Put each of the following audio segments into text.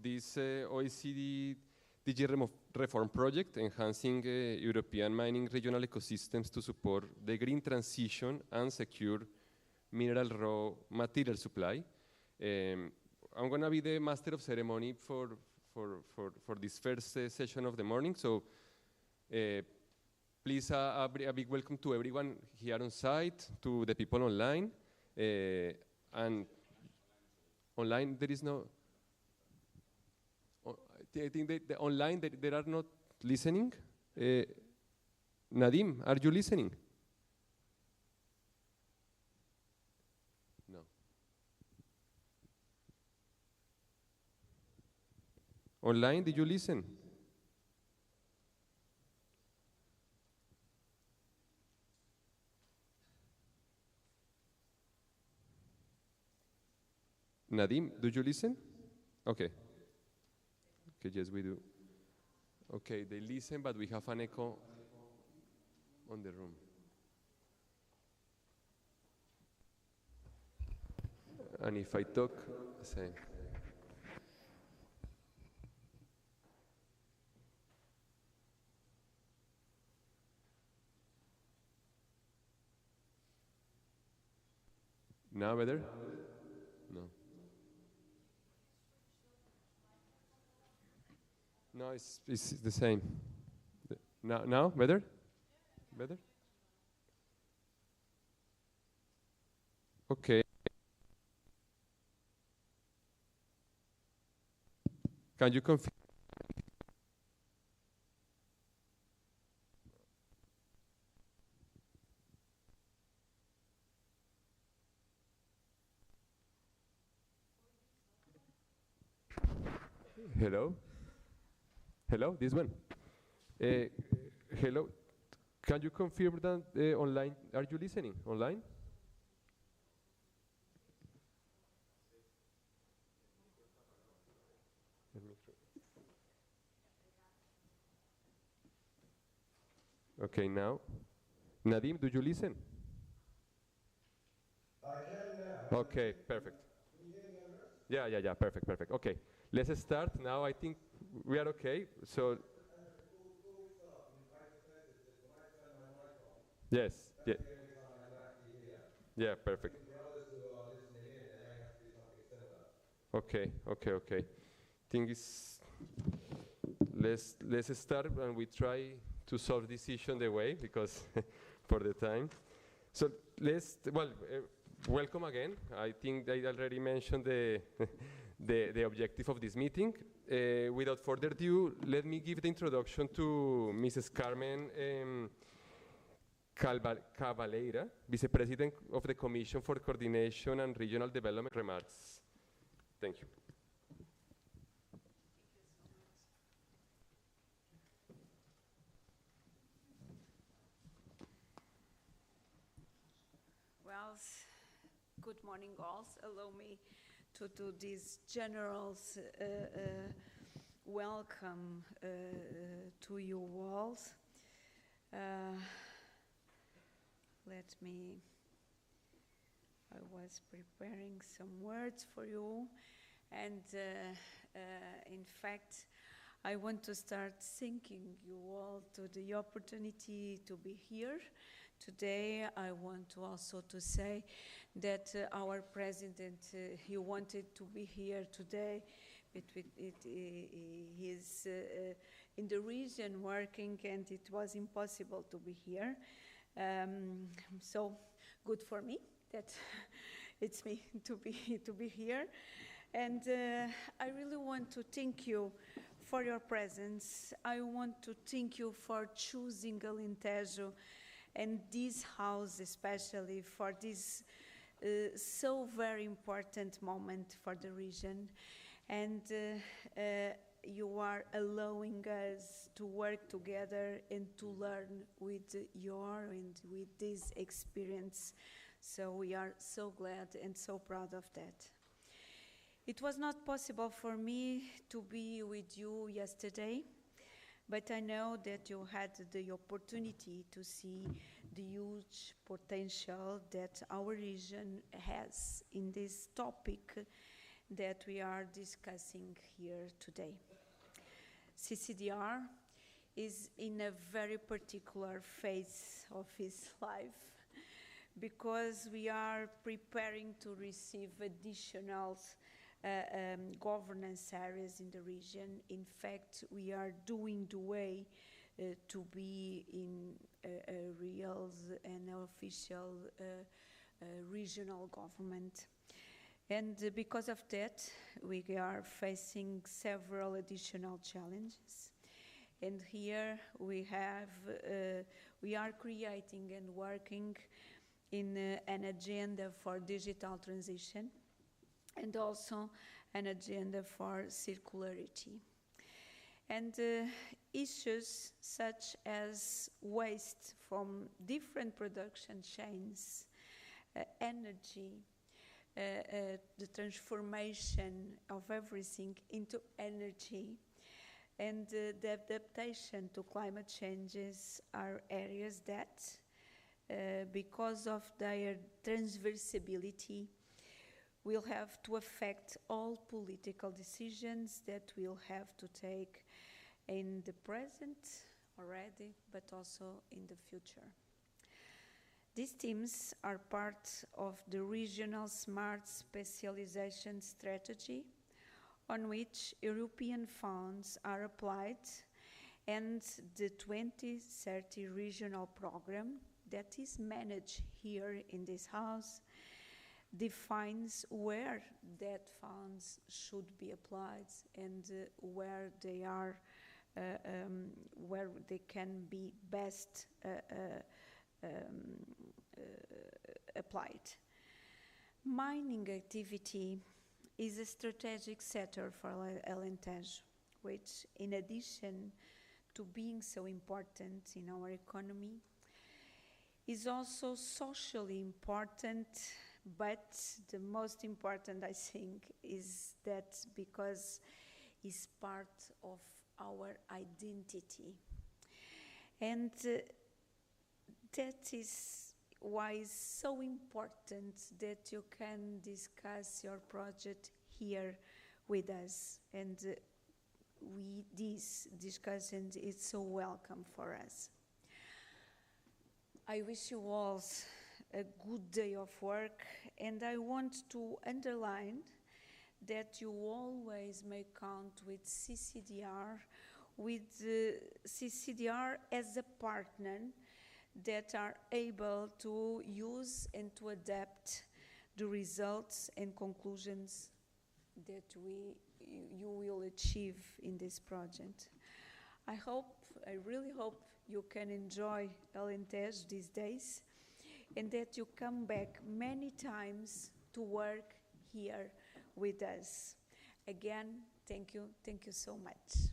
this OECD DG Reform Project, enhancing European mining regional ecosystems to support the green transition and secure mineral raw material supply. I'm going to be the master of ceremony for this first session of the morning. So please a big welcome to everyone here on site, to the people online. And online there is no, I think the online they are not listening. Nadim, are you listening? No. Online, did you listen? Nadim, do you listen? Okay. Okay, yes, we do. Okay, they listen, but we have an echo on the room. And if I talk, same. Now better? No. No, it's the same. Now better? Better? Okay. Can you confirm? Hello? Hello, this one. Hello, can you confirm that online, are you listening online? Okay, now. Nadim, do you listen? I can now. Okay, perfect. Can you hear me? Yeah, perfect. Okay, let's start. Now I think we are okay. So, yes, yeah. Yeah, perfect. Okay. Thing is, let's start and we try to solve this issue the way because for the time. So welcome again. I think I already mentioned the the objective of this meeting. Without further ado, let me give the introduction to Mrs. Carmen Cabaleira, Vice President of the Commission for Coordination and Regional Development. Remarks. Thank you. Well, good morning all. Allow me to do this general welcome to you all. I was preparing some words for you, and in fact, I want to start thanking you all to the opportunity to be here. Today, I want to also to say that our president, he wanted to be here today, but he's in the region working, and it was impossible to be here. So good for me that it's me to be here, and I really want to thank you for your presence. I want to thank you for choosing Alentejo and this house especially for this so very important moment for the region, and you are allowing us to work together and to learn with your and with this experience. So we are so glad and so proud of that. It was not possible for me to be with you yesterday, but I know that you had the opportunity to see the huge potential that our region has in this topic that we are discussing here today. CCDR is in a very particular phase of his life because we are preparing to receive additional governance areas in the region. In fact, we are doing the way to be in a real and official regional government. And because of that, we are facing several additional challenges. And here we are creating and working in an agenda for digital transition and also an agenda for circularity. And issues such as waste from different production chains, energy, the transformation of everything into energy, and the adaptation to climate changes are areas that, because of their transversality, will have to affect all political decisions that we'll have to take in the present already, but also in the future. These themes are part of the regional smart specialization strategy on which European funds are applied, and the 2030 regional program that is managed here in this house defines where that funds should be applied and where they are, where they can be best applied. Mining activity is a strategic sector for Alentejo, which, in addition to being so important in our economy, is also socially important. But the most important, I think, is that because it's part of our identity. And that is why it's so important that you can discuss your project here with us. And this discussion is so welcome for us. I wish you all a good day of work, and I want to underline that you always may count with CCDR, CCDR as a partner that are able to use and to adapt the results and conclusions that you will achieve in this project. I really hope you can enjoy Alentejo these days, and that you come back many times to work here with us. Again, thank you so much.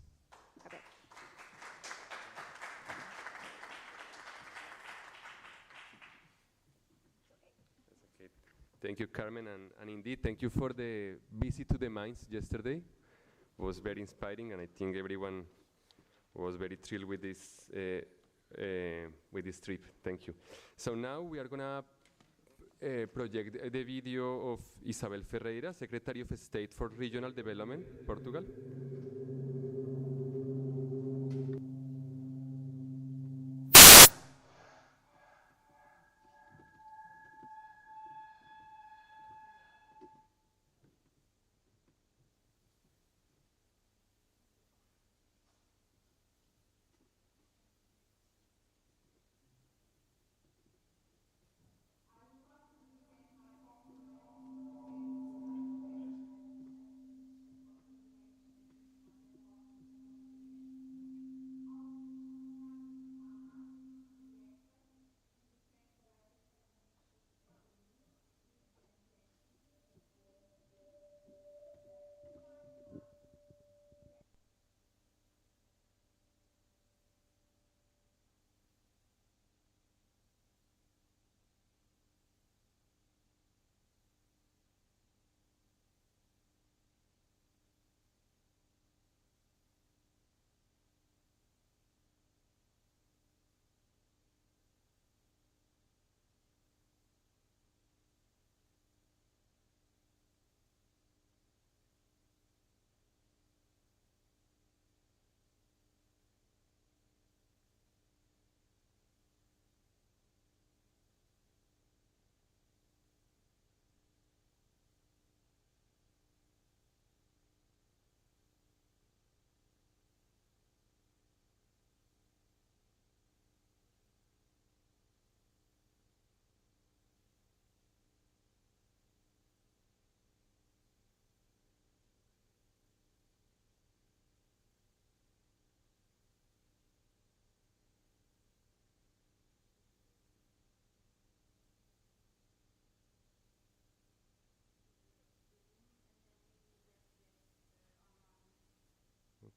Bye-bye. Okay. Thank you, Carmen, and indeed, thank you for the visit to the mines yesterday. It was very inspiring, and I think everyone was very thrilled with this trip. Thank you. So now we are gonna project the video of Isabel Ferreira, Secretary of State for Regional Development, Portugal.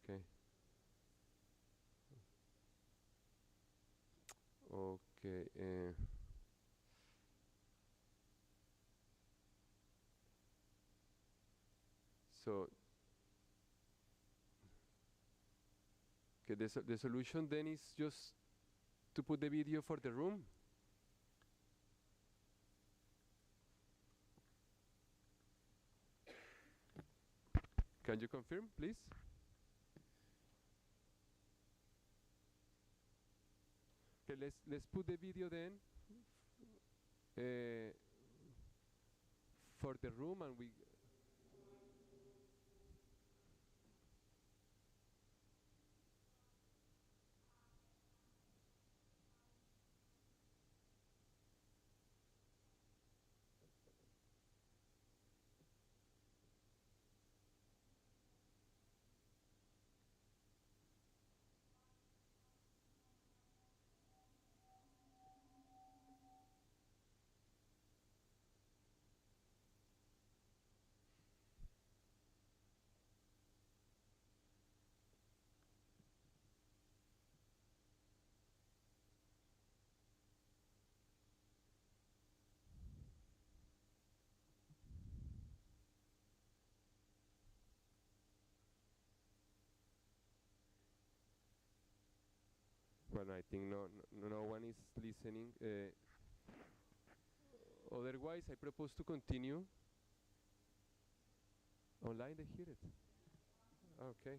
Okay. Okay. So okay, the solution then is just to put the video for the room. Can you confirm, please? Okay, let's put the video then uh, for the room, and we. Well, I think no one is listening. Otherwise, I propose to continue. Online, they hear it. Okay.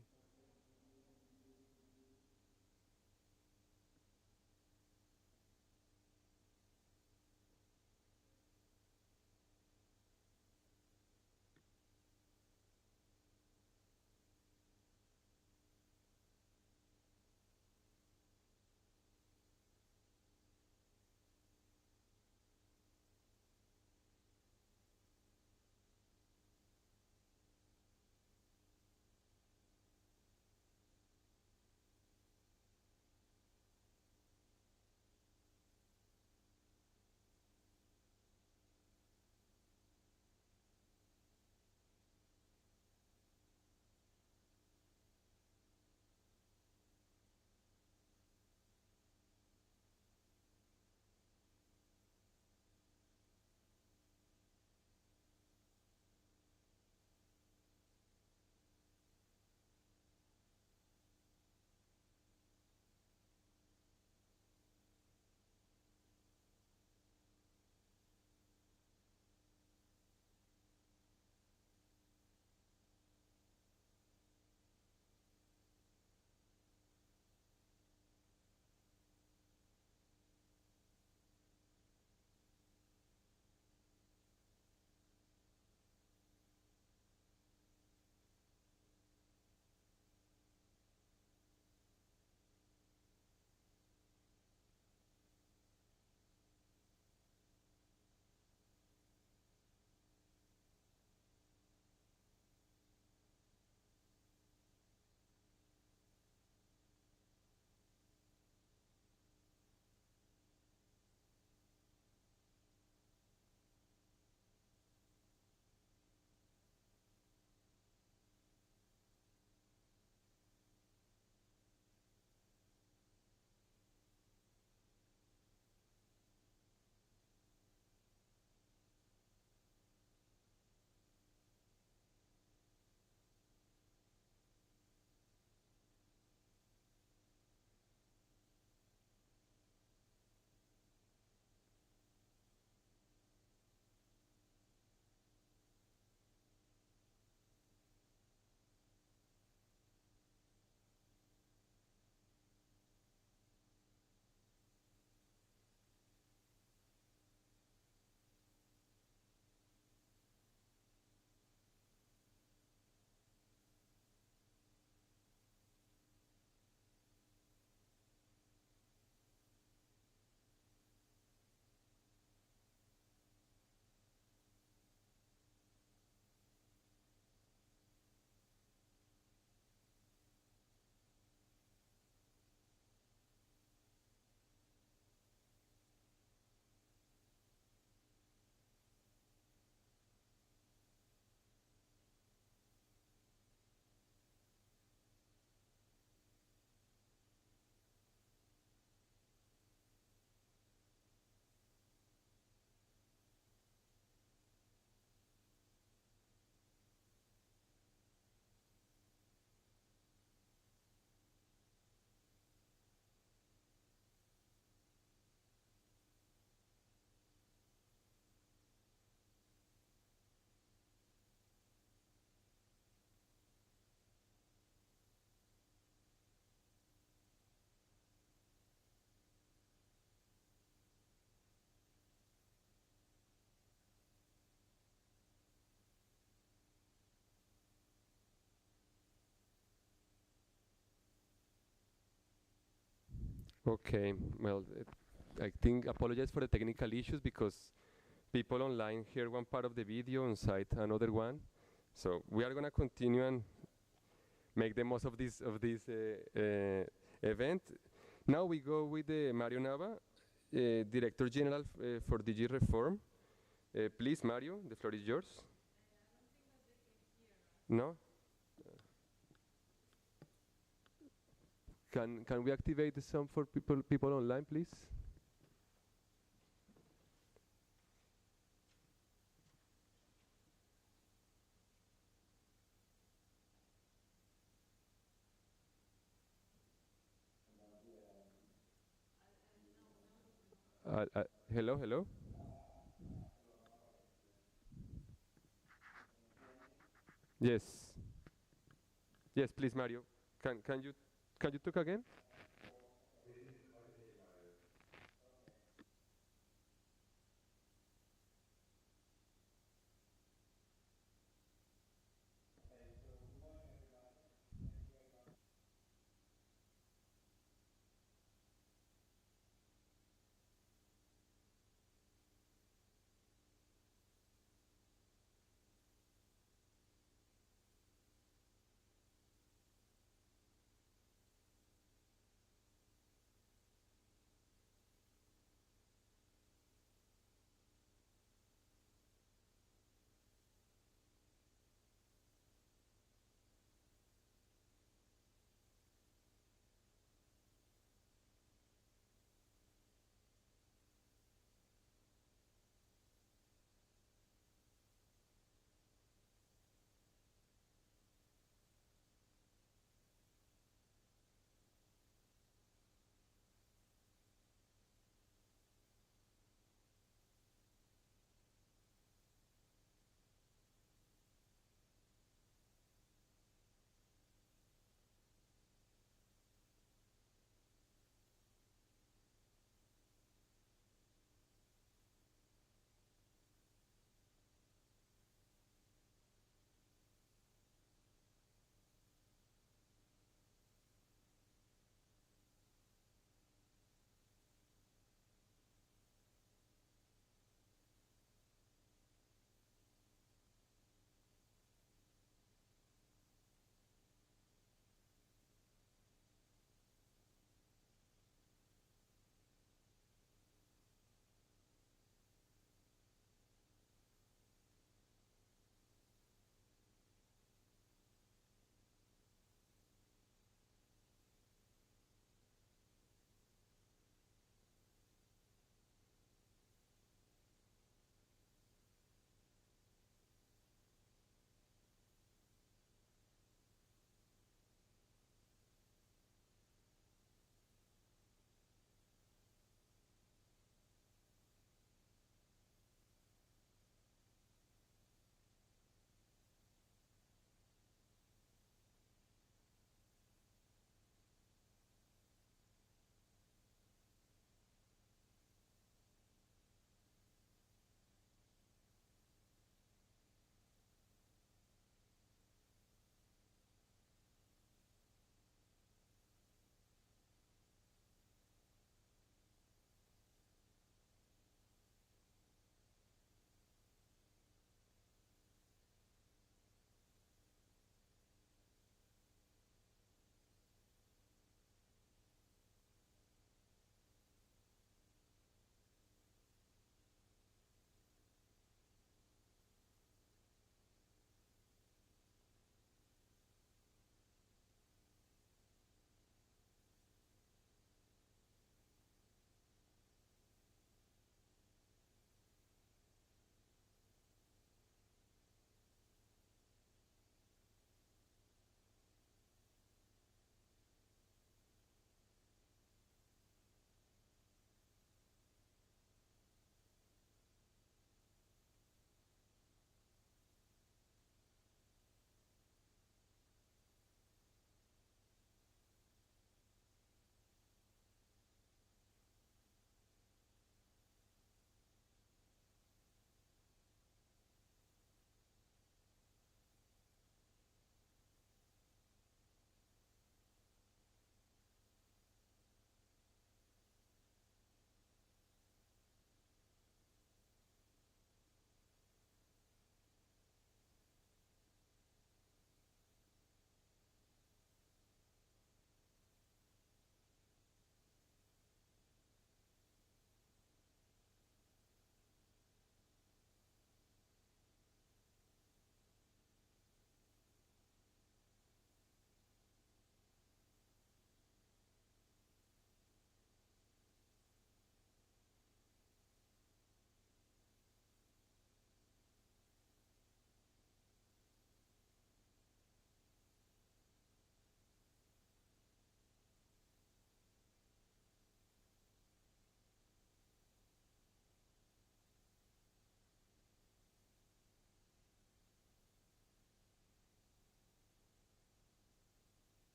Okay, well, I think apologize for the technical issues because people online hear one part of the video and cite another one. So we are gonna continue and make the most of this event. Now we go with Mario Nava, Director General for DG Reform. Please, Mario, the floor is yours. No? Can we activate the sound for people online, please? Hello, hello. Yes. Yes, please, Mario. Can you talk again?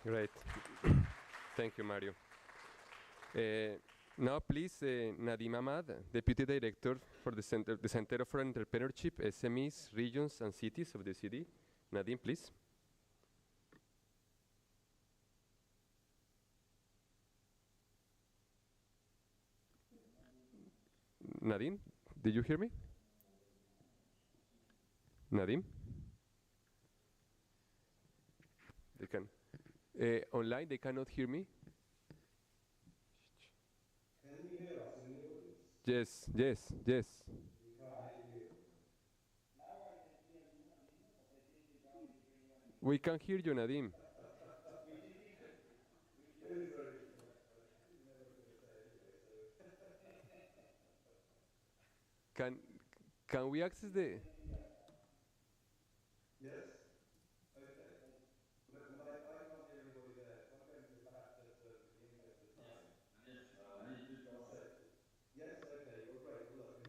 Great. Thank you, Mario. Now, please, Nadim Ahmad, Deputy Director for the Center for Entrepreneurship, SMEs, Regions, and Cities of the city. Nadim, please. Nadim, did you hear me? Nadim? They can. Online, they cannot hear me. Can you hear us in the audience? Yes, yes, yes. We can't hear you. We can hear you, Nadim. It is very difficult. I didn't know what I was going to say anyway, so. Can we access the? Yes? Okay. But I can't hear anybody there, so I'm going to perhaps just, in the interest of time. Yes, okay, well, great. Well, look.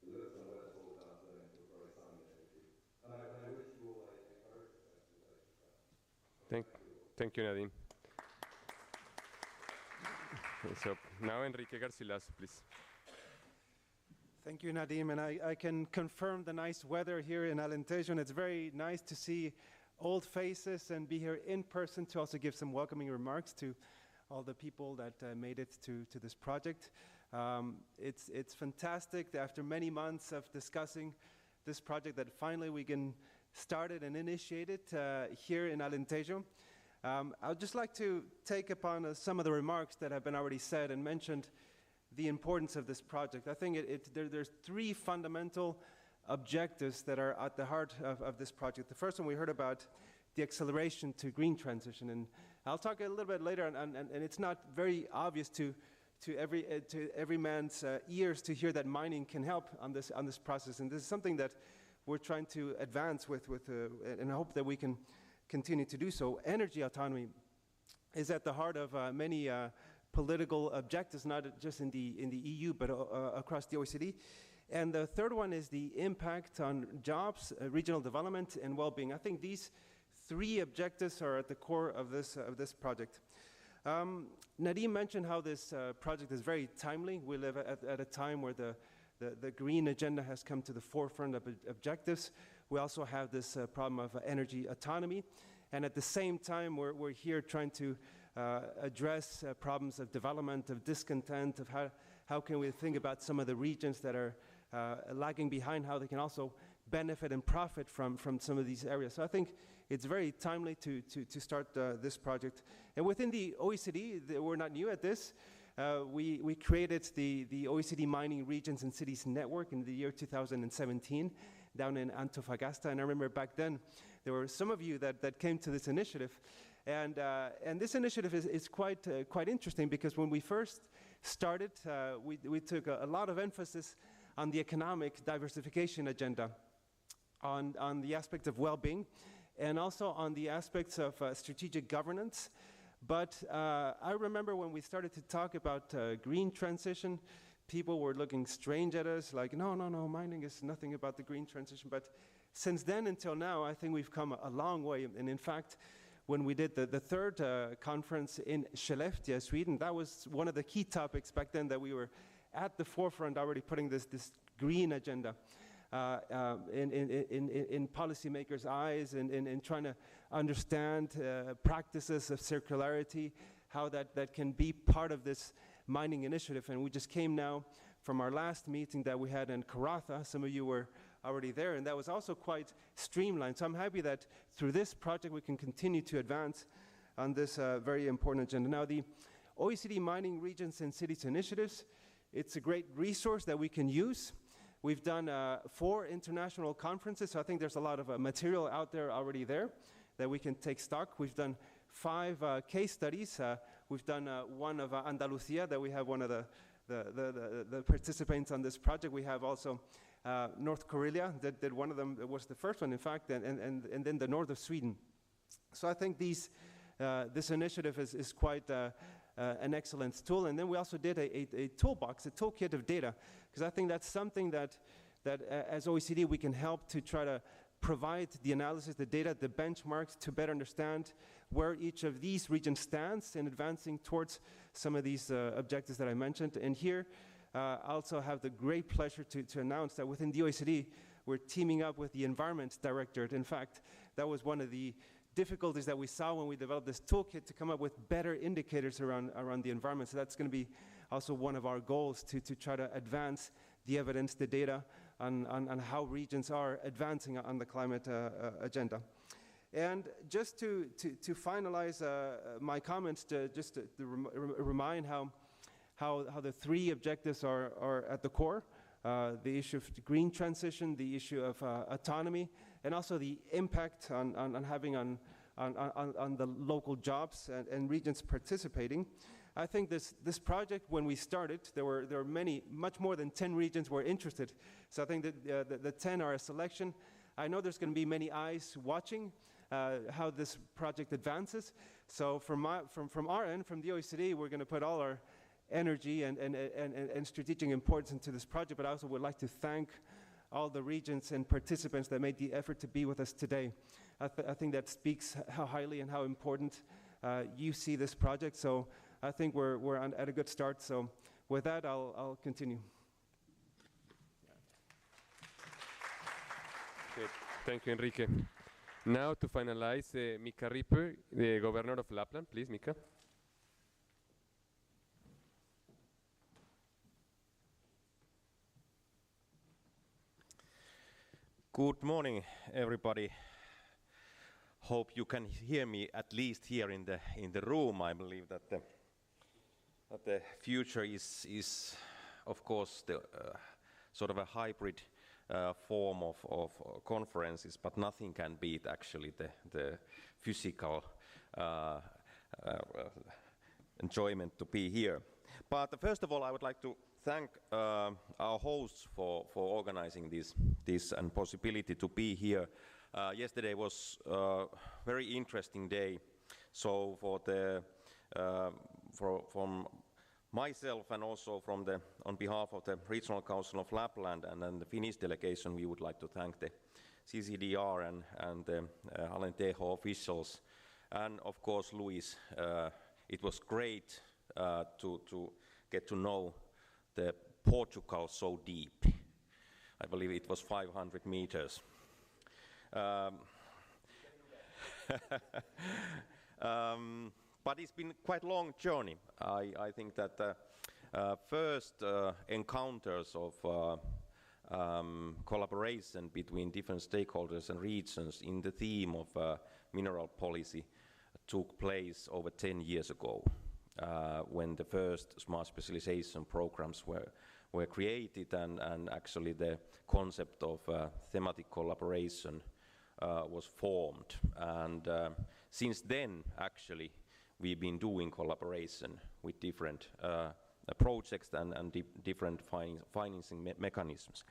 Look somewhere that's all about very simultaneously. And I wish you all a very successful day to come. Thank you, Nadim. So now Enrique Garcilaso, please. Thank you, Nadim, and I can confirm the nice weather here in Alentejo, and it's very nice to see old faces and be here in person to also give some welcoming remarks to all the people that made it to this project. It's fantastic that after many months of discussing this project that finally we can start it and initiate it here in Alentejo. I would just like to take upon some of the remarks that have been already said and mentioned the importance of this project. I think there's three fundamental objectives that are at the heart of this project. The first one we heard about the acceleration to green transition, and I'll talk a little bit later, and it's not very obvious to every man's ears to hear that mining can help on this process, and this is something that we're trying to advance with and I hope that we can continue to do so. Energy autonomy is at the heart of many political objectives, not just in the EU, but across the OECD. And the third one is the impact on jobs, regional development, and well-being. I think these three objectives are at the core of this project. Nadim mentioned how this project is very timely. We live at a time where the green agenda has come to the forefront of objectives. We also have this problem of energy autonomy. And at the same time, we're here trying to address problems of development, of discontent, of how can we think about some of the regions that are lagging behind, how they can also benefit and profit from some of these areas. So I think it's very timely to start this project. And within the OECD, we're not new at this. We created the OECD Mining Regions and Cities Network in the year 2017 down in Antofagasta. And I remember back then, there were some of you that came to this initiative. And this initiative is quite interesting because when we first started, we took a lot of emphasis on the economic diversification agenda, on the aspect of well-being, and also on the aspects of strategic governance. But I remember when we started to talk about green transition, people were looking strange at us, like, no, mining is nothing about the green transition. But since then until now, I think we've come a long way. And in fact, when we did the third conference in Skellefteå, Sweden, that was one of the key topics back then, that we were at the forefront already putting this green agenda in policymakers' eyes, and trying to understand practices of circularity, how that can be part of this mining initiative. And we just came now from our last meeting that we had in Karatha. Some of you were already there, and that was also quite streamlined. So I'm happy that through this project we can continue to advance on this very important agenda. Now, the OECD Mining Regions and Cities Initiatives, it's a great resource that we can use. We've done 4 international conferences, so I think there's a lot of material out there already there that we can take stock. We've done 5 case studies. We've done one of Andalusia, that we have one of the participants on this project. We have also North Karelia, that one of them was the first one, in fact, and then the north of Sweden. So I think this initiative is quite an excellent tool. And then we also did a toolbox, a toolkit of data, because I think that's something that as OECD we can help to try to provide the analysis, the data, the benchmarks to better understand where each of these regions stands in advancing towards some of these objectives that I mentioned. And here I also have the great pleasure to announce that within the OECD we're teaming up with the Environment Directorate. In fact, that was one of the difficulties that we saw when we developed this toolkit, to come up with better indicators around the environment. So that's going to be also one of our goals, to try to advance the evidence, the data on how regions are advancing on the climate agenda. And just to finalize my comments, just to remind how the 3 objectives are at the core, the issue of the green transition, the issue of autonomy, and also the impact on having on the local jobs and regions participating. I think this project, when we started, there were much more than 10 regions were interested. So I think that the 10 are a selection. I know there's going to be many eyes watching how this project advances. So from our end, from the OECD, we're going to put all our energy and strategic importance into this project. But I also would like to thank all the regions and participants that made the effort to be with us today. I think that speaks how highly and how important you see this project. So I think we're at a good start. So with that, I'll continue. Okay, thank you, Enrique. Now to finalize, Mika Ripper, the governor of Lapland, please, Mika. Good morning, everybody. Hope you can hear me at least here in the room. I believe that the future is of course the sort of a hybrid form of conferences, but nothing can beat actually the physical enjoyment to be here. But first of all, I would like to thank our hosts for organizing this and possibility to be here. Yesterday was a very interesting day. So from myself and also on behalf of the Regional Council of Lapland and then the Finnish delegation, we would like to thank the CCDR and the Alentejo officials, and of course Luis. It was great to get to know the Portugal so deep. I believe it was 500 meters. But it's been quite a long journey. I think that first encounters of collaboration between different stakeholders and regions in the theme of mineral policy took place over 10 years ago, when the first smart specialization programs were created, and actually the concept of thematic collaboration was formed. And since then, actually, we've been doing collaboration with different projects and different financing mechanisms.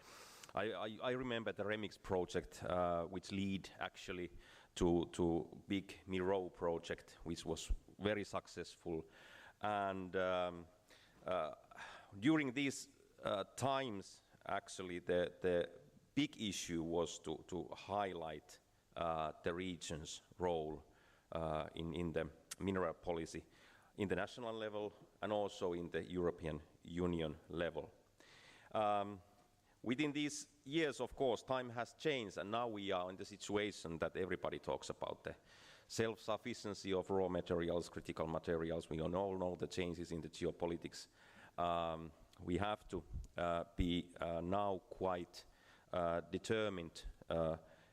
I remember the Remix project, which led actually to big Miro project, which was very successful. And during these times, actually, the big issue was to highlight the region's role in the mineral policy in the national level and also in the European Union level. Within these years, of course, time has changed, and now we are in the situation that everybody talks about, the self-sufficiency of raw materials, critical materials. We all know the changes in the geopolitics. We have to be now quite determined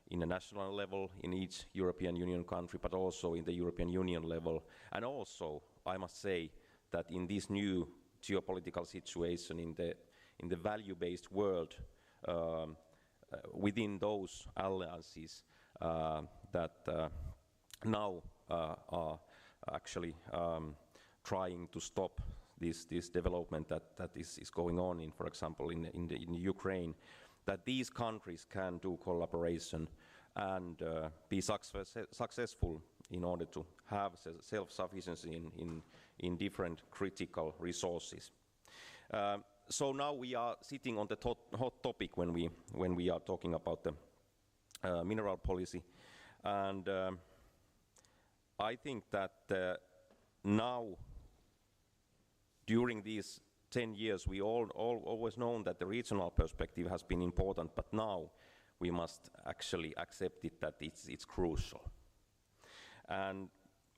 in a national level in each European Union country, but also in the European Union level. And also, I must say that in this new geopolitical situation, in the value-based world, within those alliances that now are actually trying to stop this development that is going on in, for example, in Ukraine, that these countries can do collaboration and be successful in order to have self-sufficiency in different critical resources. So now we are sitting on the hot topic when we are talking about the mineral policy, and I think that now, during these 10 years, we always known that the regional perspective has been important, but now we must actually accept it that it's crucial. And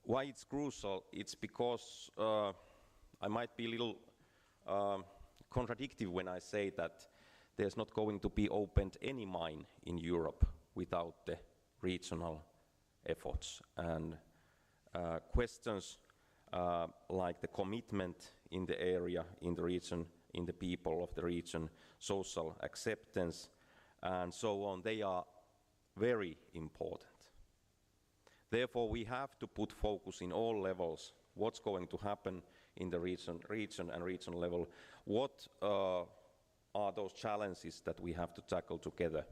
why it's crucial? It's because I might be a little contradictory when I say that there's not going to be opened any mine in Europe without the regional efforts. And questions like the commitment in the area, in the region, in the people of the region, social acceptance, and so on, they are very important. Therefore, we have to put focus in all levels, what's going to happen in the region and regional level, what are those challenges that we have to tackle together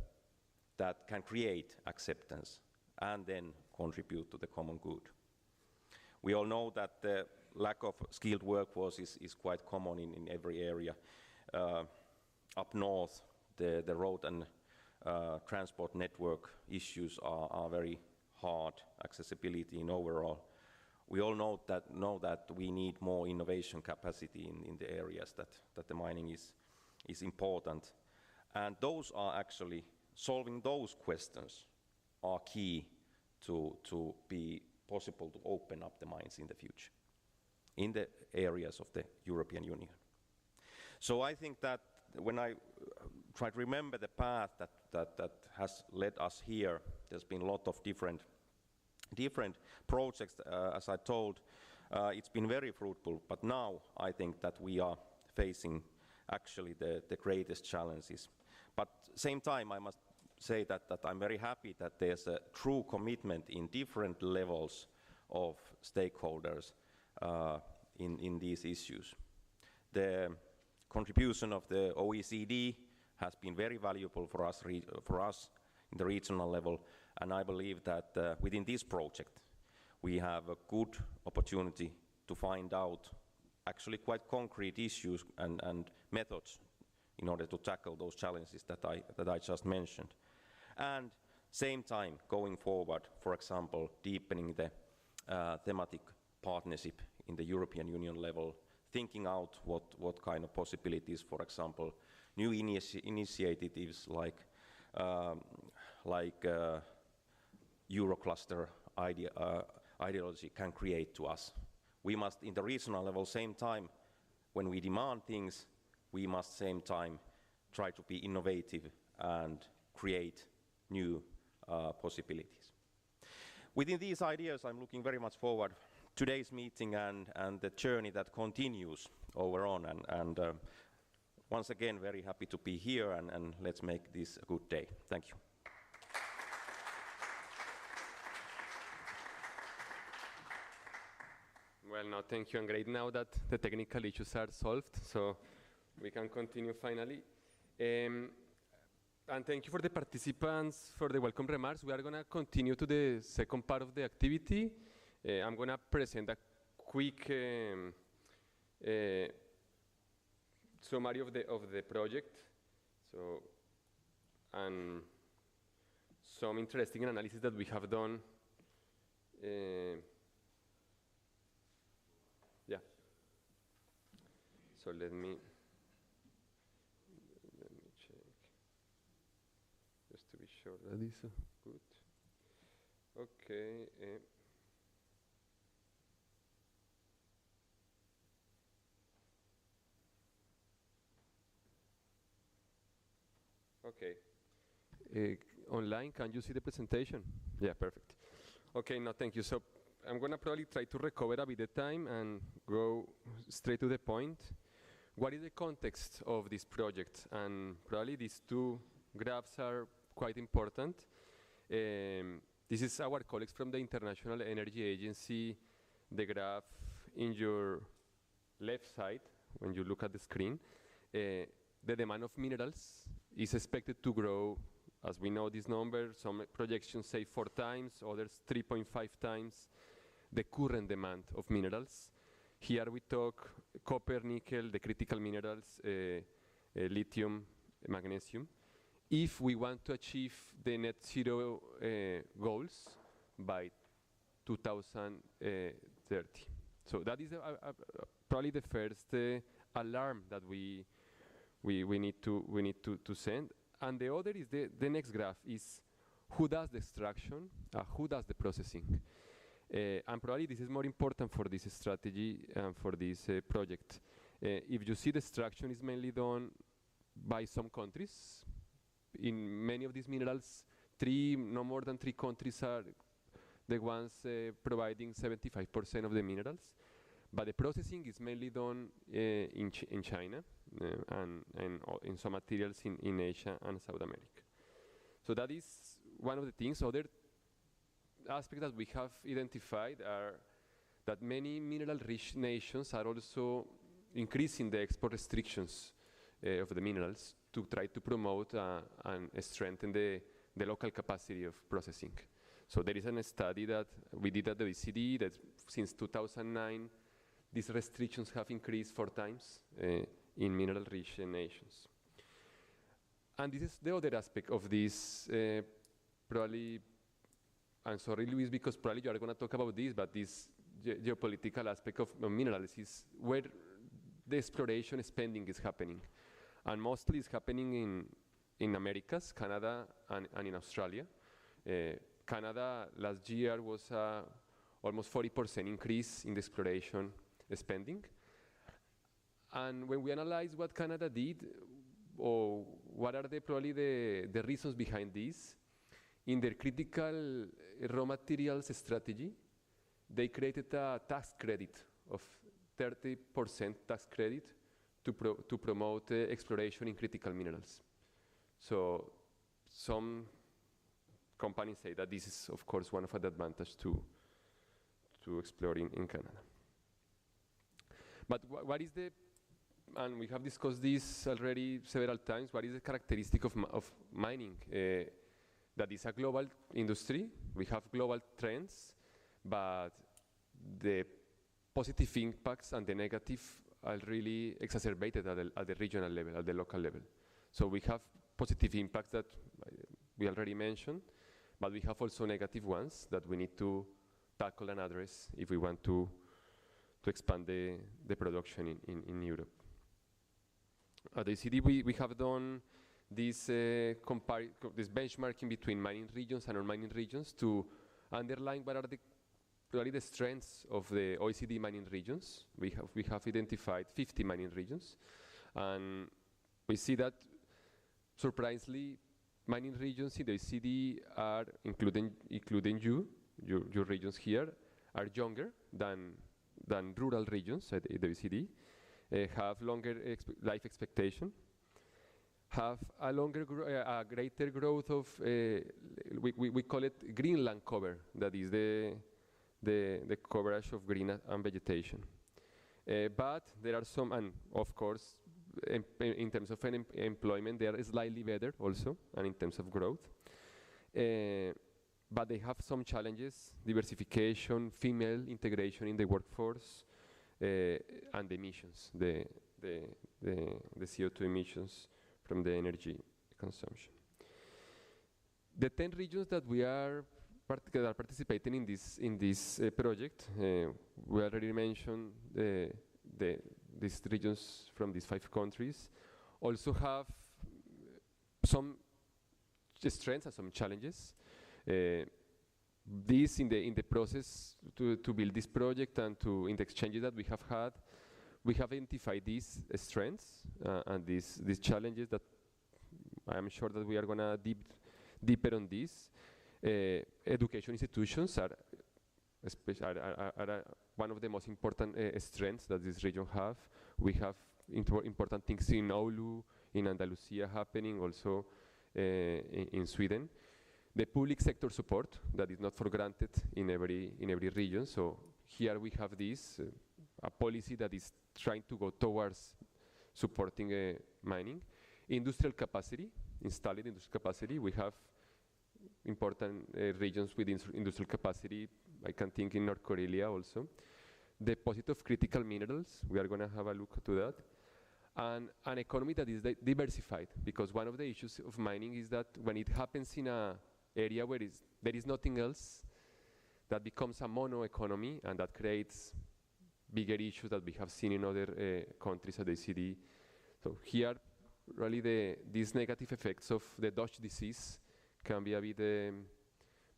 that can create acceptance and then contribute to the common good. We all know that the lack of skilled workforce is quite common in every area. Up north, the road and transport network issues are very hard, accessibility in overall. We all know that we need more innovation capacity in the areas that the mining is important. And those are actually solving those questions are key to be possible to open up the mines in the future, in the areas of the European Union. So I think that when I try to remember the path that has led us here, there's been a lot of different projects, as I told. It's been very fruitful, but now I think that we are facing actually the greatest challenges. But same time, I must say that I'm very happy that there's a true commitment in different levels of stakeholders in these issues. The contribution of the OECD has been very valuable for us in the regional level, and I believe that within this project we have a good opportunity to find out actually quite concrete issues and methods in order to tackle those challenges that I just mentioned. And same time, going forward, for example, deepening the thematic partnership in the European Union level, thinking out what kind of possibilities, for example, new initiatives like Eurocluster ideology can create to us. We must, in the regional level, same time, when we demand things, we must same time try to be innovative and create new possibilities. Within these ideas, I'm looking very much forward to today's meeting and the journey that continues over on. And once again, very happy to be here, and let's make this a good day. Thank you. Well, no, thank you, and great now that the technical issues are solved, so we can continue finally. And thank you for the participants for the welcome remarks. We are going to continue to the second part of the activity. I'm going to present a quick summary of the project, so and some interesting analysis that we have done. Yeah. So let me check just to be sure that is good. Okay. Okay. Online, can you see the presentation? Yeah, perfect. Okay, no, thank you. So I'm going to probably try to recover a bit of time and go straight to the point. What is the context of this project? And probably these two graphs are quite important. This is our colleagues from the International Energy Agency. The graph in your left side, when you look at the screen, the demand of minerals is expected to grow. As we know this number, some projections say 4 times, others 3.5 times the current demand of minerals. Here we talk copper, nickel, the critical minerals, lithium, magnesium. If we want to achieve the net zero goals by 2030. So that is probably the first alarm that we need to send. And the other is the next graph is who does the extraction, who does the processing. And probably this is more important for this strategy and for this project. If you see, the extraction is mainly done by some countries. In many of these minerals, no more than 3 countries are the ones providing 75% of the minerals. But the processing is mainly done in China and in some materials in Asia and South America. So that is one of the things. Other aspects that we have identified are that many mineral-rich nations are also increasing the export restrictions of the minerals to try to promote and strengthen the local capacity of processing. So there is a study that we did at the OECD that since 2009, these restrictions have increased 4 times in mineral-rich nations. And this is the other aspect of this, probably, I'm sorry, Luis, because probably you are going to talk about this, but this geopolitical aspect of minerals is where the exploration spending is happening. And mostly it's happening in Americas, Canada and in Australia. Canada last year was almost 40% increase in the exploration spending. And when we analyze what Canada did, or what are probably the reasons behind this, in their critical raw materials strategy, they created a tax credit of 30% tax credit to promote exploration in critical minerals. So some companies say that this is, of course, one of the advantages to explore in Canada. But what is the, and we have discussed this already several times, what is the characteristic of mining? That is a global industry, we have global trends, but the positive impacts and the negative are really exacerbated at the regional level, at the local level. So we have positive impacts that we already mentioned, but we have also negative ones that we need to tackle and address if we want to expand the production in Europe. At the ECD, we have done this benchmarking between mining regions and non-mining regions to underline what are really the strengths of the OECD mining regions. We have identified 50 mining regions, and we see that, surprisingly, mining regions in the OECD are, including your regions here, are younger than rural regions at the OECD, have longer life expectation, have a greater growth of, we call it green land cover, that is the coverage of green and vegetation. But there are some, and of course, in terms of employment, they are slightly better also, and in terms of growth. But they have some challenges: diversification, female integration in the workforce, and emissions, the CO2 emissions from the energy consumption. The 10 regions that we are participating in this project, we already mentioned these regions from these 5 countries, also have some strengths and some challenges. This in the process to build this project and in the exchanges that we have had, we have identified these strengths and these challenges that I am sure that we are gonna deeper on this. Education institutions are one of the most important strengths that this region have. We have important things in Oulu, in Andalusia happening, also in Sweden. The public sector support that is not for granted in every region. So here we have this a policy that is trying to go towards supporting mining. Industrial capacity, installed industrial capacity. We have important regions with industrial capacity. I can think in North Korea also. Deposit of critical minerals. We are going to have a look to that. And an economy that is diversified, because one of the issues of mining is that when it happens in an area where there is nothing else, that becomes a mono economy, and that creates bigger issues that we have seen in other countries at the OECD. So here, really these negative effects of the Dutch disease can be a bit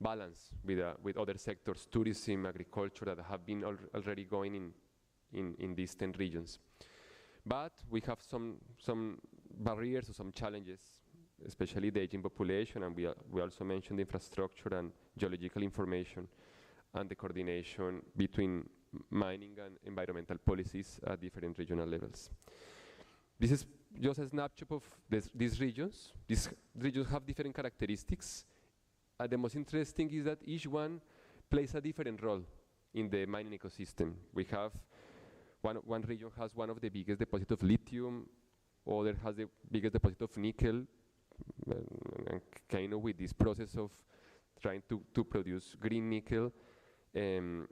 balanced with other sectors, tourism, agriculture, that have been already going in these 10 regions. But we have some barriers or some challenges, especially the aging population, and we also mentioned infrastructure and geological information and the coordination between mining and environmental policies at different regional levels. This is just a snapshot of these regions. These regions have different characteristics. The most interesting is that each one plays a different role in the mining ecosystem. We have one region has one of the biggest deposits of lithium, other has the biggest deposit of nickel, and kind of with this process of trying to produce green nickel. In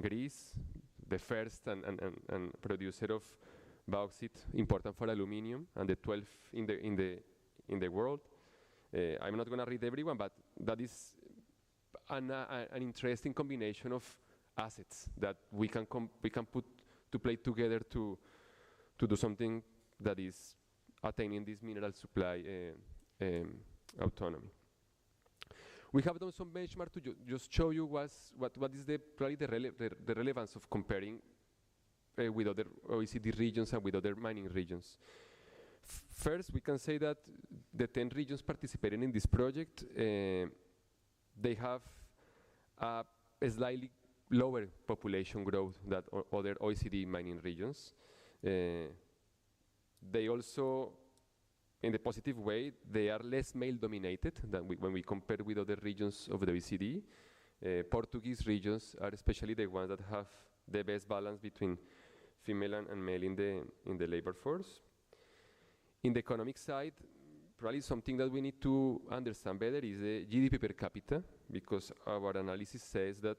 Greece, the first and producer of bauxite, important for aluminium, and the 12th in the world. I'm not going to read everyone, but that is an interesting combination of assets that we can put to play together to do something that is attaining this mineral supply autonomy. We have done some benchmark to just show you what is probably the relevance of comparing with other OECD regions and with other mining regions. First, we can say that the 10 regions participating in this project, they have a slightly lower population growth than other OECD mining regions. They also, in the positive way, they are less male-dominated than when we compare with other regions of the OECD. Portuguese regions are especially the ones that have the best balance between female and male in the labor force. In the economic side, probably something that we need to understand better is the GDP per capita, because our analysis says that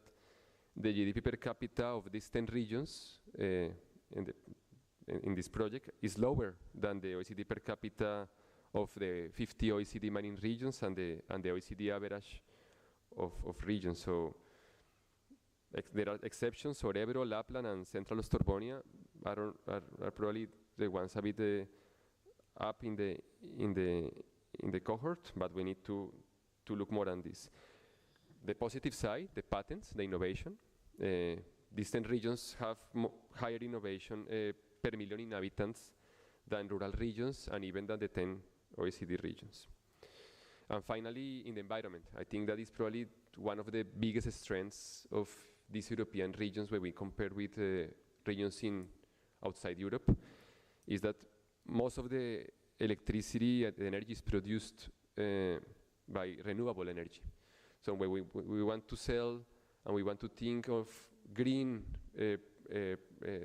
the GDP per capita of these 10 regions in this project is lower than the OECD per capita of the 50 OECD mining regions and the OECD average of regions. So there are exceptions, so Évora, Lapland, and Central Ostorbonia are probably the ones a bit up in the cohort, but we need to look more on this. The positive side, the patents, the innovation. These 10 regions have higher innovation per million inhabitants than rural regions and even than the 10 OECD regions. And finally, in the environment, I think that is probably one of the biggest strengths of these European regions when we compare with regions outside Europe, is that most of the electricity and energy is produced by renewable energy. So when we want to sell and we want to think of green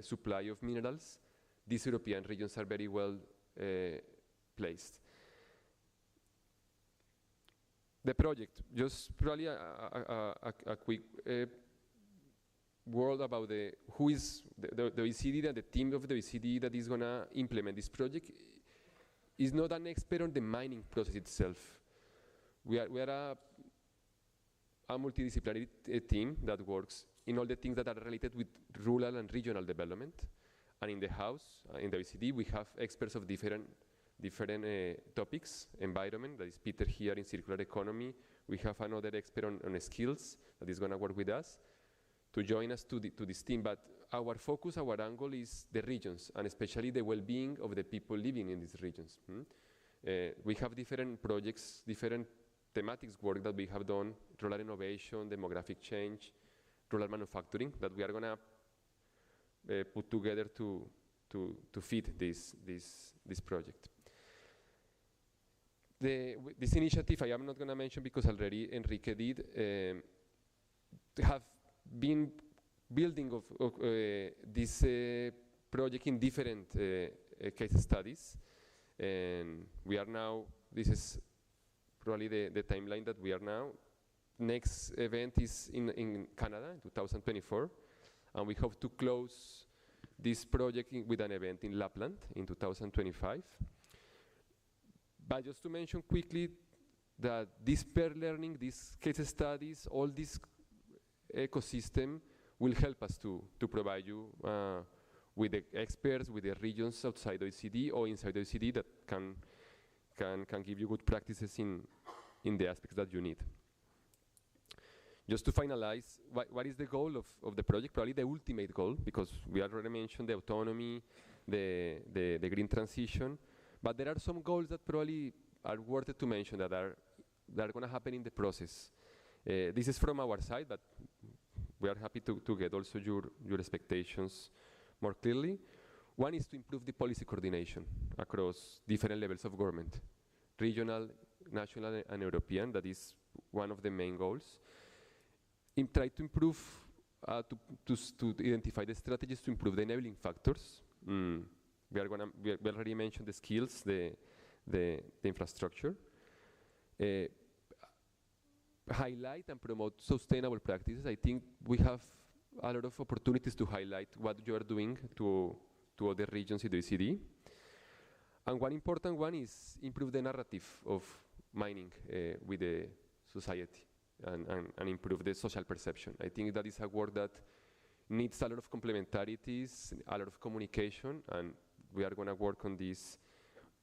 supply of minerals, these European regions are very well placed. The project, just probably a quick word about who is the OECD and the team of the OECD that is going to implement this project is not an expert on the mining process itself. We are a multidisciplinary team that works in all the things that are related with rural and regional development. And in the house, in the OECD, we have experts of different topics. Environment, that is Peter here in circular economy. We have another expert on skills that is going to work with us to join us to this team. But our focus, our angle is the regions, and especially the well-being of the people living in these regions. We have different projects, different thematics work that we have done: rural innovation, demographic change, rural manufacturing, that we are going to put together to fit this project. This initiative I am not going to mention because already Enrique did, have been building of this project in different case studies, and we are now, this is probably the timeline that we are now. Next event is in Canada in 2024, and we hope to close this project with an event in Lapland in 2025. But just to mention quickly that this peer learning, these case studies, all this ecosystem will help us to provide you with the experts, with the regions outside OECD or inside OECD that can give you good practices in the aspects that you need. Just to finalize, what is the goal of the project? Probably the ultimate goal, because we already mentioned the autonomy, the green transition, but there are some goals that probably are worth to mention that are going to happen in the process. This is from our side, but we are happy to get also your expectations more clearly. One is to improve the policy coordination across different levels of government, regional, national, and European. That is one of the main goals. Try to improve, to identify the strategies to improve the enabling factors. We already mentioned the skills, the infrastructure. Highlight and promote sustainable practices. I think we have a lot of opportunities to highlight what you are doing to other regions in the OECD. And one important one is improve the narrative of mining with the society. And improve the social perception. I think that is a work that needs a lot of complementarities, a lot of communication, and we are going to work on this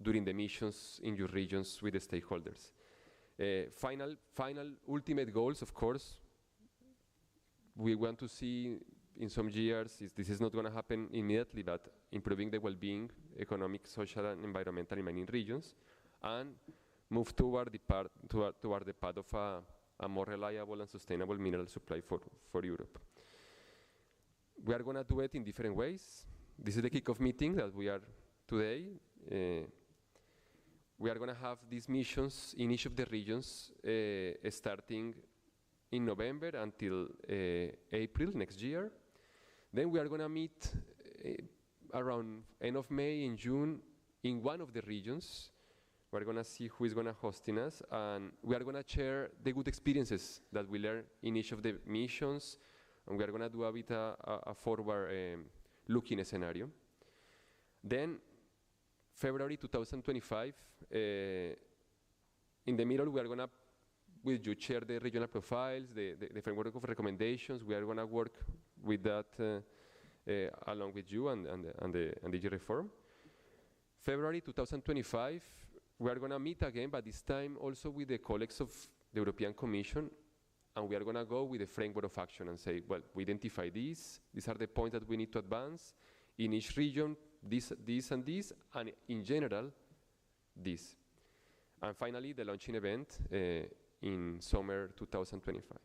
during the missions in your regions with the stakeholders. Final ultimate goals, of course, we want to see in some years, this is not going to happen immediately, but improving the well-being, economic, social, and environmental in mining regions, and move toward the path of a more reliable and sustainable mineral supply for Europe. We are going to do it in different ways. This is the kickoff meeting that we are today. We are going to have these missions in each of the regions starting in November until April next year. Then we are going to meet around end of May and June in one of the regions. We're going to see who is going to hosting us, and we are going to share the good experiences that we learn in each of the missions, and we are going to do a bit a forward-looking scenario. Then, February 2025, in the middle, we are going to, with you, share the regional profiles, the framework of recommendations. We are going to work with that along with you and the DG Reform. February 2025, we are going to meet again, but this time also with the colleagues of the European Commission, and we are going to go with a framework of action and say, well, we identify these are the points that we need to advance. In each region, this, and in general, this. And finally, the launching event in summer 2025.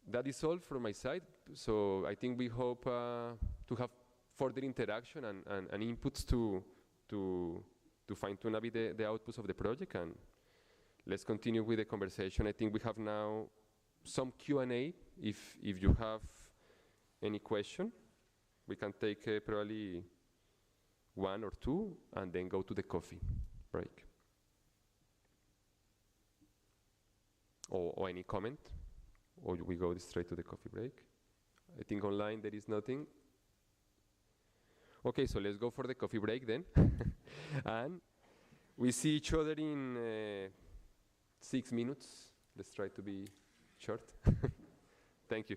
That is all from my side. So I think we hope to have further interaction and inputs to fine-tune a bit the outputs of the project, and let's continue with the conversation. I think we have now some Q&A. If you have any question, we can take probably one or two, and then go to the coffee break. Or any comment, or we go straight to the coffee break. I think online there is nothing. Okay, so let's go for the coffee break then. And we see each other in 6 minutes. Let's try to be short. Thank you.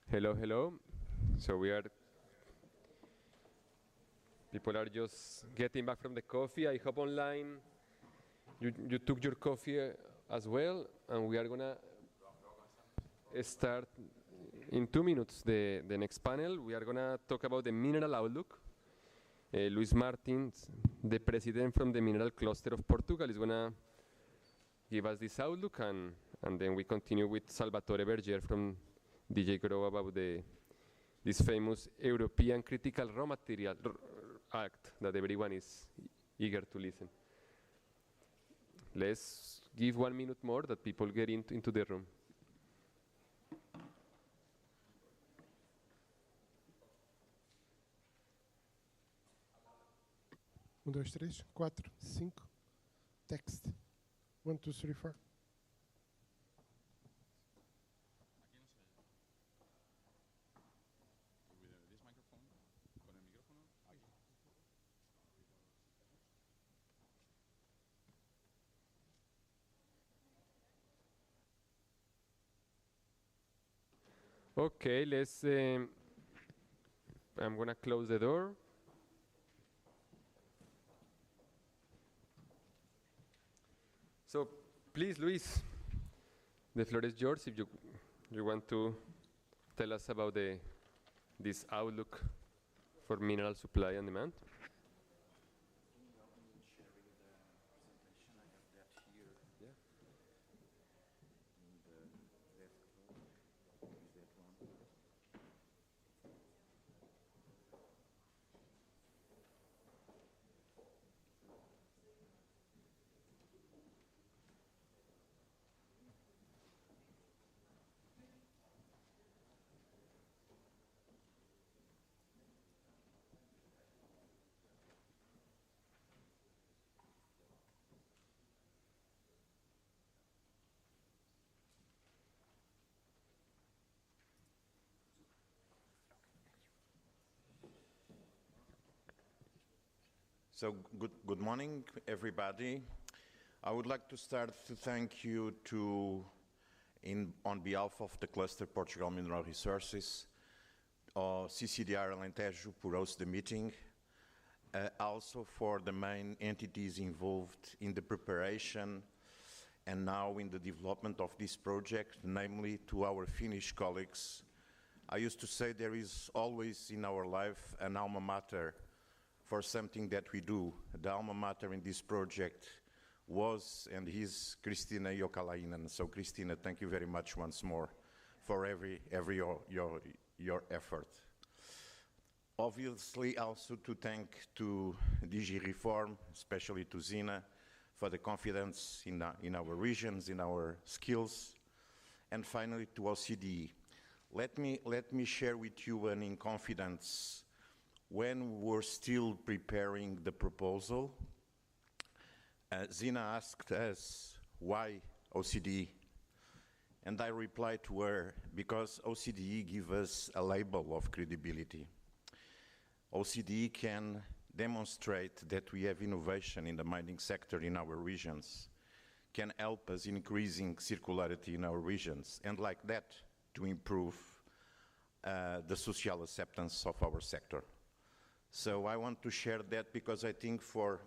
Hello, hello. So people are just getting back from the coffee. I hope online you took your coffee as well, and we are gonna start in 2 minutes the next panel. We are gonna talk about the mineral outlook. Luis Martins, the president from the mineral cluster of Portugal, is gonna give us this outlook, and then we continue with Salvatore Berger from DJ Grow about this famous European Critical Raw Material Act that everyone is eager to listen. Let's give 1 minute more that people get into the room. 1, 2, 3, 4, 5. Text. 1, 2, 3, 4. Okay, let's. I'm gonna close the door. So, please, Luis, the floor is yours. If you want to tell us about this outlook for mineral supply and demand. So good morning, everybody. I would like to start to thank you on behalf of the Cluster Portugal Mineral Resources, CCDR Alentejo for host the meeting, also for the main entities involved in the preparation and now in the development of this project, namely to our Finnish colleagues. I used to say there is always in our life an alma mater for something that we do. The alma mater in this project was and is Kristiina Jokalainen. So Kristiina, thank you very much once more for every your effort. Obviously also to thank to DG Reform, especially to Zina, for the confidence in our regions, in our skills, and finally to OCDE. Let me share with you an in confidence. When we were still preparing the proposal, Zina asked us, why OCDE? And I replied to her, because OCDE gives us a label of credibility. OCDE can demonstrate that we have innovation in the mining sector in our regions, can help us increasing circularity in our regions, and like that, to improve the social acceptance of our sector. So I want to share that because I think for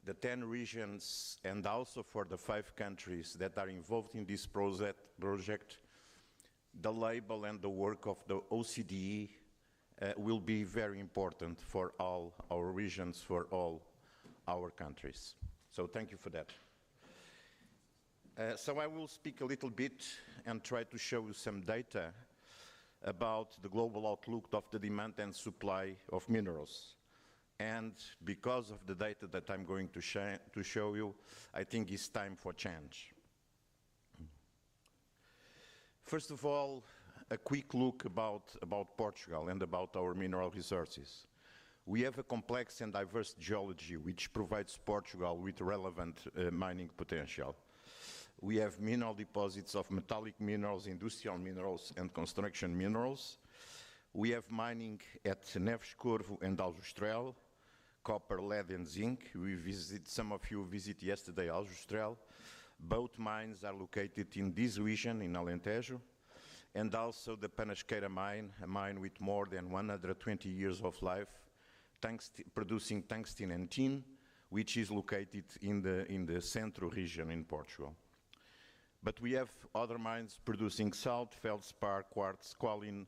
the 10 regions and also for the 5 countries that are involved in this project, the label and the work of the OCDE will be very important for all our regions, for all our countries. So thank you for that. So I will speak a little bit and try to show you some data about the global outlook of the demand and supply of minerals. And because of the data that I'm going to show you, I think it's time for change. First of all, a quick look about Portugal and about our mineral resources. We have a complex and diverse geology which provides Portugal with relevant mining potential. We have mineral deposits of metallic minerals, industrial minerals, and construction minerals. We have mining at Neves Corvo and Aljustrel, copper, lead, and zinc. Some of you visited yesterday Aljustrel. Both mines are located in this region, in Alentejo. and also the Panasqueira mine, a mine with more than 120 years of life, producing tungsten and tin, which is located in the Centro region in Portugal. But we have other mines producing salt, feldspar, quartz, kaolin,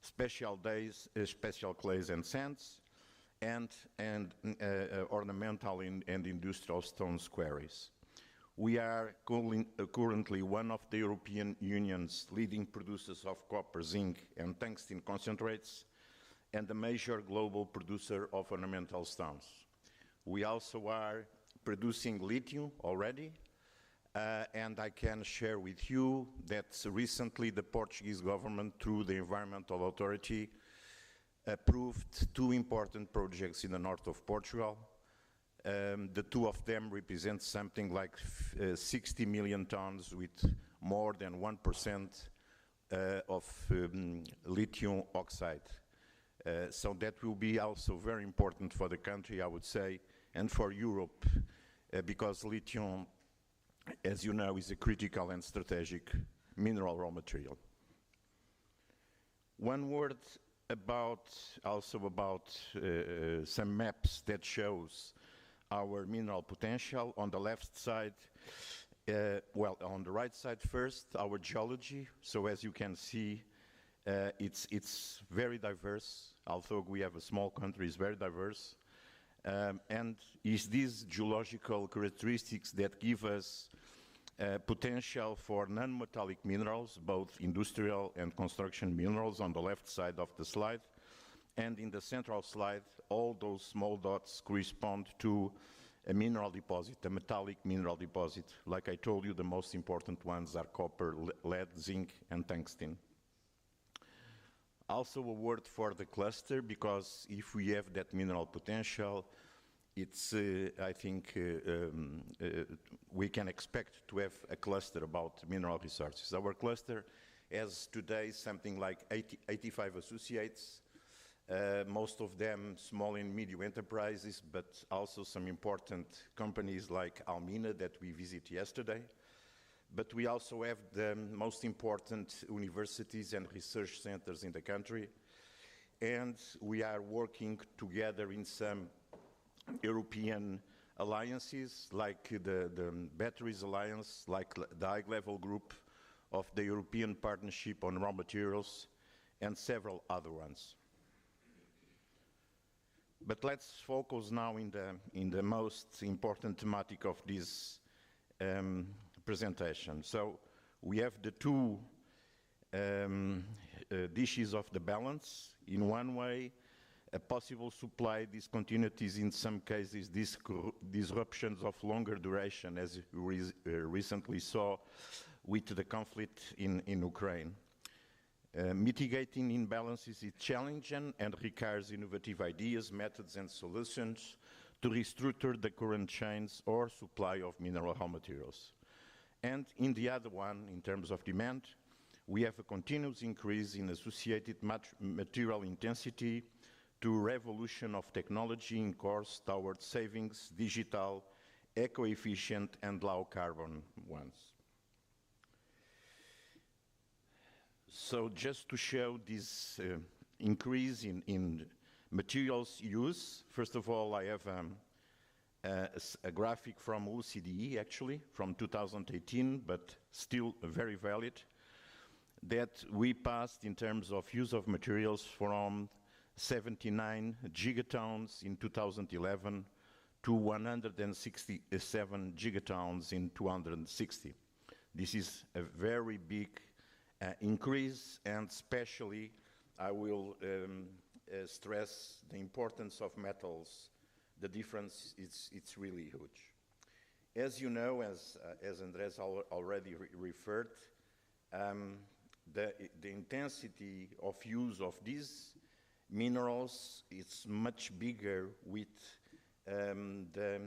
special clays and sands, and ornamental and industrial stones quarries. We are currently one of the European Union's leading producers of copper, zinc, and tungsten concentrates, and a major global producer of ornamental stones. We also are producing lithium already, and I can share with you that recently the Portuguese government, through the Environmental Authority, approved two important projects in the north of Portugal. The two of them represent something like 60 million tons with more than 1% of lithium oxide. So that will be also very important for the country, I would say, and for Europe, because lithium, as you know, is a critical and strategic mineral raw material. One word about some maps that shows our mineral potential. On the left side, on the right side first, our geology. So as you can see, it's very diverse. Although we have a small country, it's very diverse. And it's these geological characteristics that give us potential for non-metallic minerals, both industrial and construction minerals on the left side of the slide. And in the central slide, all those small dots correspond to a mineral deposit, a metallic mineral deposit. Like I told you, the most important ones are copper, lead, zinc, and tungsten. Also a word for the cluster, because if we have that mineral potential, it's, I think, we can expect to have a cluster about mineral resources. Our cluster has today something like 85 associates, most of them small and medium enterprises, but also some important companies like Almina that we visited yesterday. But we also have the most important universities and research centers in the country. And we are working together in some European alliances, like the Batteries Alliance, like the high-level group of the European Partnership on Raw Materials, and several other ones. But let's focus now in the most important thematic of this presentation. So we have the two dishes of the balance. In one way, a possible supply discontinuities, in some cases disruptions of longer duration, as we recently saw with the conflict in Ukraine. Mitigating imbalances is challenging and requires innovative ideas, methods, and solutions to restructure the current chains or supply of mineral raw materials. And in the other one, in terms of demand, we have a continuous increase in associated material intensity to revolution of technology in course towards savings, digital, eco-efficient, and low-carbon ones. So just to show this increase in materials use, first of all, I have a graphic from OECD, actually, from 2018, but still very valid, that we passed in terms of use of materials from 79 gigatons in 2011 to 167 gigatons in 2060. This is a very big increase, and especially I will stress the importance of metals. The difference it's really huge. As you know, as Andres already referred, the intensity of use of these minerals is much bigger with the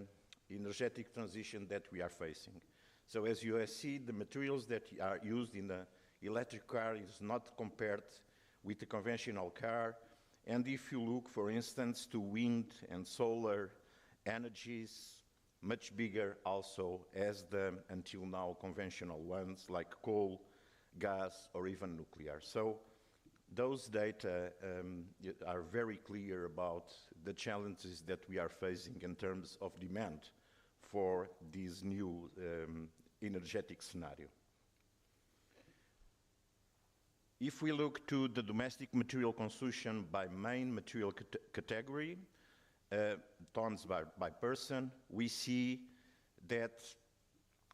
energetic transition that we are facing. So as you see, the materials that are used in the electric car is not compared with the conventional car. And if you look, for instance, to wind and solar energies, much bigger also as the, until now, conventional ones like coal, gas, or even nuclear. So those data are very clear about the challenges that we are facing in terms of demand for this new energetic scenario. If we look to the domestic material consumption by main material category, tons by person, we see that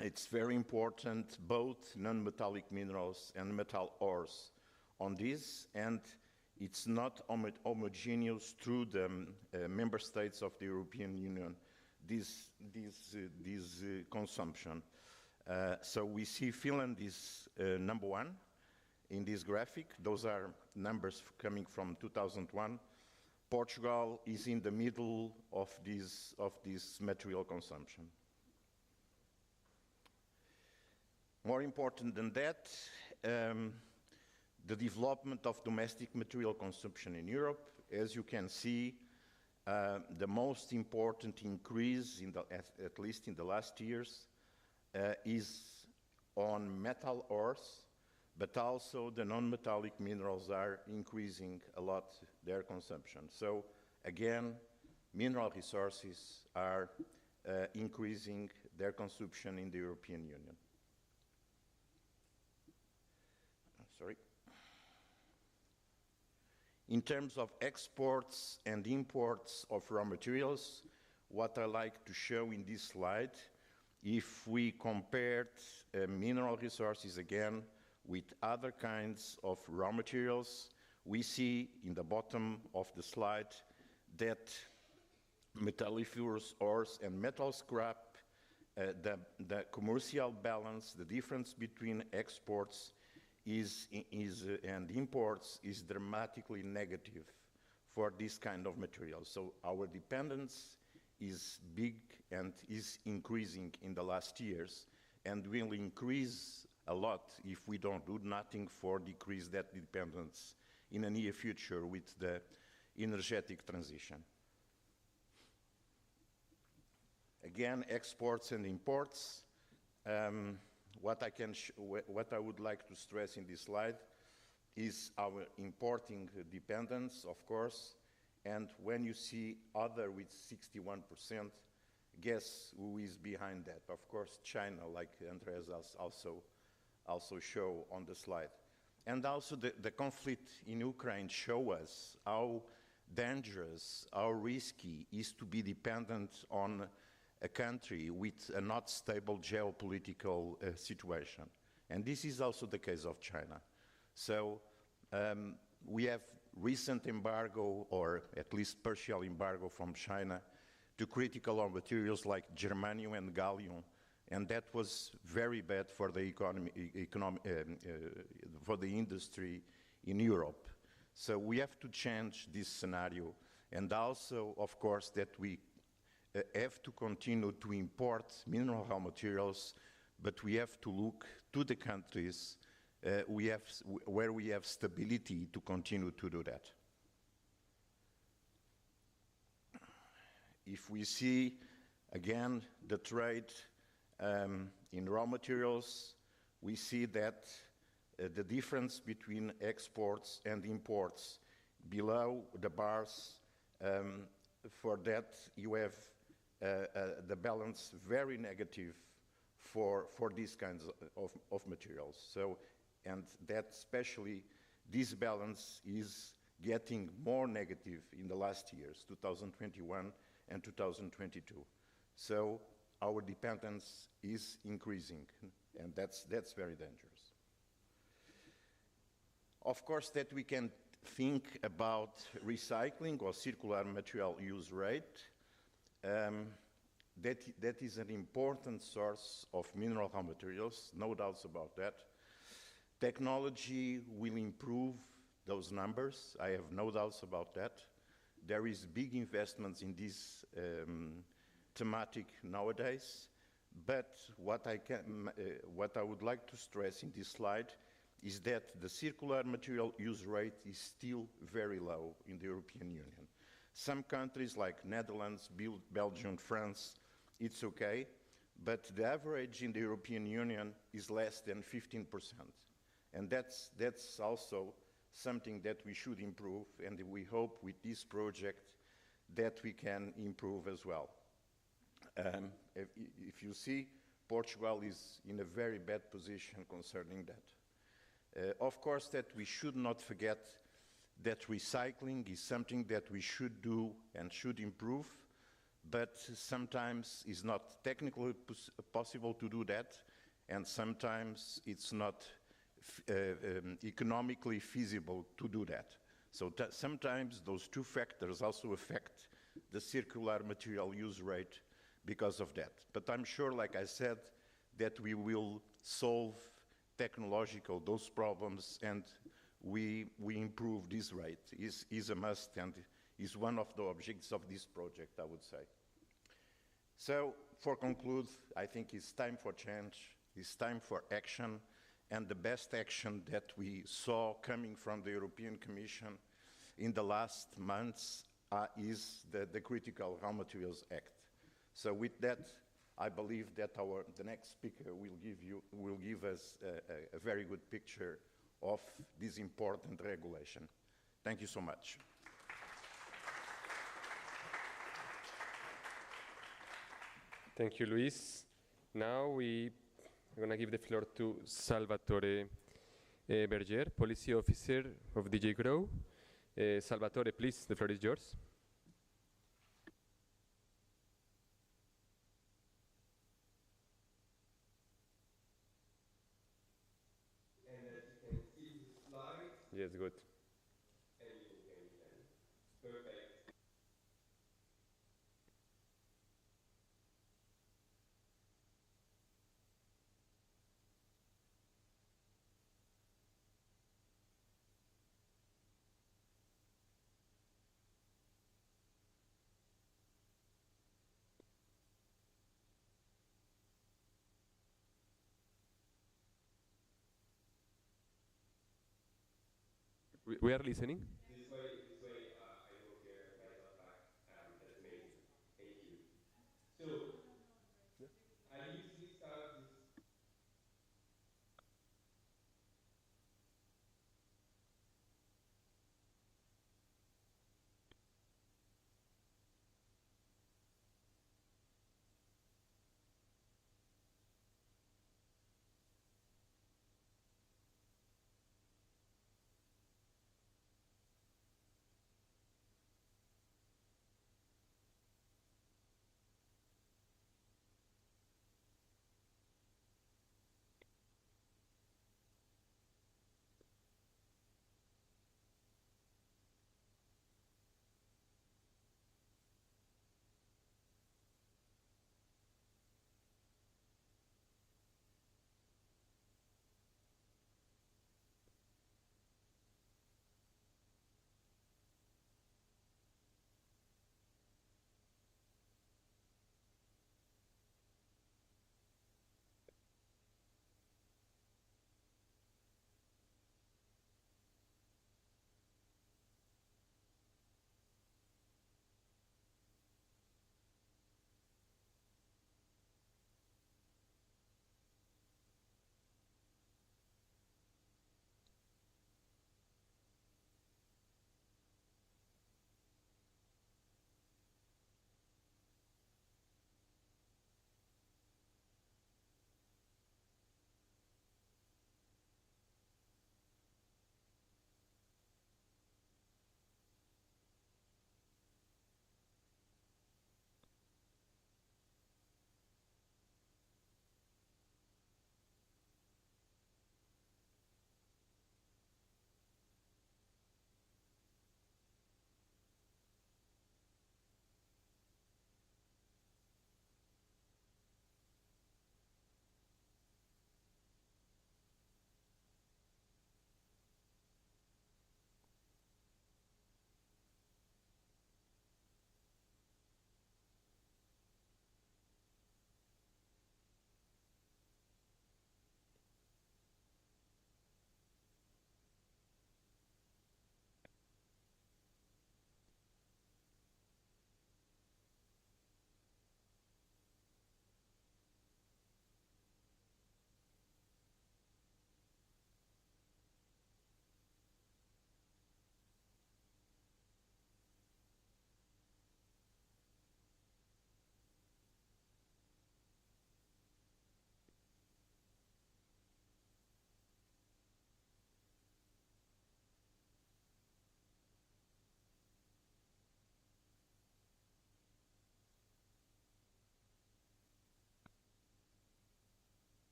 it's very important, both non-metallic minerals and metal ores on this, and it's not homogeneous through the member states of the European Union, this consumption. So we see Finland is number one in this graphic. Those are numbers coming from 2001. Portugal is in the middle of this material consumption. More important than that, the development of domestic material consumption in Europe. As you can see, the most important increase, at least in the last years, is on metal ores, but also the non-metallic minerals are increasing a lot their consumption. So again, mineral resources are increasing their consumption in the European Union. Sorry. In terms of exports and imports of raw materials, what I like to show in this slide, if we compared mineral resources again with other kinds of raw materials, we see in the bottom of the slide that metalliferous ores and metal scrap, the commercial balance, the difference between exports and imports is dramatically negative for this kind of material. So our dependence is big and is increasing in the last years and will increase a lot if we don't do nothing for decrease that dependence in the near future with the energetic transition. Again, exports and imports. What I would like to stress in this slide is our importing dependence, of course, and when you see other with 61%, guess who is behind that? Of course, China, like Andreas also show on the slide. And also the conflict in Ukraine show us how dangerous, how risky is to be dependent on a country with a not stable geopolitical situation. And this is also the case of China. So we have recent embargo, or at least partial embargo from China to critical raw materials like germanium and gallium, and that was very bad for the for the industry in Europe. So we have to change this scenario, and also, of course, that we have to continue to import mineral raw materials, but we have to look to the countries where we have stability to continue to do that. If we see, again, the trade in raw materials, we see that the difference between exports and imports below the bars, for that you have the balance very negative for these kinds of materials. So, and that especially, this balance is getting more negative in the last years, 2021 and 2022. So our dependence is increasing, and that's very dangerous. Of course, that we can think about recycling or circular material use rate. That is an important source of mineral raw materials, no doubts about that. Technology will improve those numbers, I have no doubts about that. There is big investments in this thematic nowadays, but what I would like to stress in this slide is that the circular material use rate is still very low in the European Union. Some countries like Netherlands, Belgium, France, it's okay, but the average in the European Union is less than 15%. And that's also something that we should improve, and we hope with this project that we can improve as well. If you see, Portugal is in a very bad position concerning that. Of course, that we should not forget that recycling is something that we should do and should improve, but sometimes it's not technically possible to do that, and sometimes it's not economically feasible to do that. So sometimes those two factors also affect the circular material use rate because of that. But I'm sure, like I said, that we will solve those problems, and we improve this rate. Is a must and is one of the objectives of this project, I would say. So, for conclude, I think it's time for change, it's time for action, and the best action that we saw coming from the European Commission in the last months is the Critical Raw Materials Act. So with that, I believe that the next speaker will give us a very good picture of this important regulation. Thank you so much. Thank you, Luis. Now we're going to give the floor to Salvatore Berger, Policy Officer of DG Grow. Salvatore, please, the floor is yours. And as you can see the slides. Yes, good. Perfect. We are listening. This way, I will hear my back. That's amazing. Thank you. So, I usually start this.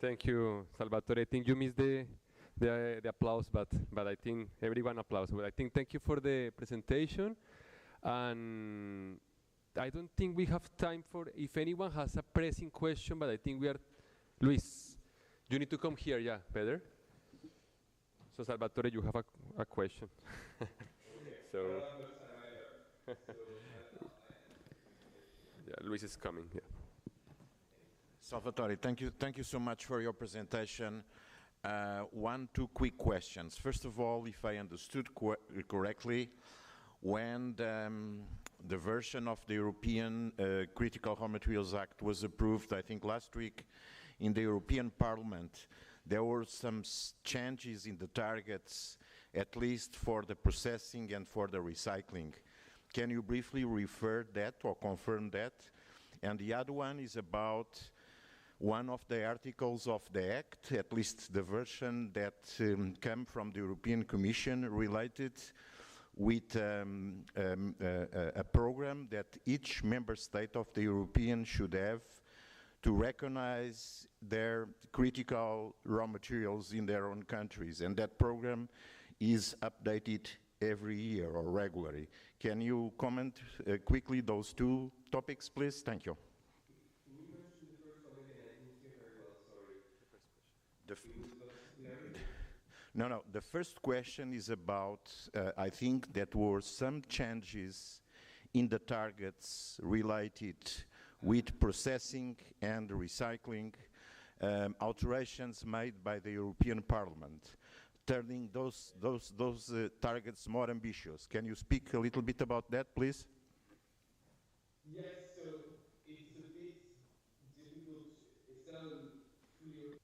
Thank you, Salvatore. I think you missed the applause, but I think everyone applauds. But I think thank you for the presentation, and I don't think we have time for if anyone has a pressing question, but I think we are. Luis, you need to come here. Yeah, better. So Salvatore, you have a question. So. Yeah, Luis is coming. Yeah. Salvatore, thank you so much for your presentation. Two quick questions. First of all, if I understood correctly, when the version of the European Critical Raw Materials Act was approved, I think last week, in the European Parliament, there were some changes in the targets, at least for the processing and for the recycling. Can you briefly refer that or confirm that? And the other one is about one of the articles of the Act, at least the version that came from the European Commission, related with a program that each member state of the European should have to recognize their critical raw materials in their own countries. And that program is updated every year or regularly. Can you comment quickly those two topics, please? Thank you. No, the first question is about, I think that were some changes in the targets related with processing and recycling, alterations made by the European Parliament, turning those targets more ambitious. Can you speak a little bit about that, please? Yes, so it's a bit difficult. It's not fully.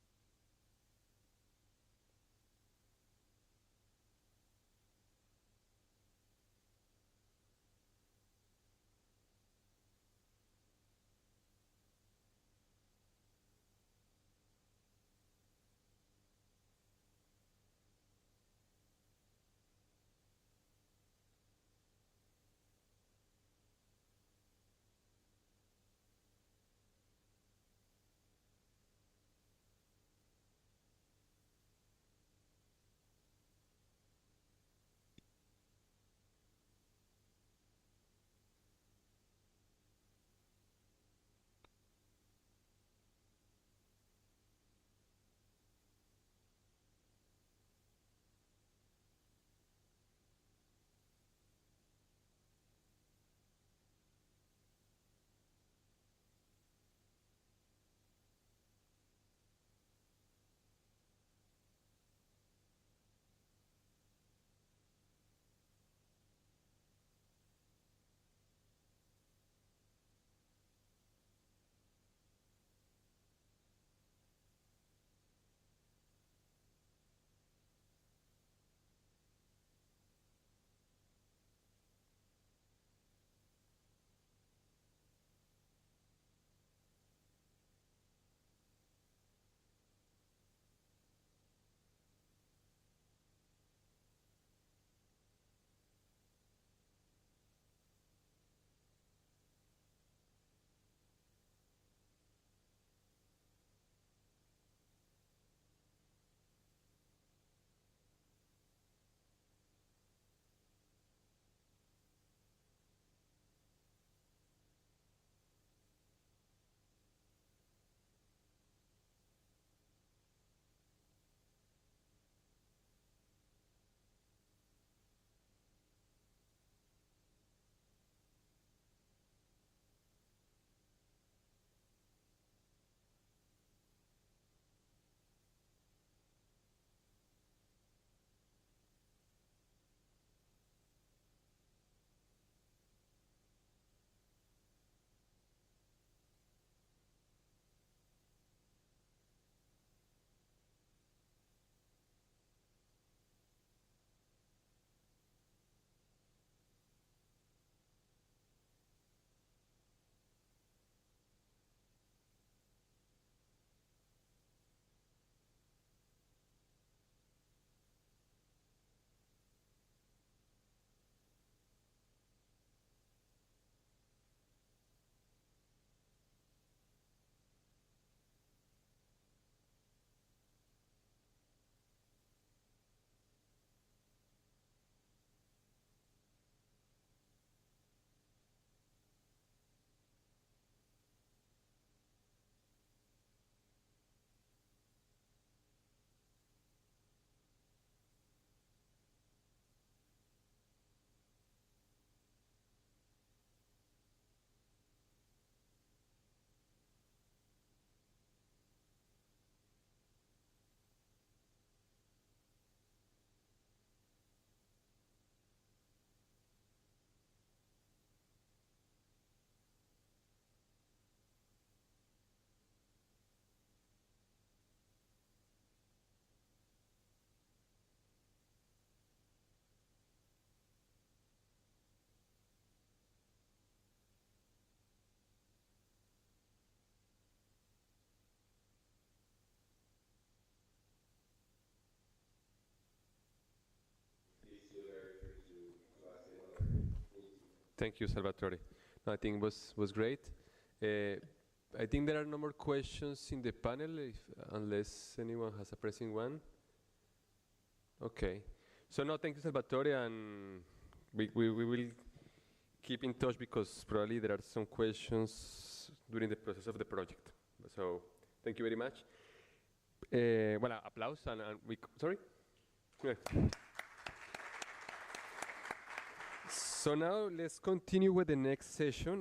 Thank you, Salvatore. No, I think was great. I think there are no more questions in the panel, unless anyone has a pressing one. Okay. So no, thank you, Salvatore, and we will keep in touch because probably there are some questions during the process of the project. So thank you very much. Voilà, applause and we, sorry? Yeah. So now let's continue with the next session.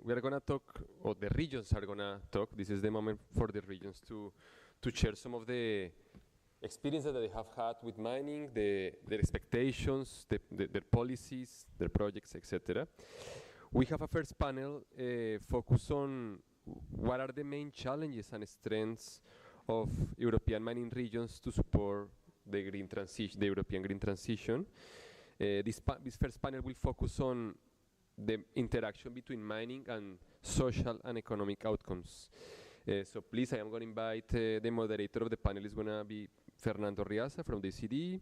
We are gonna talk, or the regions are gonna talk. This is the moment for the regions to share some of the experiences that they have had with mining, their expectations, their policies, their projects, etc. We have a first panel focused on what are the main challenges and strengths of European mining regions to support the green transition, the European green transition. This first panel will focus on the interaction between mining and social and economic outcomes. So please, I am going to invite the moderator of the panel is going to be Fernando Riaza from the CCDR.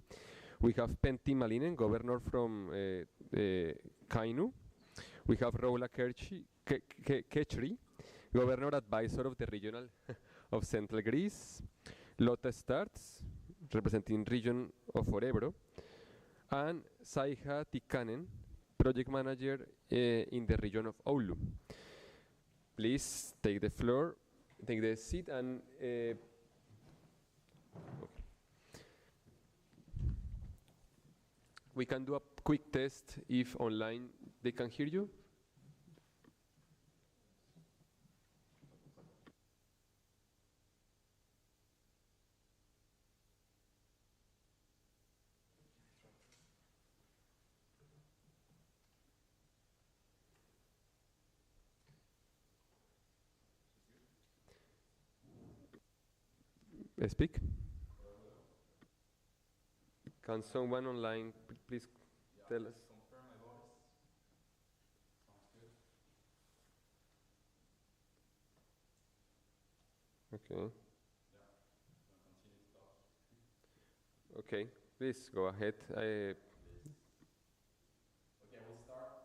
We have Pentti Malinen, governor from Kainuu. We have Roula Kechri, governor advisor of the regional of Central Greece. Lotta Starts, representing region of Évora. And Saiha Tikkanen, project manager in the region of Oulu. Please take the floor, take the seat, and we can do a quick test if online they can hear you. Speak. Can someone online please tell us? Confirm my voice. Sounds good. Okay. Yeah. Continue to talk. Okay, please go ahead. Okay, we'll start.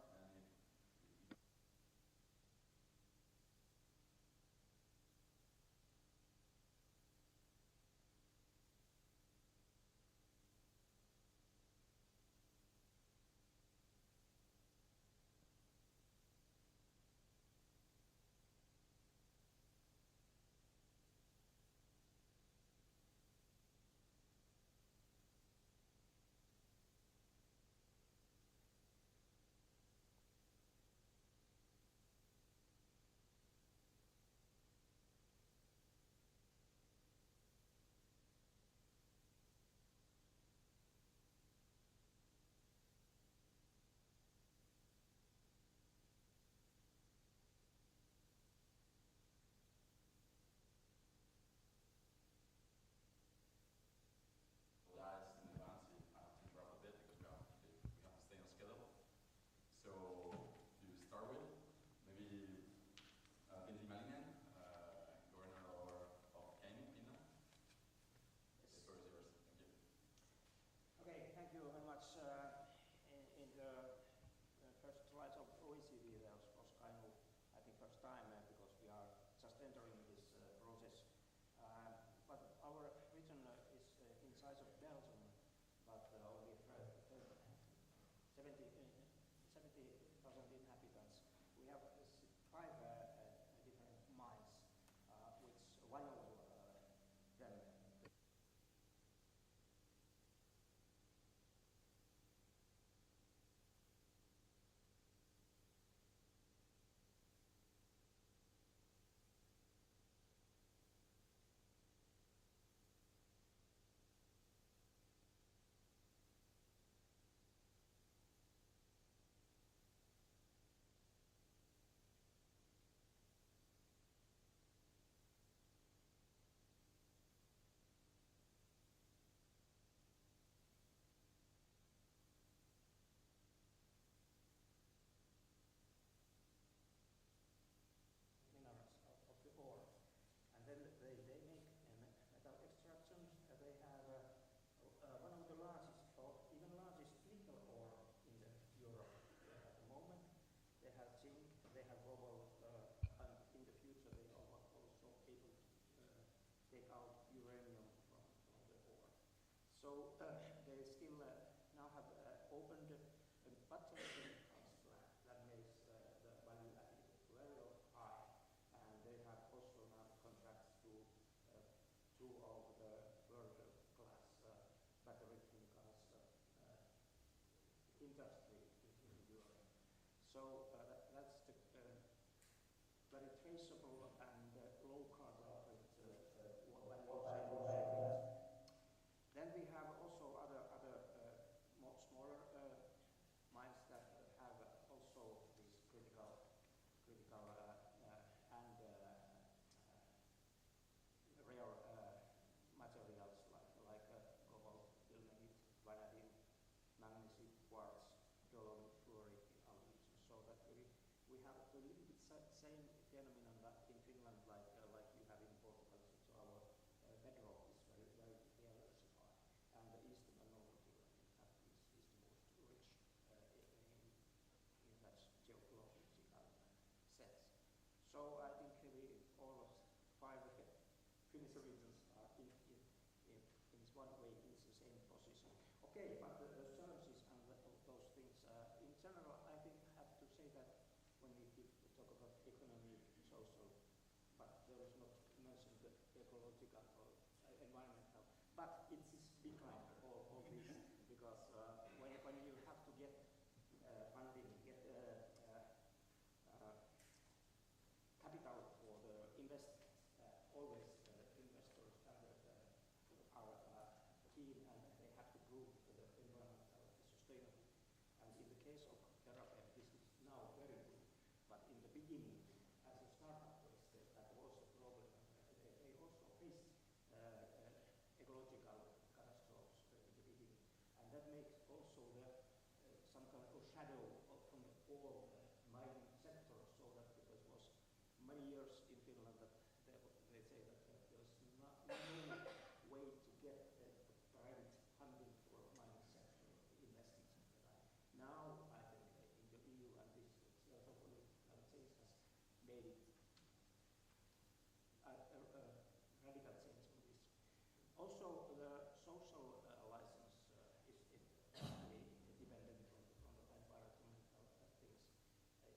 So they still now have opened a button plant that makes the value added very high, and they have also now contracts to two of the world-class battery chemicals industry in Europe. So that's the very traceable and low carbon Then we have also other more smaller mines that have also these critical and rare materials like cobalt, ilmenite, vanadium, magnesium, quartz, dolomite, fluorite, aluminium. So that we have a little bit same phenomenon that in Finland like you have in Portugal. So our bedrock is very diversified, and the eastern and northern Finland in fact is the most rich in that geological sense. So I think all of 5 Finnish regions are in one way in the same position. Okay, but the services and those things, in general, I think I have to say that when we talk about economy, social, but there is not mentioned the ecological or environmental, but it is behind all this, because when you have to get funding, get capital for the investment, always investors are keen and they have to prove the environmental sustainability. And in the case of Terrafame, this is now very good, but in the beginning, as a startup, that was a problem. They also faced ecological catastrophes in the beginning, and that makes also some kind of shadow from all mining sectors, so that because it was many years in Finland that they say that there was no way to get private funding for mining sector investments at the time. Now I think in the EU and this hopefully change has made it a radical change on this. Also the social license is dependent from the environmental things.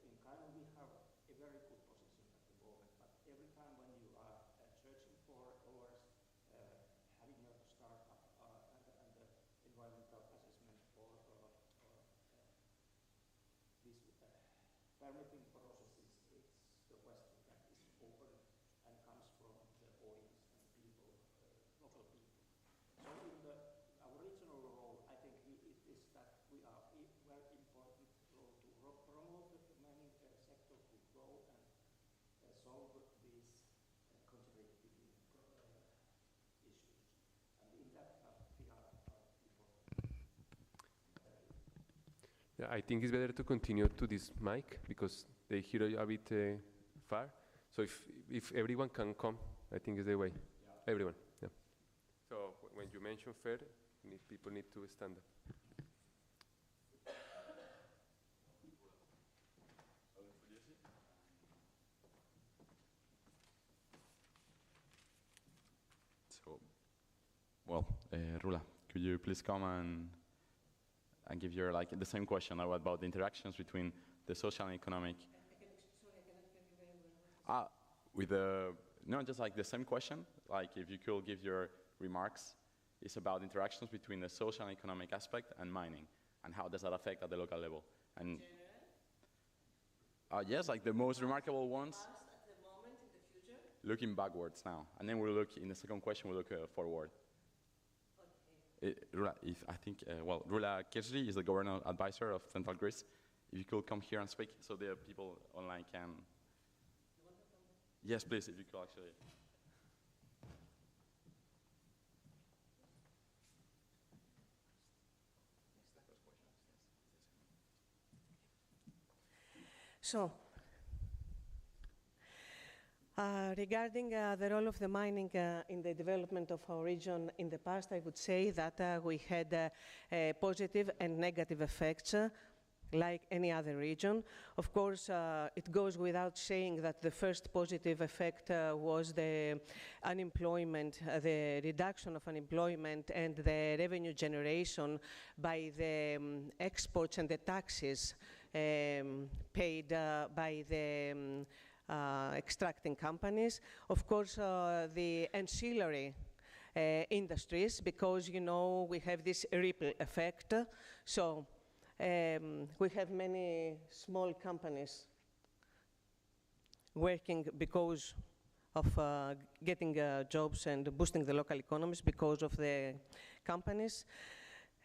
In Kainuu we have a very good position at the moment, but every time when you are searching for or having a startup and the environmental assessment or this permitting processes, it's the question that is open and comes from the audience and people, local people. So in our regional role, I think it is that we are very important role to promote the mining sector to grow and solve these conservative issues. And in that we are important. Yeah, I think it's better to continue to this mic because they hear you a bit far. So if everyone can come, I think is the way. Yeah. Everyone. Yeah. So when you mention fair, people need to stand up. So, well, Rula, could you please come and give your the same question about the interactions between the social and economic? With the no, just like the same question. Like if you could give your remarks, it's about interactions between the social and economic aspect and mining, and how does that affect at the local level? And yes, like the most remarkable ones. At the moment, in the future. Looking backwards now, and then we'll look in the second question. We'll look forward. Rula, I think, Rula Kejri is the governor advisor of Central Greece. If you could come here and speak so the people online can... Yes, please, if you could actually. So, regarding the role of the mining in the development of our region in the past, I would say that we had positive and negative effects. like any other region. Of course, it goes without saying that the first positive effect was the unemployment, the reduction of unemployment and the revenue generation by the exports and the taxes paid by the extracting companies. Of course, the ancillary industries, because you know we have this ripple effect. So we have many small companies working because of getting jobs and boosting the local economies because of the companies,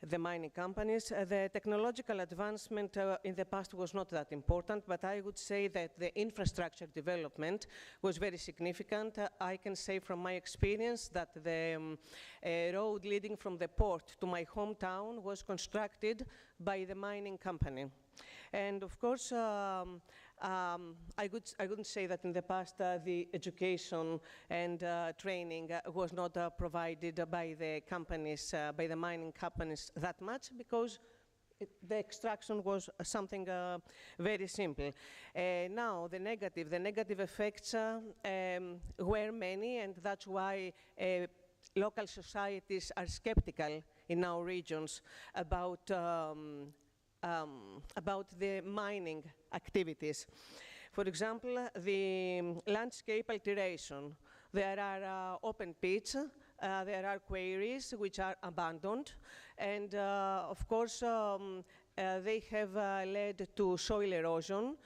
the mining companies. The technological advancement in the past was not that important, but I would say that the infrastructure development was very significant. I can say from my experience that the road leading from the port to my hometown was constructed by the mining company. And of course, I wouldn't say that in the past the education and training was not provided by the companies, by the mining companies that much, because the extraction was something very simple. Now, the negative effects were many, and that's why local societies are skeptical in our regions about the mining activities. For example, the landscape alteration. There are open pits, there are quarries which are abandoned, and of course they have led to soil erosion,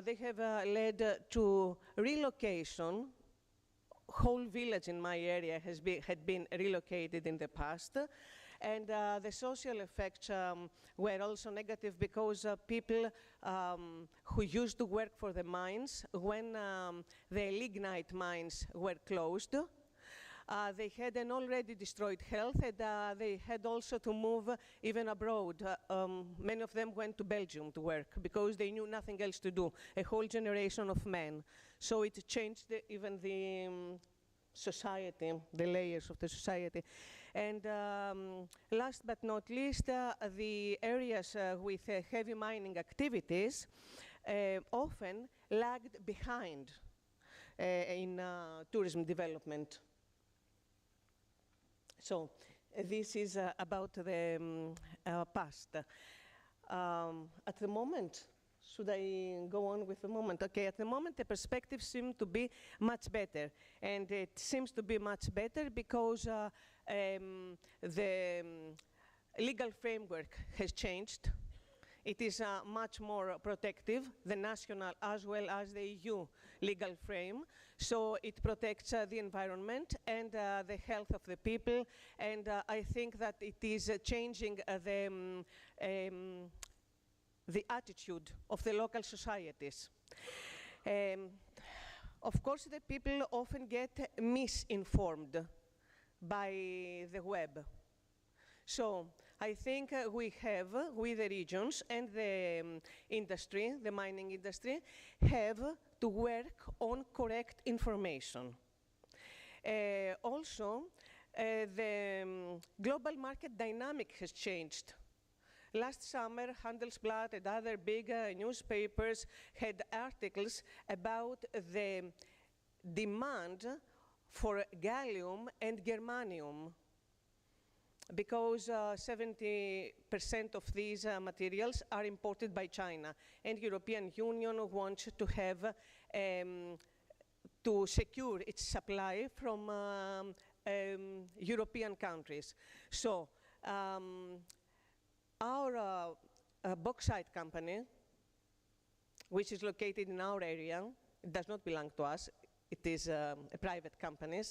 they have led to relocation. Whole village in my area had been relocated in the past. And the social effects were also negative because people who used to work for the mines, when the lignite mines were closed, they had an already destroyed health, and they had also to move even abroad. Many of them went to Belgium to work because they knew nothing else to do, a whole generation of men. So it changed even the society, the layers of the society. And last but not least, the areas with heavy mining activities often lagged behind in tourism development. So this is about the past. At the moment, should I go on with the moment? Okay, at the moment the perspectives seem to be much better. And it seems to be much better because the legal framework has changed. It is much more protective, the national as well as the EU legal frame. So it protects the environment and the health of the people. And I think that it is changing the attitude of the local societies. Of course, the people often get misinformed by the web. So I think we have, with the regions and the industry, the mining industry, have to work on correct information. Also, the global market dynamic has changed. Last summer, Handelsblatt and other big newspapers had articles about the demand for gallium and germanium, because 70% of these materials are imported by China, and European Union wants to have to secure its supply from European countries. So our bauxite company, which is located in our area, it does not belong to us. It is a private company,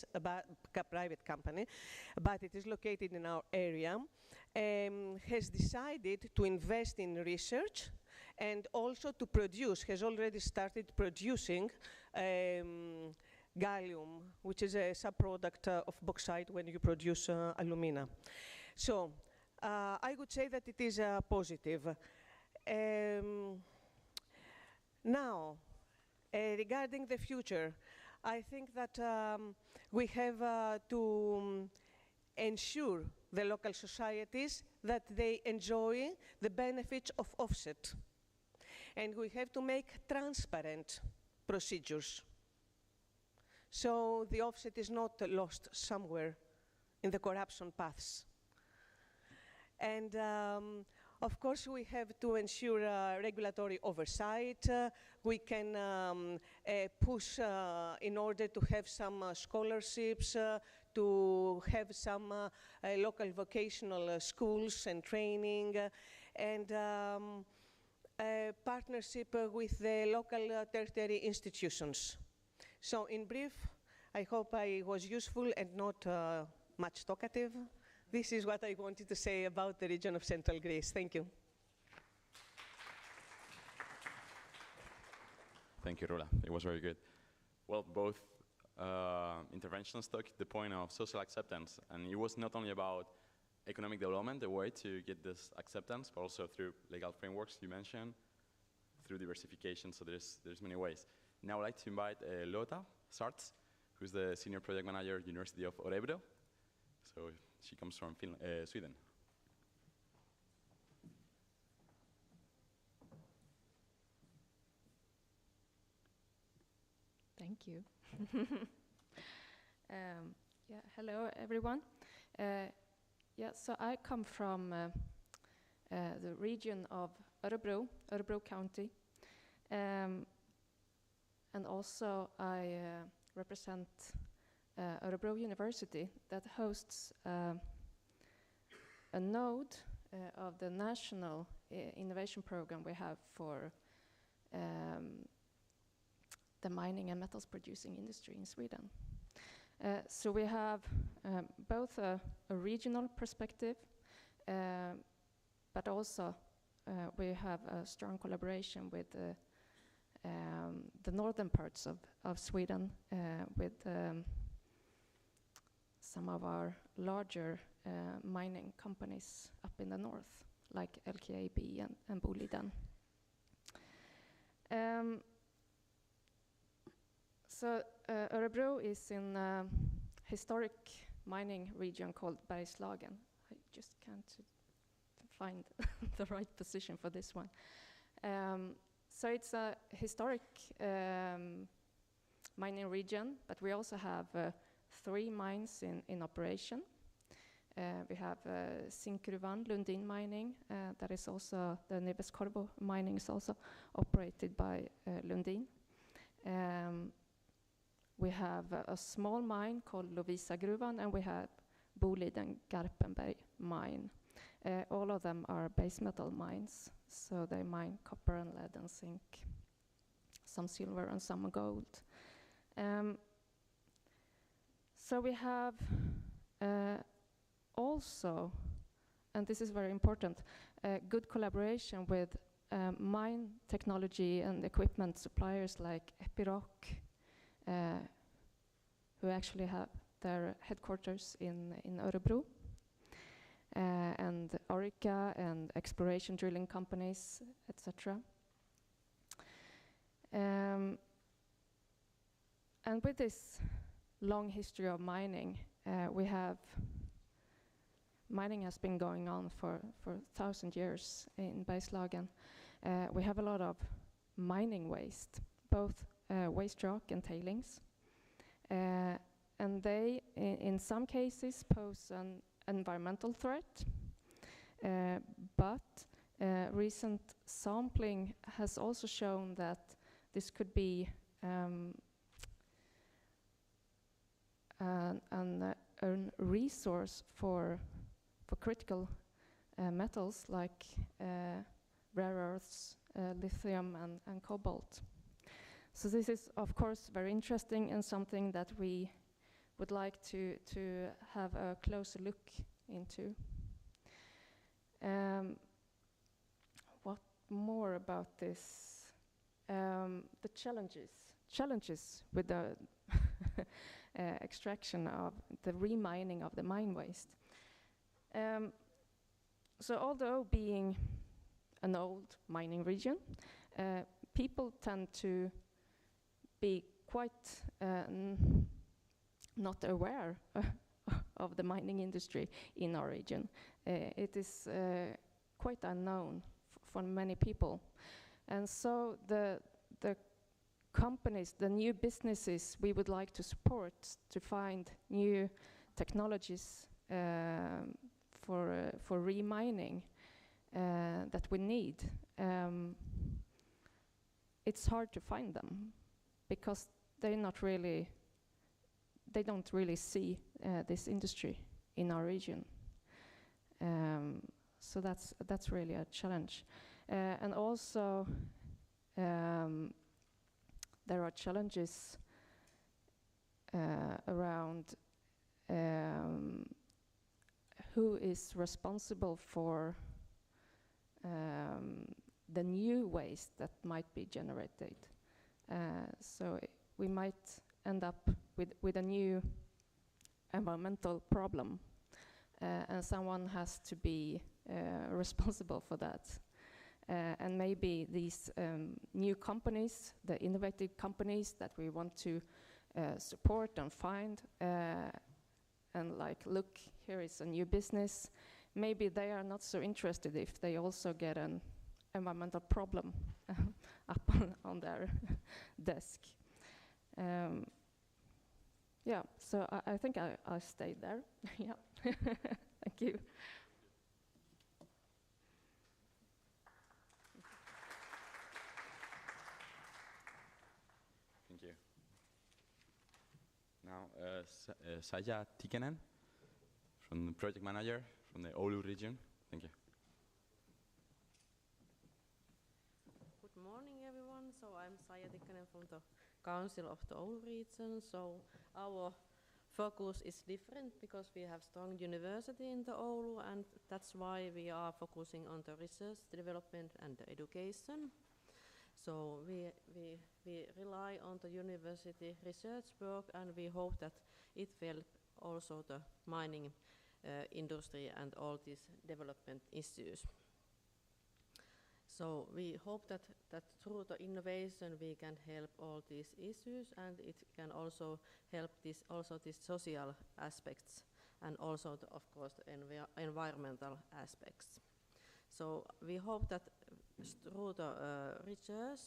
but it is located in our area, has decided to invest in research and also to produce, has already started producing gallium, which is a subproduct of bauxite when you produce alumina. So I would say that it is positive. Now, regarding the future, I think that we have to ensure the local societies that they enjoy the benefits of offset. And we have to make transparent procedures, so the offset is not lost somewhere in the corruption paths. And of course, we have to ensure regulatory oversight. We can push in order to have some scholarships, to have some local vocational schools and training, and partnership with the local tertiary institutions. So in brief, I hope I was useful and not much talkative. This is what I wanted to say about the region of Central Greece. Thank you. Thank you, Rula. It was very good. Well, both interventions took the point of social acceptance, and it was not only about economic development, the way to get this acceptance, but also through legal frameworks you mentioned, through diversification, so there's many ways. Now I'd like to invite Lotta Sarts, who's the Senior Project Manager, University of Örebro. So she comes from Sweden. Thank you. Yeah, hello everyone. Yeah, so I come from the region of Örebro County, and also I represent Örebro University that hosts a node of the national innovation program we have for the mining and metals producing industry in Sweden. So we have both a regional perspective, but also we have a strong collaboration with the northern parts of Sweden, with some of our larger mining companies up in the north, like LKAB and Boliden. So Örebro is in a historic mining region called Bergslagen. I just can't find the right position for this one. So it's a historic mining region, but we also have 3 mines in operation. We have Zinkgruvan, Lundin mining, that is also the Neves-Corvo mining is also operated by Lundin. We have a small mine called Lovisa-gruvan, and we have Boliden Garpenberg mine. All of them are base metal mines, so they mine copper and lead and zinc, some silver and some gold. So we have also, and this is very important, good collaboration with mine technology and equipment suppliers like Epiroc, who actually have their headquarters in Örebro, and Orica and exploration drilling companies, etc. And with this long history of mining, mining has been going on for 1,000 years in Bergslagen. We have a lot of mining waste, both waste rock and tailings. And they, in some cases, pose an environmental threat. But recent sampling has also shown that this could be a resource for critical metals like rare earths, lithium and cobalt. So this is, of course, very interesting and something that we would like to have a closer look into. What more about this? The challenges with the extraction of the remining of the mine waste. So although being an old mining region, people tend to be quite not aware of the mining industry in our region. It is quite unknown for many people. And so the companies, the new businesses we would like to support to find new technologies for remining that we need, it's hard to find them because they don't really see this industry in our region. So that's really a challenge. And also there are challenges around who is responsible for the new waste that might be generated. So we might end up with a new environmental problem, and someone has to be responsible for that. And maybe these new companies, the innovative companies that we want to support and find, and like, look, here is a new business, maybe they are not so interested if they also get an environmental problem up on their desk. Yeah, so I think I'll stay there. Yeah, thank you. Thank you. Now, Saja Tikkanen, from the project manager from the Oulu region. Thank you. Good morning, everyone. So I'm Saja Tikkanen from the Council of the Oulu region. So our focus is different because we have strong university in the Oulu, and that's why we are focusing on the research, development, and the education. So we rely on the university research work, and we hope that it will also the mining industry and all these development issues. So we hope that through the innovation we can help all these issues, and it can also help these social aspects, and also of course the environmental aspects. So we hope that through the research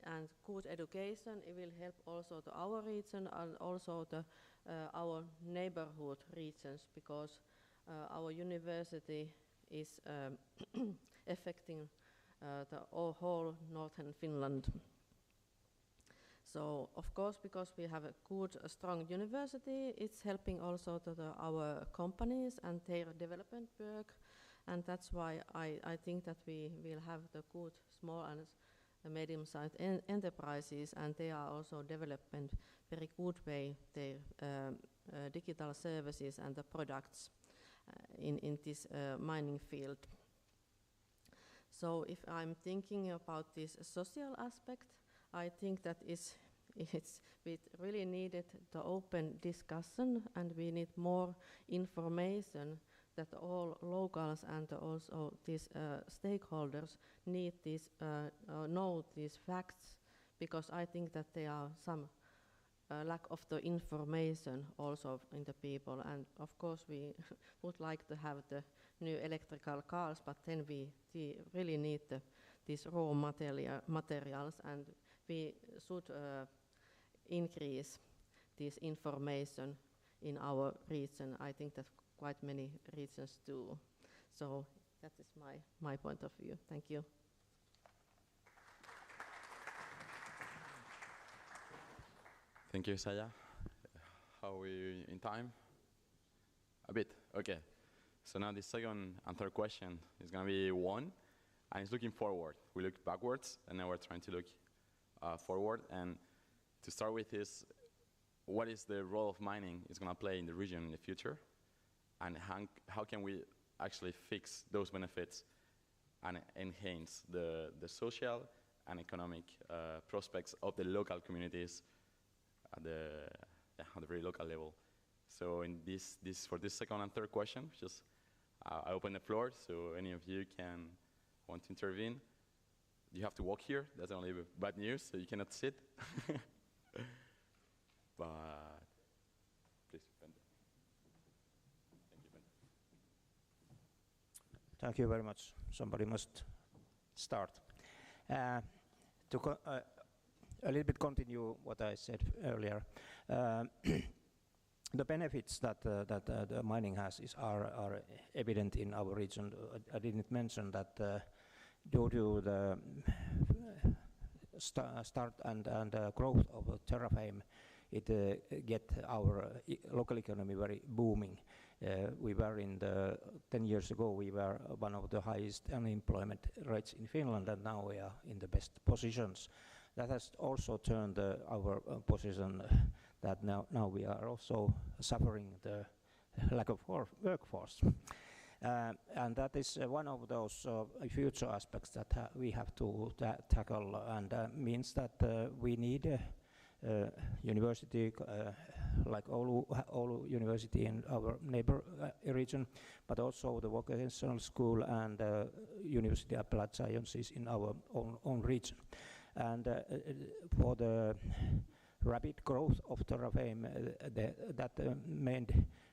and good education, it will help also our region and also our neighborhood regions, because our university is affecting the whole northern Finland. So of course, because we have a good, strong university, it's helping also to our companies and their development work, and that's why I think that we will have the good small and medium-sized enterprises, and they are also developing very good way their digital services and the products in this mining field. So if I'm thinking about this social aspect, I think that we really needed the open discussion, and we need more information that all locals and also these stakeholders need this, know these facts, because I think that there are some lack of the information also in the people. And of course we would like to have the new electrical cars, but then we really need these raw materials, and we should increase this information in our region. I think that quite many regions do. So that is my point of view. Thank you. Thank you, Saja. How are we in time? A bit, okay. So now the second and third question is going to be one, and it's looking forward. We looked backwards, and now we're trying to look forward. And to start with is, what is the role of mining is going to play in the region in the future? And how can we actually fix those benefits and enhance the social and economic prospects of the local communities at the very local level? So in for this second and third question, just I open the floor, so any of you can want to intervene. You have to walk here. That's only bad news, so you cannot sit. But please. Thank you very much. Somebody must start. A little bit continue what I said earlier. The benefits that the mining has are evident in our region. I didn't mention that due to the start and growth of Terrafame, it get our local economy very booming. We were 10 years ago, we were one of the highest unemployment rates in Finland, and now we are in the best positions. That has also turned our position that now we are also suffering the lack of workforce. And that is one of those future aspects that we have to tackle, and means that we need university like Oulu University in our neighbor region, but also the vocational school and University of Applied Sciences in our own region. And for the rapid growth of Terrafame, that meant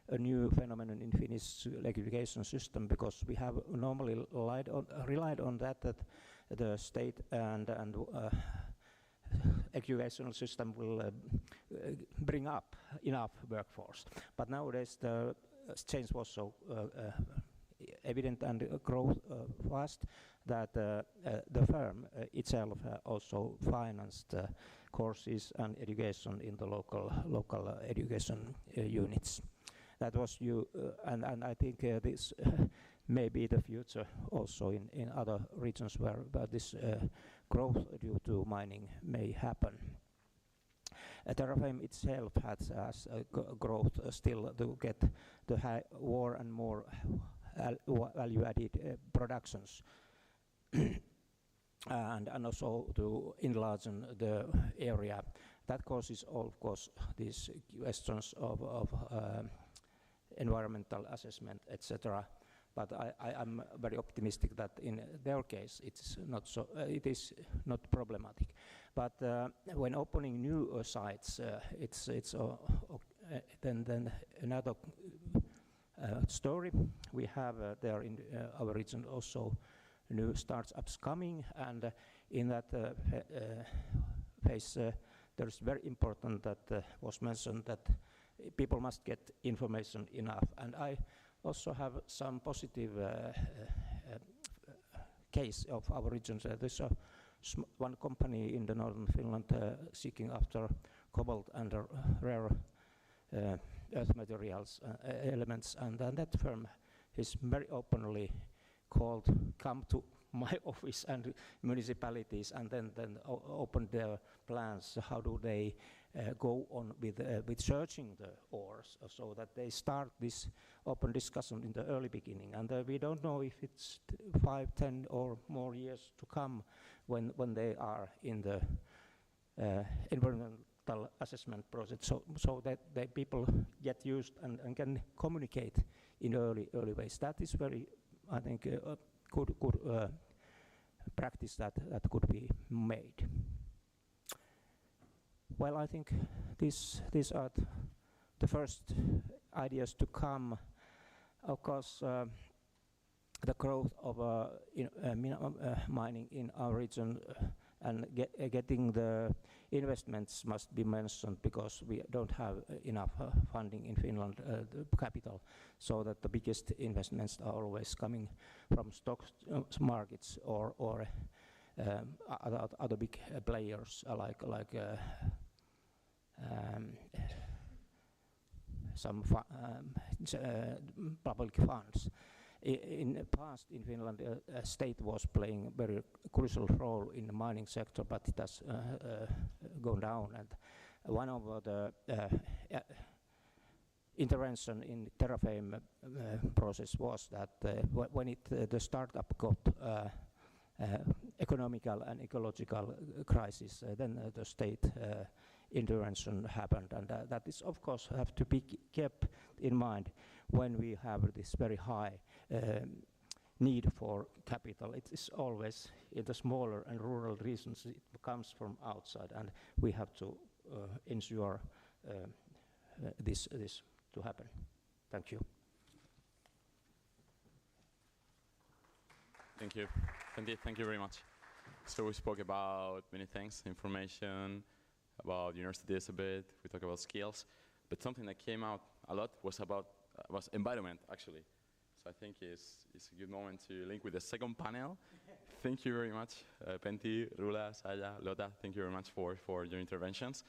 a new phenomenon in Finnish electrification system, because we have normally relied on that the state and educational system will bring up enough workforce. But nowadays the change was so evident and growth fast that the firm itself also financed courses and education in the local education units. That was and I think this may be the future also in other regions where this growth due to mining may happen. Terrafame itself has growth still to get the more and more value-added productions, and also to enlarge the area. That causes, of course, these questions of environmental assessment, etc. But I'm very optimistic that in their case it is not problematic. But when opening new sites, it's then another story. We have there in our region also new startups coming, and in that phase there's very important that was mentioned that people must get information enough. And I also have some positive case of our region. There's one company in the northern Finland seeking after cobalt and rare earth materials elements, and then that firm is very openly called come to my office and municipalities, and then open their plans. How do they go on with searching the ores, so that they start this open discussion in the early beginning. And we don't know if it's 5, 10 or more years to come when they are in the environmental assessment process, so that the people get used and can communicate in early ways. That is very, I think, good practice that could be made. Well, I think these are the first ideas to come. Of course, the growth of mining in our region and getting the investments must be mentioned, because we don't have enough funding in Finland, the capital, so that the biggest investments are always coming from stock markets or other big players like some public funds. In the past, in Finland, state was playing a very crucial role in the mining sector, but it has gone down. And one of the intervention in Terrafame process was that when the startup got economical and ecological crisis, then the state intervention happened, and that is, of course, have to be kept in mind when we have this very high need for capital. It is always in the smaller and rural regions, it comes from outside, and we have to ensure this to happen. Thank you. Thank you. Indeed, thank you very much. So we spoke about many things, information, about universities a bit, we talked about skills, but something that came out a lot was about was environment, actually. So I think it's a good moment to link with the second panel. Thank you very much, Pentti, Rula, Saya, Lotta, thank you very much for your interventions.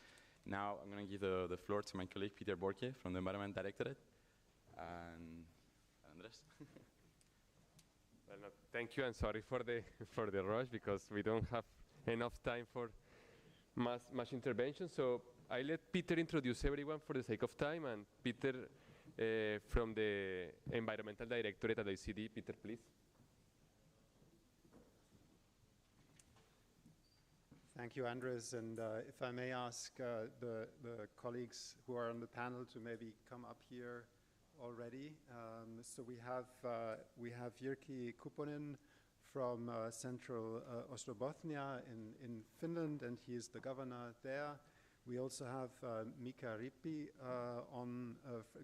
Now I'm going to give the floor to my colleague Peter Borke from the Environment Directorate, and Andres. Well, no, thank you, and sorry for the rush, because we don't have enough time for much intervention. So I let Peter introduce everyone for the sake of time, and Peter from the Environmental Directorate at OECD. Peter, please. Thank you, Andres. And if I may ask the colleagues who are on the panel to maybe come up here already. So we have Jyrki Kuponen from Central Ostrobothnia in Finland, and he is the governor there. We also have Mika Rippi,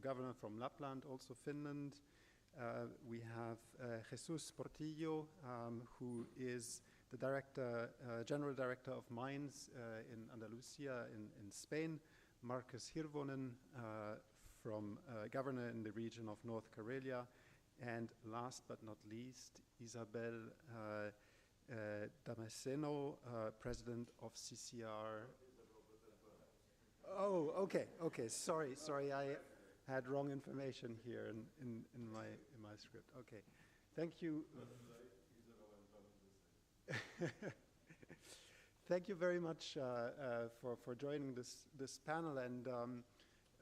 governor from Lapland, also Finland. We have Jesus Portillo, who is the General Director of Mines in Andalusia in Spain. Markus Hirvonen, from governor in the region of North Karelia. And last but not least, Isabel Damasceno, president of CCR. Oh, okay. Sorry, I had wrong information here in my script. Okay, thank you. Thank you very much for joining this panel. And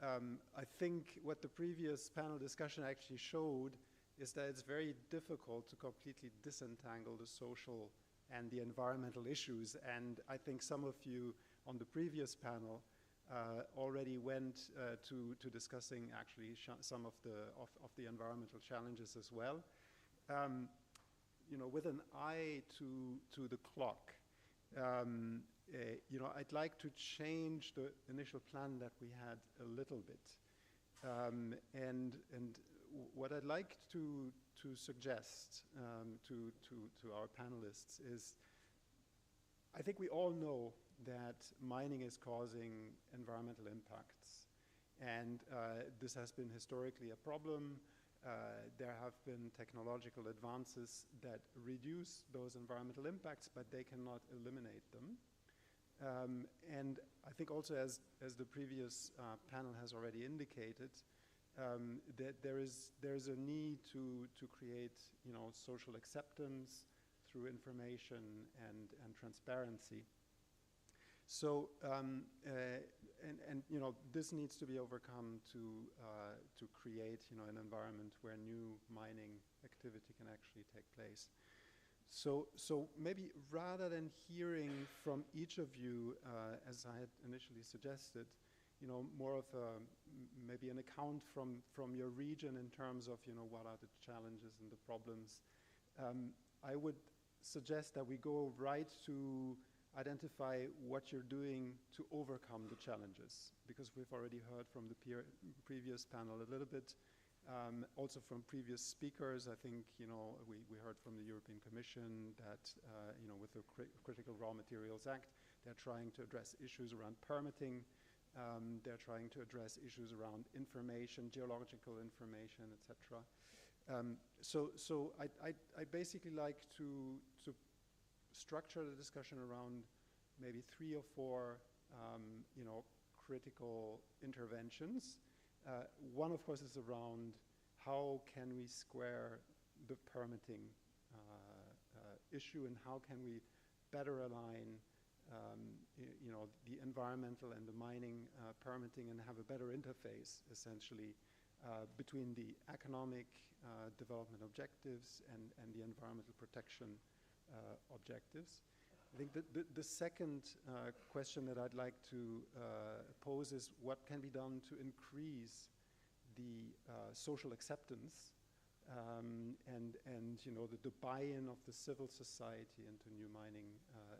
I think what the previous panel discussion actually showed is that it's very difficult to completely disentangle the social and the environmental issues. And I think some of you on the previous panel already went to discussing actually some of the environmental challenges as well. With an eye to the clock, I'd like to change the initial plan that we had a little bit. And what I'd like to suggest to our panelists is, I think we all know that mining is causing environmental impacts. And this has been historically a problem. There have been technological advances that reduce those environmental impacts, but they cannot eliminate them. And I think also, as the previous panel has already indicated, that there's a need to create social acceptance through information and transparency. So this needs to be overcome to create an environment where new mining activity can actually take place. So maybe rather than hearing from each of you, as I had initially suggested, more of maybe an account from your region in terms of what are the challenges and the problems, I would suggest that we go right to identify what you're doing to overcome the challenges, because we've already heard from the previous panel a little bit, also from previous speakers. I think we heard from the European Commission that with the Critical Raw Materials Act, they're trying to address issues around permitting. They're trying to address issues around information, geological information, etc. So I basically like to structure the discussion around maybe 3 or 4 critical interventions. One, of course, is around how can we square the permitting issue, and how can we better align the environmental and the mining permitting, and have a better interface, essentially, between the economic development objectives and the environmental protection objectives. I think the second question that I'd like to pose is, what can be done to increase the social acceptance and the buy-in of the civil society into new mining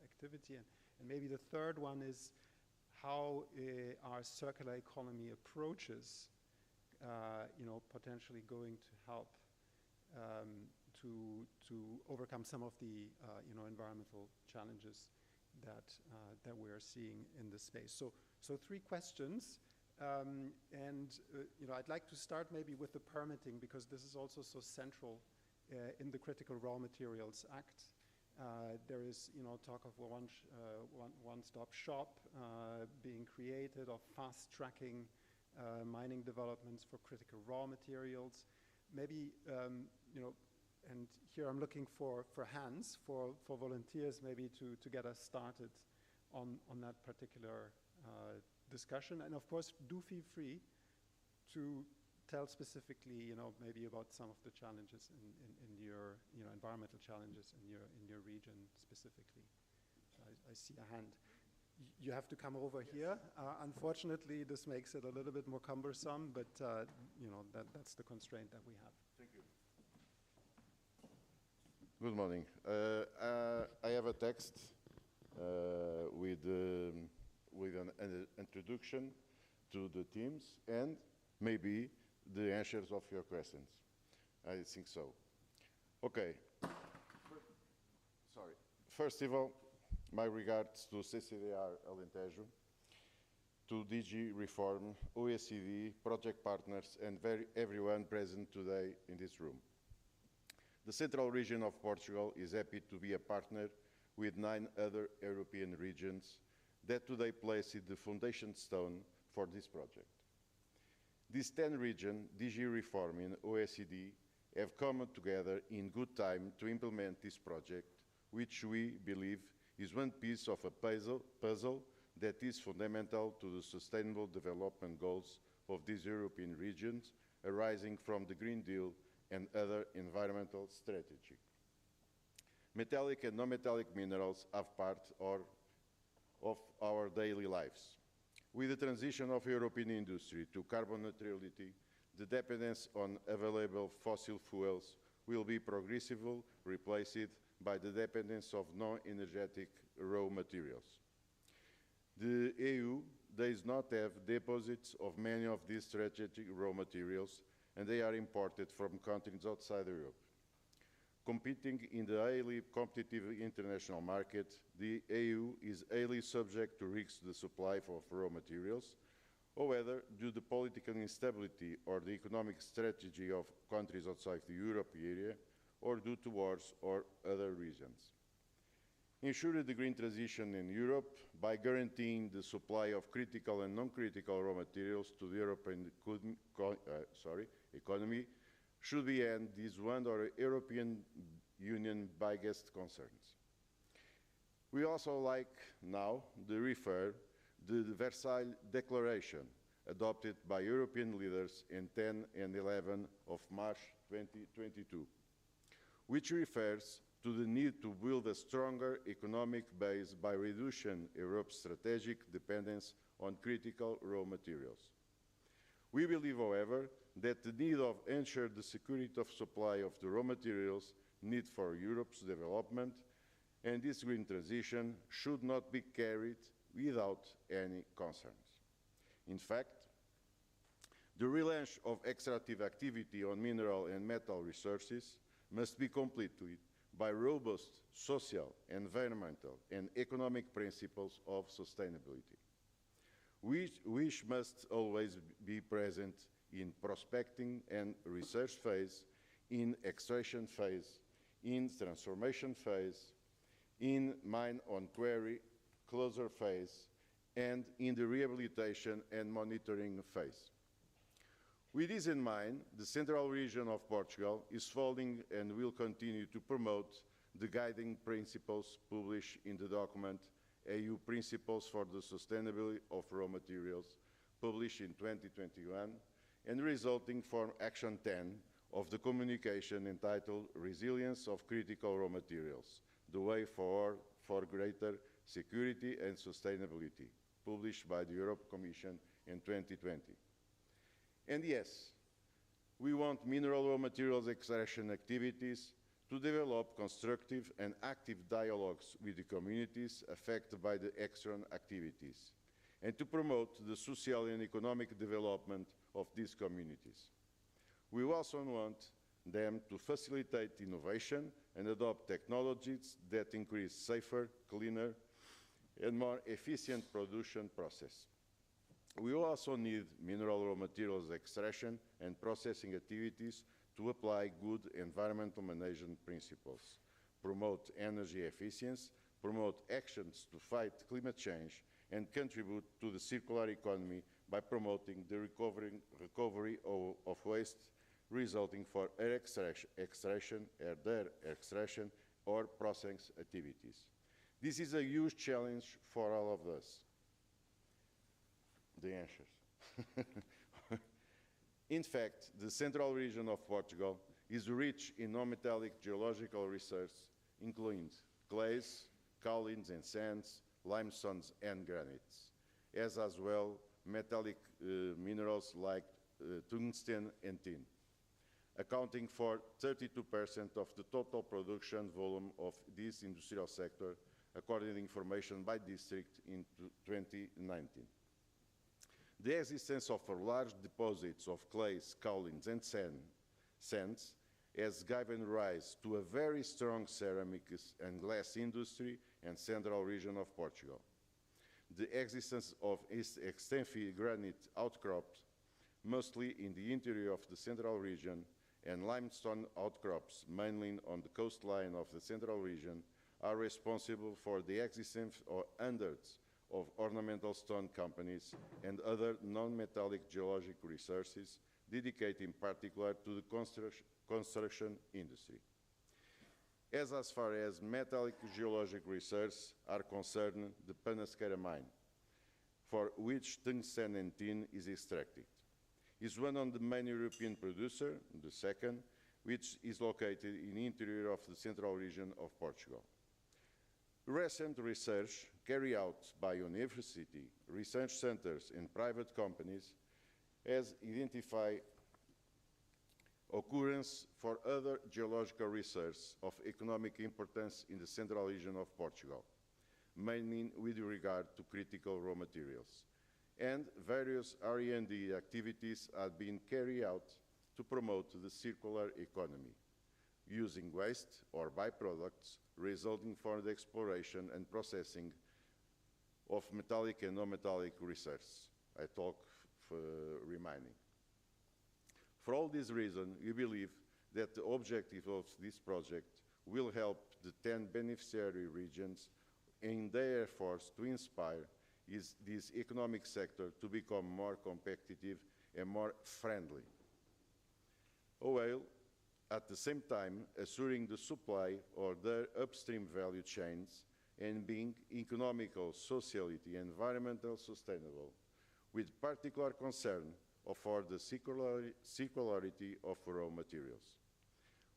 activity. And maybe the third one is how our circular economy approaches potentially going to help to overcome some of the environmental challenges that we are seeing in this space. So 3 questions, I'd like to start maybe with the permitting, because this is also so central in the Critical Raw Materials Act. There is, talk of one-stop shop being created, of fast-tracking mining developments for critical raw materials. Maybe, and here I'm looking for hands, for volunteers, maybe to get us started on that particular discussion. And of course, do feel free to tell specifically, maybe about some of the challenges in your, environmental challenges in your region specifically. I see a hand. You have to come over here. Unfortunately, this makes it a little bit more cumbersome, but that's the constraint that we have. Thank you. Good morning. I have a text with an introduction to the teams and maybe the answers of your questions. I think so. Okay. Sorry. First of all, my regards to CCDR Alentejo, to DG Reform, OECD, project partners, and everyone present today in this room. The central region of Portugal is happy to be a partner with 9 other European regions that today place the foundation stone for this project. These 10 regions, DG Reform and OECD, have come together in good time to implement this project, which we believe is one piece of a puzzle that is fundamental to the sustainable development goals of these European regions arising from the Green Deal and other environmental strategy. Metallic and non-metallic minerals are part of our daily lives. With the transition of European industry to carbon neutrality, the dependence on available fossil fuels will be progressively replaced by the dependence of non-energetic raw materials. The EU does not have deposits of many of these strategic raw materials, and they are imported from countries outside Europe. Competing in the highly competitive international market, the EU is highly subject to risks to the supply of raw materials. However, due to political instability or the economic strategy of countries outside the Europe area, or due to wars or other reasons. Ensure the green transition in Europe by guaranteeing the supply of critical and non-critical raw materials to the European economy should be and is one of the European Union biggest concerns. We also like now to refer to the Versailles Declaration adopted by European leaders in 10 and 11 of March 2022, which refers to the need to build a stronger economic base by reducing Europe's strategic dependence on critical raw materials. We believe, however, that the need of ensure the security of supply of the raw materials need for Europe's development and this green transition should not be carried without any concerns. In fact, the relaunch of extractive activity on mineral and metal resources must be completed by robust social, environmental, and economic principles of sustainability, which must always be present in prospecting and research phase, in extraction phase, in transformation phase, in mine on quarry closure phase, and in the rehabilitation and monitoring phase. With this in mind, the central region of Portugal is following and will continue to promote the guiding principles published in the document EU Principles for the Sustainability of Raw Materials, published in 2021, and resulting from Action 10 of the communication entitled Resilience of Critical Raw Materials, the Way Forward for Greater Security and Sustainability, published by the European Commission in 2020. And yes, we want mineral raw materials extraction activities to develop constructive and active dialogues with the communities affected by the extraction activities, and to promote the social and economic development of these communities. We also want them to facilitate innovation and adopt technologies that increase safer, cleaner, and more efficient production process. We also need mineral raw materials extraction and processing activities to apply good environmental management principles, promote energy efficiency, promote actions to fight climate change, and contribute to the circular economy by promoting the recovery of waste resulting from air extraction or processing activities. This is a huge challenge for all of us. The answers. In fact, the central region of Portugal is rich in non-metallic geological resources, including clays, kaolins and sands, limestones and granites, as well metallic minerals like tungsten and tin, accounting for 32% of the total production volume of this industrial sector, according to information by district in 2019. The existence of large deposits of clays, kaolins and sands has given rise to a very strong ceramics and glass industry in central region of Portugal. The existence of extensive granite outcrops, mostly in the interior of the central region, and limestone outcrops, mainly on the coastline of the central region, are responsible for the existence of hundreds of ornamental stone companies and other non-metallic geologic resources dedicated in particular to the construction industry. As far as metallic geologic resources are concerned, the Panasqueira mine, for which tungsten and tin is extracted, is one of the main European producers, the second, which is located in the interior of the central region of Portugal. Recent research carried out by university, research centers and private companies has identified occurrence for other geological resources of economic importance in the central region of Portugal, mainly with regard to critical raw materials. And various R&D activities are being carried out to promote the circular economy, using waste or byproducts resulting from the exploration and processing of metallic and non-metallic resources. I talk for remining. For all these reasons, we believe that the objective of this project will help the 10 beneficiary regions in their efforts to inspire this economic sector to become more competitive and more friendly, while at the same time assuring the supply of their upstream value chains and being economical, socially, and environmentally sustainable, with particular concern for the circularity of raw materials.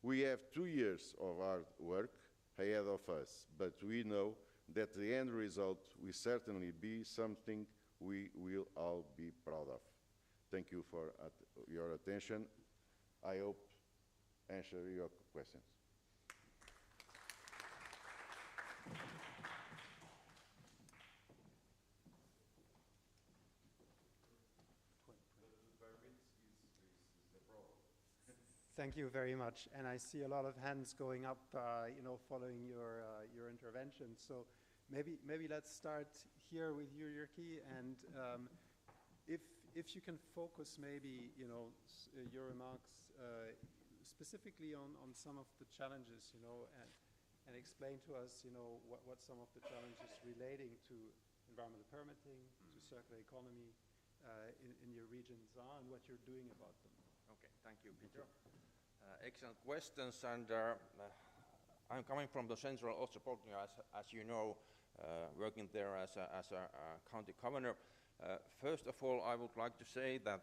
We have 2 years of hard work ahead of us, but we know that the end result will certainly be something we will all be proud of. Thank you for your attention. I hope answer your questions. Thank you very much. And I see a lot of hands going up, following your intervention. So maybe let's start here with you, Jyrki, and if you can focus maybe, your remarks specifically on some of the challenges, and explain to us, what some of the challenges relating to environmental permitting, to circular economy in your regions are, and what you're doing about them. Okay, thank you, Peter. Excellent questions, and I'm coming from the central Ostrobothnia, as you know, working there as a county governor. First of all, I would like to say that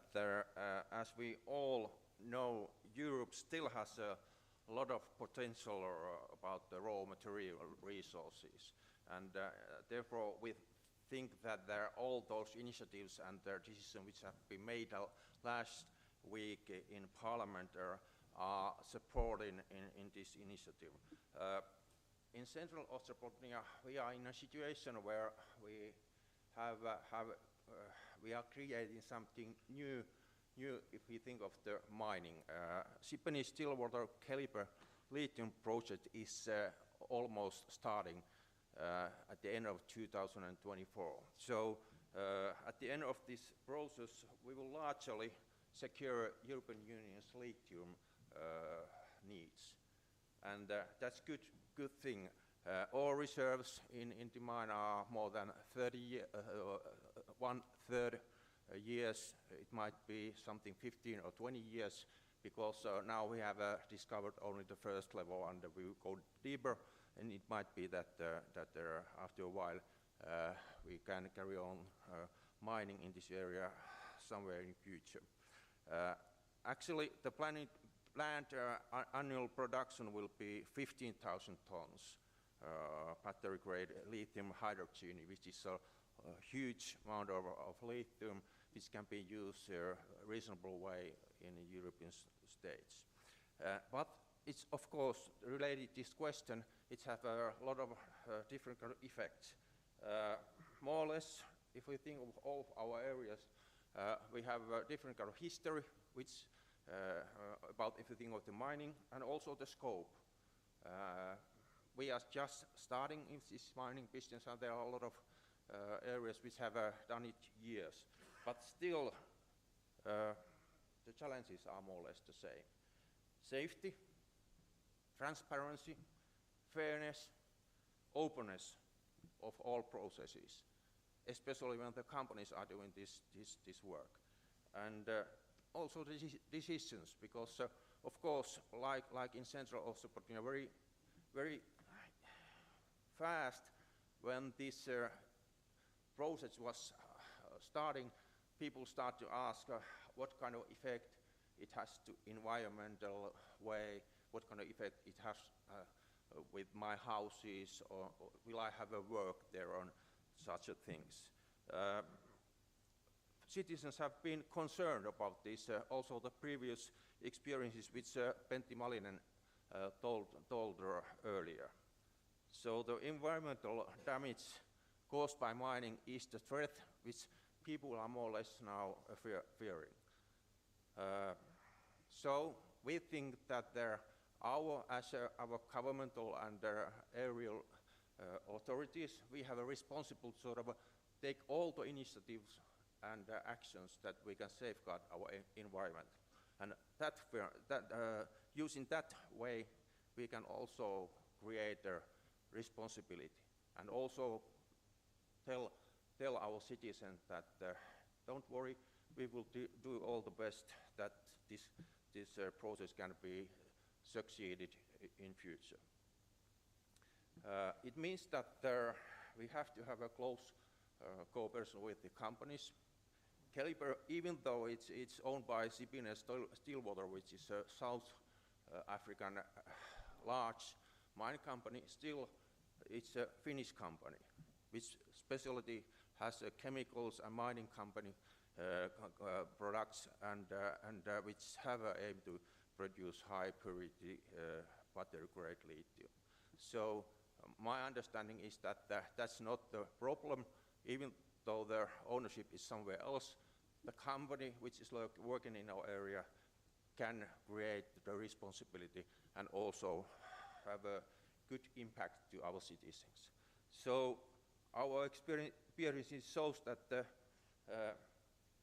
as we all know, Europe still has a lot of potential about the raw material resources, and therefore we think that there are all those initiatives and their decisions which have been made last week in Parliament are supporting in this initiative. In central Ostrobothnia, we are in a situation where we are creating something new new if we think of the mining. Sibeny-Stillwater Calibre lithium project is almost starting at the end of 2024. So at the end of this process, we will largely secure European Union's lithium needs. And that's good thing. All reserves in the mine are more than 1/3 years. It might be something 15 or 20 years, because now we have discovered only the first level, and we will go deeper, and it might be that, after a while we can carry on mining in this area somewhere in the future. Actually, the planned annual production will be 15,000 tons battery-grade lithium hydrogen, which is a huge amount of lithium which can be used in a reasonable way in the European states. But it's of course related to this question, it has a lot of different kind of effects. More or less, if we think of all of our areas, we have a different kind of history, which about if you think of the mining, and also the scope. We are just starting in this mining business, and there are a lot of areas which have done it years. But still, the challenges are more or less the same. Safety, transparency, fairness, openness of all processes, especially when the companies are doing this work. And also the decisions, because of course, like in Central also, but very fast when this process was starting, people start to ask what kind of effect it has to environmental way, what kind of effect it has with my houses, or will I have a work there on such a things. Citizens have been concerned about this, also the previous experiences which Pentti Malinen told earlier. So the environmental damage caused by mining is the threat which people are more or less now fearing. So we think that our governmental and aerial authorities, we have a responsible sort of take all the initiatives and actions that we can safeguard our environment. And using that way, we can also create a responsibility, and also tell our citizens that don't worry, we will do all the best that this process can be succeeded in future. It means that we have to have a close cooperation with the companies. Calibre, even though it's owned by Sibeny-Stillwater, which is a South African large mine company, still it's a Finnish company, which specialty has chemicals and mining company products, and which have aim to produce high purity battery-grade lithium. So my understanding is that that's not the problem, even though their ownership is somewhere else. The company which is working in our area can create the responsibility and also have a good impact to our citizens. So our experience shows that the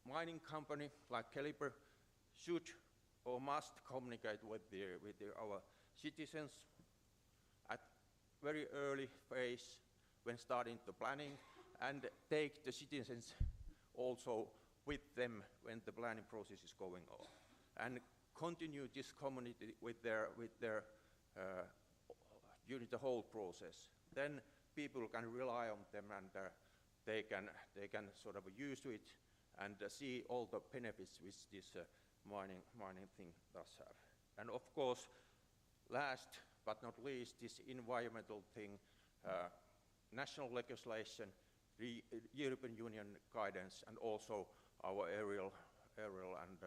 mining company like Calibre should or must communicate with our citizens at very early phase when starting the planning, and take the citizens also with them when the planning process is going on, and continue this community with their during the whole process. Then people can rely on them, and they can sort of use it and see all the benefits which this mining thing does have. And of course, last but not least, this environmental thing, national legislation, the European Union guidance, and also our aerial and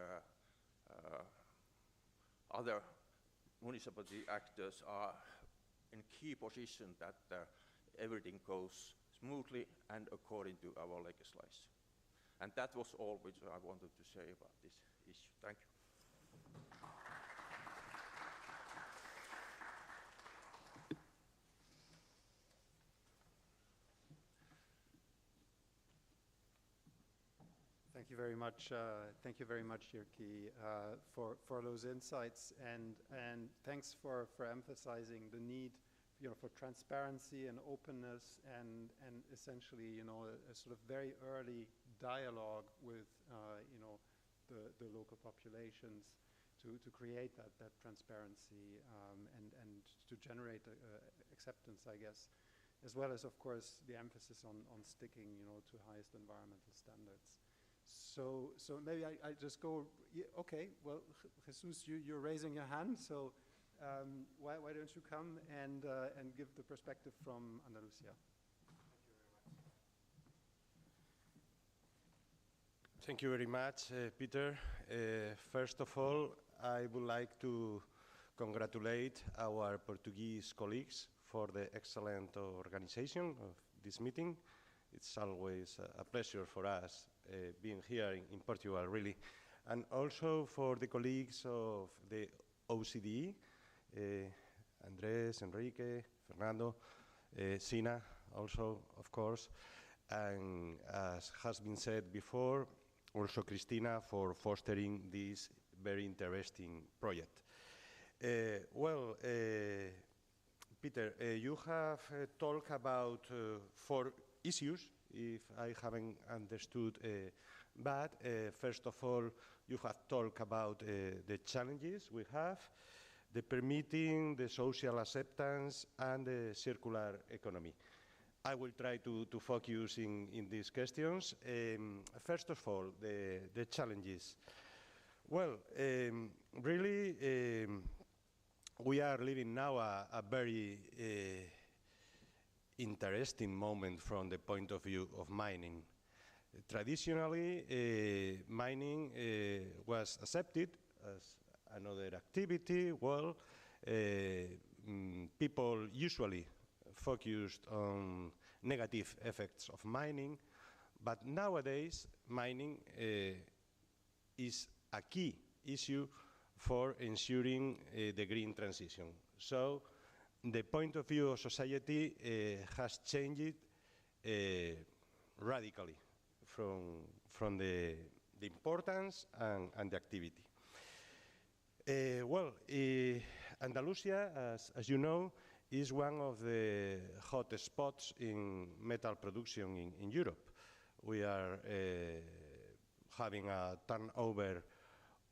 other municipality actors are in key position that everything goes smoothly and according to our legislation. And that was all which I wanted to say about this issue. Thank you. Thank you very much. Thank you very much, Jirki, for those insights, and thanks for emphasizing the need, for transparency and openness, and essentially, a sort of very early dialogue with, the local populations to create that transparency and to generate acceptance, I guess, as well as, of course, the emphasis on sticking, to highest environmental standards. So maybe I just go, okay, well, Jesus, you're raising your hand, so why don't you come and give the perspective from Andalusia? Thank you very much, Peter. First of all, I would like to congratulate our Portuguese colleagues for the excellent organization of this meeting. It's always a pleasure for us being here in Portugal, really. And also for the colleagues of the OCDE, Andres, Enrique, Fernando, Sina also, of course, and as has been said before, also Cristina for fostering this very interesting project. Peter, you have talked about 4 issues, if I haven't understood bad. First of all, you have talked about the challenges we have, the permitting, the social acceptance, and the circular economy. I will try to focus in these questions. First of all, the challenges. Well, really, we are living now a very interesting moment from the point of view of mining. Traditionally, mining was accepted as another activity. Well, people usually focused on negative effects of mining, but nowadays mining is a key issue for ensuring the green transition. So the point of view of society has changed radically from the importance and the activity. Andalusia, as you know, is one of the hot spots in metal production in Europe. We are having a turnover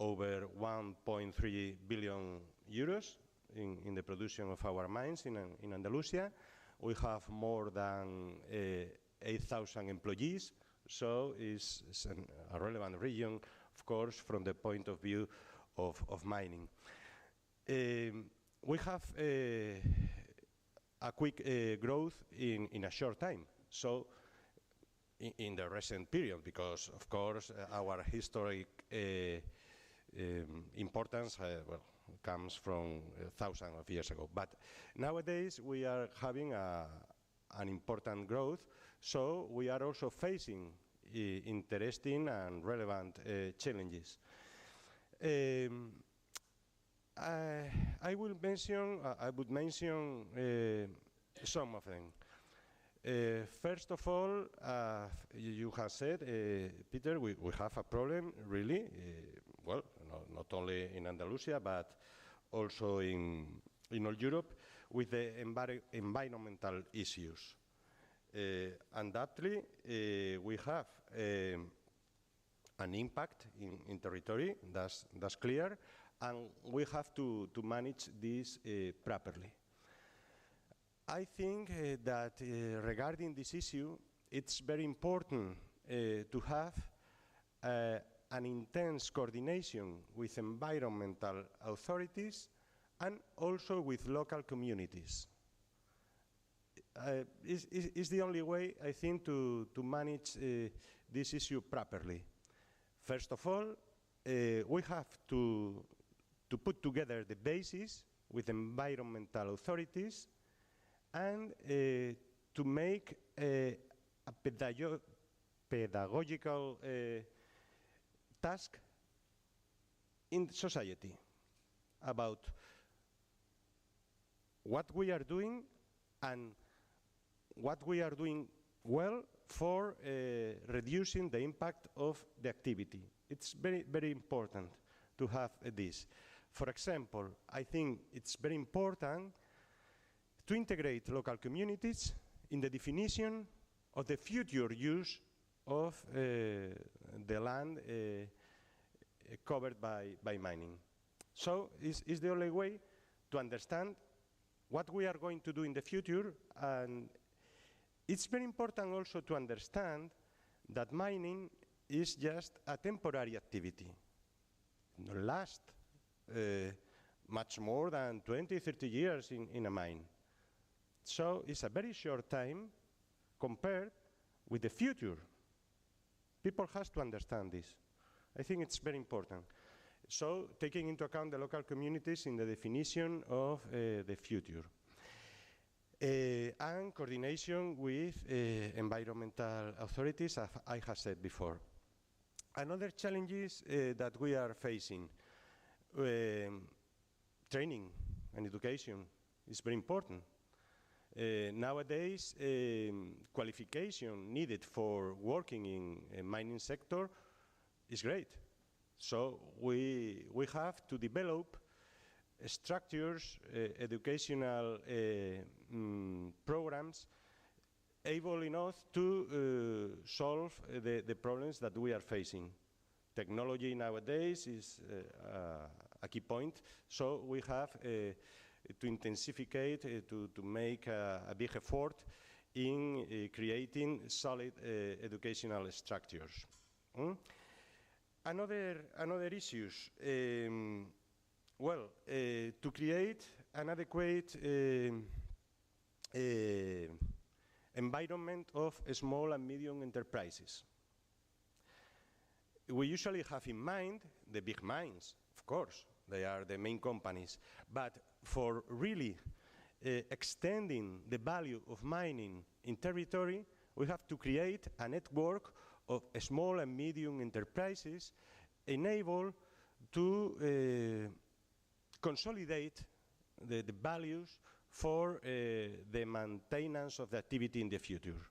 over 1.3 billion euros in the production of our mines in Andalusia. We have more than 8,000 employees, so it's a relevant region, of course, from the point of view of mining. We have a quick growth in a short time, so in the recent period, because, of course, our historic importance comes from thousands of years ago. But nowadays we are having an important growth, so we are also facing interesting and relevant challenges. I would mention some of them. First of all, you have said, Peter, we have a problem, really, not only in Andalusia, but also in all Europe, with the environmental issues. Undoubtedly, we have an impact in territory, that's clear, and we have to manage this properly. I think that regarding this issue, it's very important to have an intense coordination with environmental authorities and also with local communities. It's the only way, I think, to manage this issue properly. First of all, we have to put together the basis with environmental authorities and to make a pedagogical task in society about what we are doing and what we are doing well for reducing the impact of the activity. It's very, very important to have this. For example, I think it's very important to integrate local communities in the definition of the future use of the land covered by mining. So it's the only way to understand what we are going to do in the future, and it's very important also to understand that mining is just a temporary activity. It will last much more than 20, 30 years in a mine. So it's a very short time compared with the future. People have to understand this. I think it's very important. So taking into account the local communities in the definition of the future. And coordination with environmental authorities, as I have said before. Another challenges that we are facing, training and education is very important. Nowadays, qualification needed for working in a mining sector is great. So we have to develop structures, educational programs able enough to solve the problems that we are facing. Technology nowadays is a key point, so we have to intensify, to make a big effort in creating solid educational structures. Another issues, well, to create an adequate environment of small and medium enterprises. We usually have in mind the big mines, of course, they are the main companies, but for really extending the value of mining in territory, we have to create a network of small and medium enterprises enabled to consolidate the values for the maintenance of the activity in the future.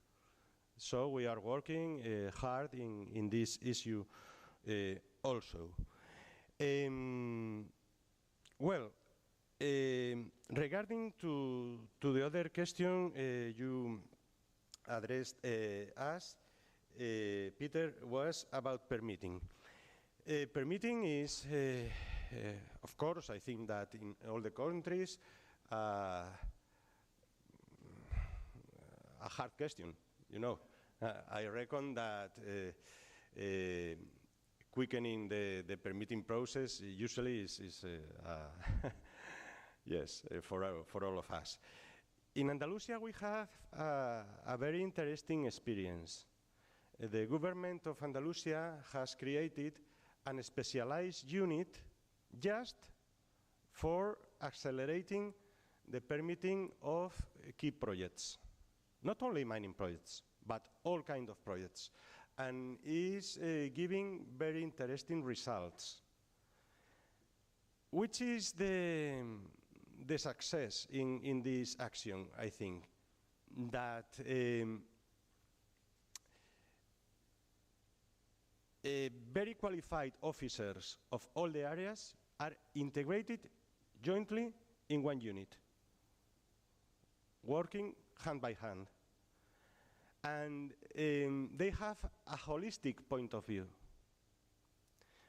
So we are working hard in this issue also. Well, regarding to the other question you addressed us, Peter, was about permitting. Permitting is, of course, I think that in all the countries, a hard question, you know. I reckon that quickening the permitting process usually is yes, for all of us. In Andalusia, we have a very interesting experience. The government of Andalusia has created a specialized unit just for accelerating the permitting of key projects. Not only mining projects, but all kinds of projects. And is giving very interesting results. Which is the success in this action, I think? That very qualified officers of all the areas are integrated jointly in one unit, working hand by hand. And they have a holistic point of view.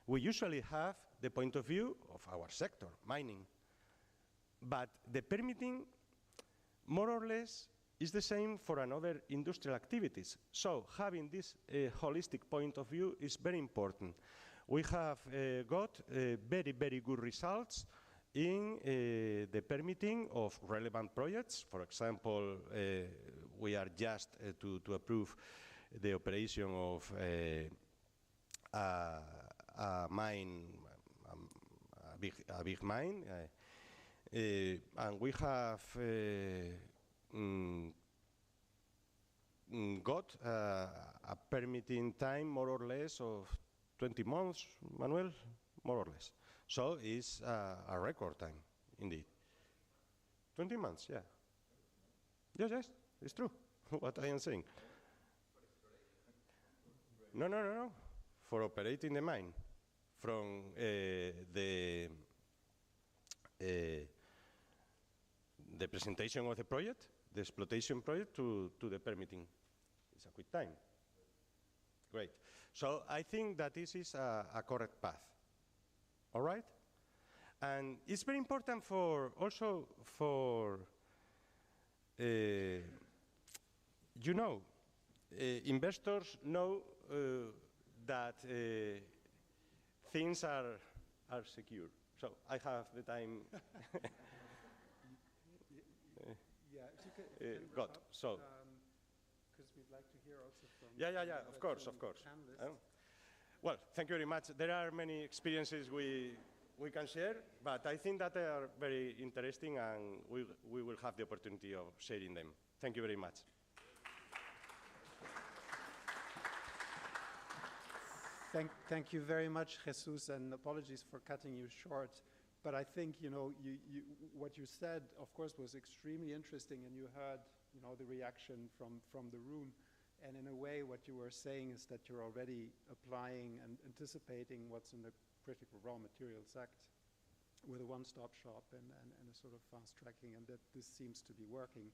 We usually have the point of view of our sector, mining. But the permitting, more or less, is the same for another industrial activities. So having this holistic point of view is very important. We have got very, very good results in the permitting of relevant projects. For example, we are just to approve the operation of a mine, a big mine, and we have got a permitting time more or less of 20 months, Manuel, more or less. So it's a record time, indeed. 20 months, yeah. Yes, yes, it's true, what I am saying. No, no, no, no, for operating the mine, from the presentation of the project, the exploitation project, to the permitting. It's a quick time. Great. So I think that this is a correct path. All right? And it's very important for also for, you know, investors know that things are secure. So I have the time. Yeah, if you can Got wrap up, so. Because we'd like to hear also from Yeah, of course. panelists. Well, thank you very much. There are many experiences we can share, but I think that they are very interesting, and we will have the opportunity of sharing them. Thank you very much. Thank you very much, Jesus, and apologies for cutting you short. But I think, you know, what you said, of course, was extremely interesting, and you heard, you know, the reaction from the room. And in a way, what you were saying is that you're already applying and anticipating what's in the Critical Raw Materials Act with a one-stop shop and a sort of fast tracking, and that this seems to be working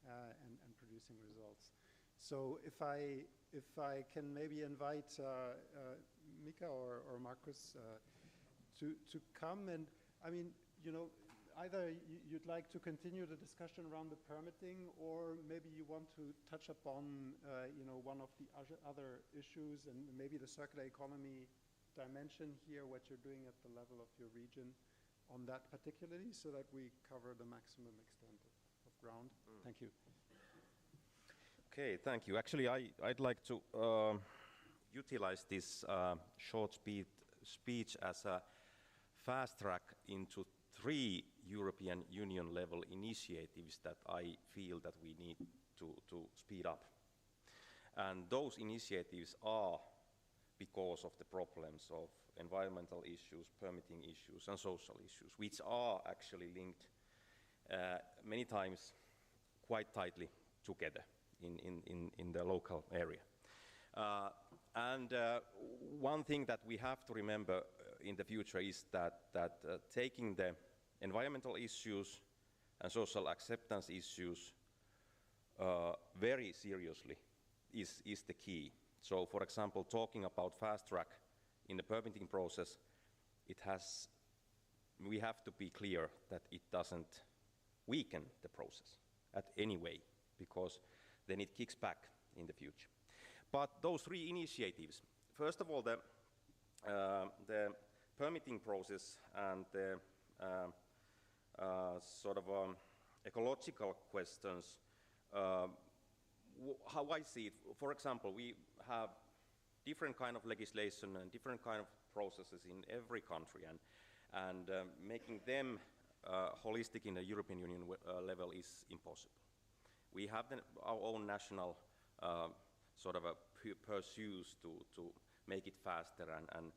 and producing results. So if I can maybe invite Mika or Markus to come, and I mean, you know, either you'd like to continue the discussion around the permitting, or maybe you want to touch upon, you know, one of the other issues, and maybe the circular economy dimension here, what you're doing at the level of your region on that particularly, so that we cover the maximum extent of ground. Thank you. Okay, thank you. Actually, I'd like to utilize this short speech as a fast track into 3 European Union level initiatives that I feel that we need to speed up. And those initiatives are because of the problems of environmental issues, permitting issues, and social issues, which are actually linked many times quite tightly together in the local area. And one thing that we have to remember in the future is that taking the environmental issues and social acceptance issues very seriously is the key. So, for example, talking about fast track in the permitting process, we have to be clear that it doesn't weaken the process at any way, because then it kicks back in the future. But those 3 initiatives, first of all, the permitting process and the sort of ecological questions, how I see it, for example, we have different kind of legislation and different kind of processes in every country, and making them holistic in the European Union level is impossible. We have our own national sort of pursuits to make it faster, and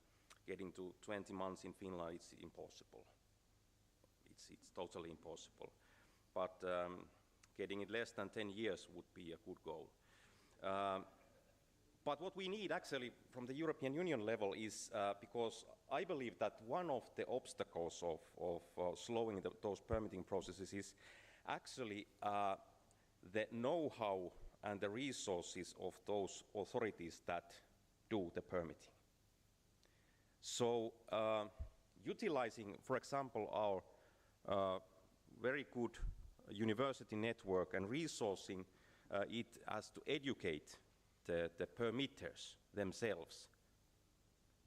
getting to 20 months in Finland, it's impossible. It's totally impossible. But getting it less than 10 years would be a good goal. But what we need actually from the European Union level is, because I believe that one of the obstacles of slowing those permitting processes is actually the know-how and the resources of those authorities that do the permitting. So utilizing, for example, our very good university network and resourcing it as to educate the permitters themselves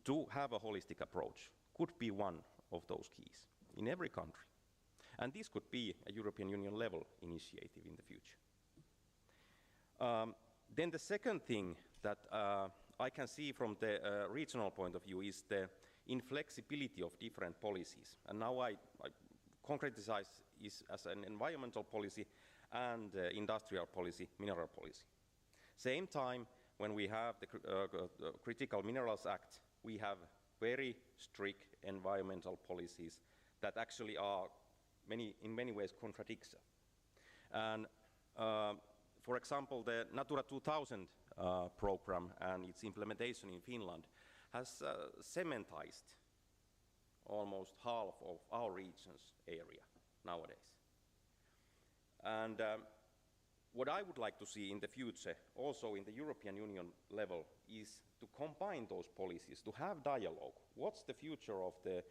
to have a holistic approach could be one of those keys in every country. And this could be a European Union level initiative in the future. Then the second thing that I can see from the regional point of view is the inflexibility of different policies. And now I concretize it as an environmental policy and industrial policy, mineral policy. Same time, when we have the Critical Minerals Act, we have very strict environmental policies that actually are in many ways contradiction. And for example, the Natura 2000 program and its implementation in Finland has cementized almost half of our region's area nowadays. And what I would like to see in the future, also in the European Union level, is to combine those policies, to have dialogue. What's the future of the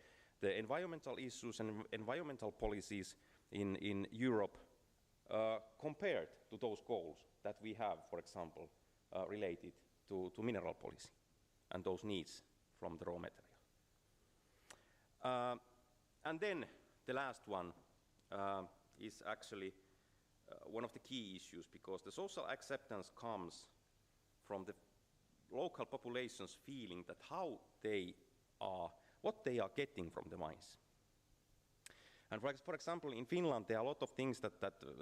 environmental issues and environmental policies in Europe compared to those goals that we have, for example, related to mineral policy and those needs from the raw material. And then the last one is actually one of the key issues, because the social acceptance comes from the local population's feeling that what they are getting from the mines. And for example, in Finland, there are a lot of things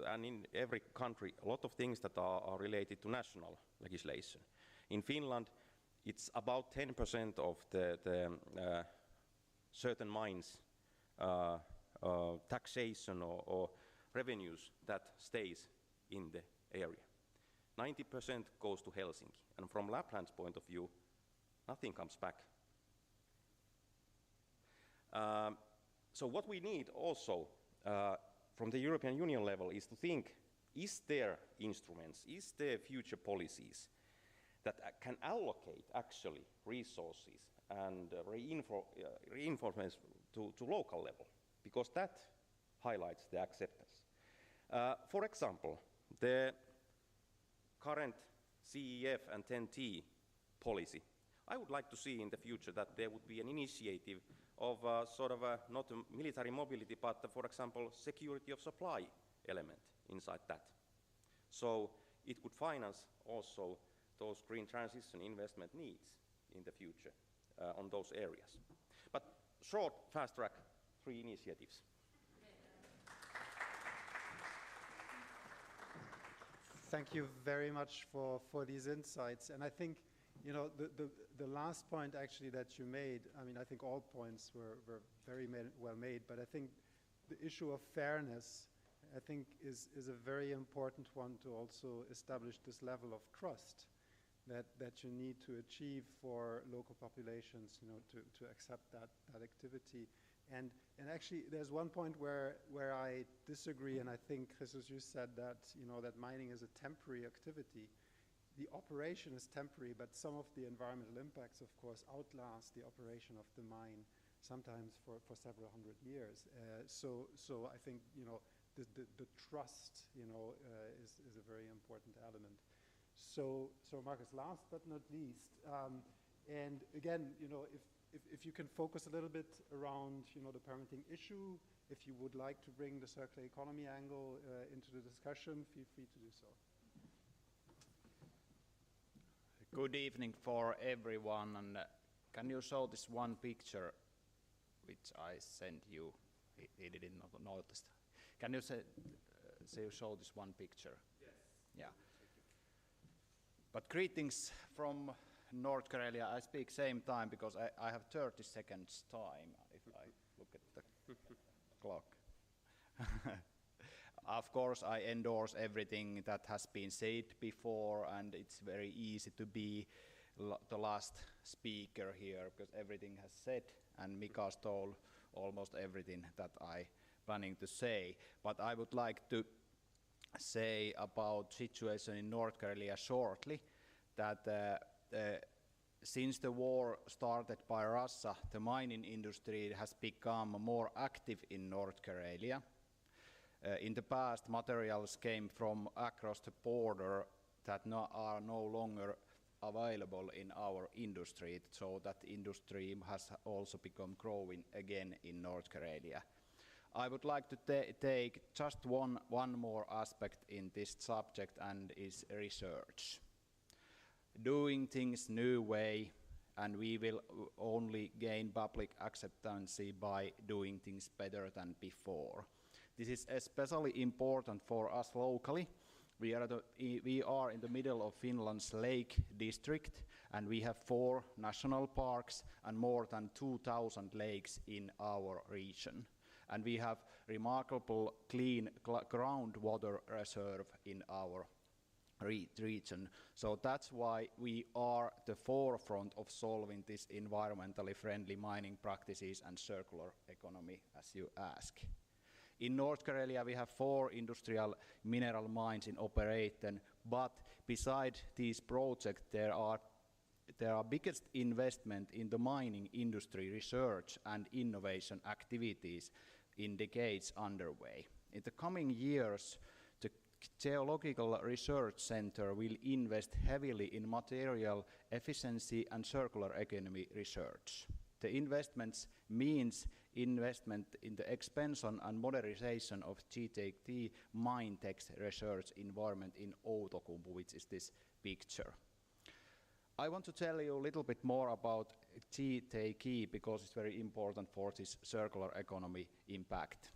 and in every country, a lot of things that are related to national legislation. In Finland, it's about 10% of the certain mines taxation or revenues that stays in the area. 90% goes to Helsinki, and from Lapland's point of view, nothing comes back. So what we need also from the European Union level is to think, is there instruments, is there future policies that can allocate actually resources and reinforcements to local level, because that highlights the acceptance. For example, the current CEF and 10T policy, I would like to see in the future that there would be an initiative of not a military mobility, but for example, security of supply element inside that. So it could finance also those green transition investment needs in the future on those areas. But short, fast track, 3 initiatives. Thank you very much for these insights. And I think, you know, the last point actually that you made, I mean, I think all points were very well made, but I think the issue of fairness, I think, is a very important one to also establish this level of trust that you need to achieve for local populations, you know, to accept that activity. And actually, there's one point where I disagree, and I think, Jesus, you said that, you know, that mining is a temporary activity. The operation is temporary, but some of the environmental impacts, of course, outlast the operation of the mine, sometimes for several hundred years. So I think, you know, the trust, you know, is a very important element. So Marcus, last but not least, and again, you know, if you can focus a little bit around, you know, the permitting issue, if you would like to bring the circular economy angle into the discussion, feel free to do so. Good evening for everyone, and can you show this one picture which I sent you? He didn't notice. Can you show this one picture? Yes. Yeah. But greetings from North Karelia. I speak same time because I have 30 seconds time if I look at the clock. Of course, I endorse everything that has been said before, and it's very easy to be the last speaker here because everything has said, and Mika stole almost everything that I planning to say. But I would like to say about situation in North Karelia shortly, that since the war started by Russia, the mining industry has become more active in North Karelia. In the past, materials came from across the border that are no longer available in our industry, so that industry has also become growing again in North Karelia. I would like to take just one more aspect in this subject, and is research. Doing things new way, and we will only gain public acceptance by doing things better than before. This is especially important for us locally, We are in the middle of Finland's Lake District, and we have 4 national parks and more than 2,000 lakes in our region. And we have remarkable clean groundwater reserve in our region. So that's why we are the forefront of solving this environmentally friendly mining practices and circular economy, as you ask. In North Karelia, we have 4 industrial mineral mines in operation, but beside these projects, there are biggest investment in the mining industry research and innovation activities in decades underway. In the coming years, the Geological Research Center will invest heavily in material efficiency and circular economy research. The investments means investment in the expansion and modernization of GTT Minetech's research environment in Outokumpu, which is this picture. I want to tell you a little bit more about GTK because it's very important for this circular economy impact.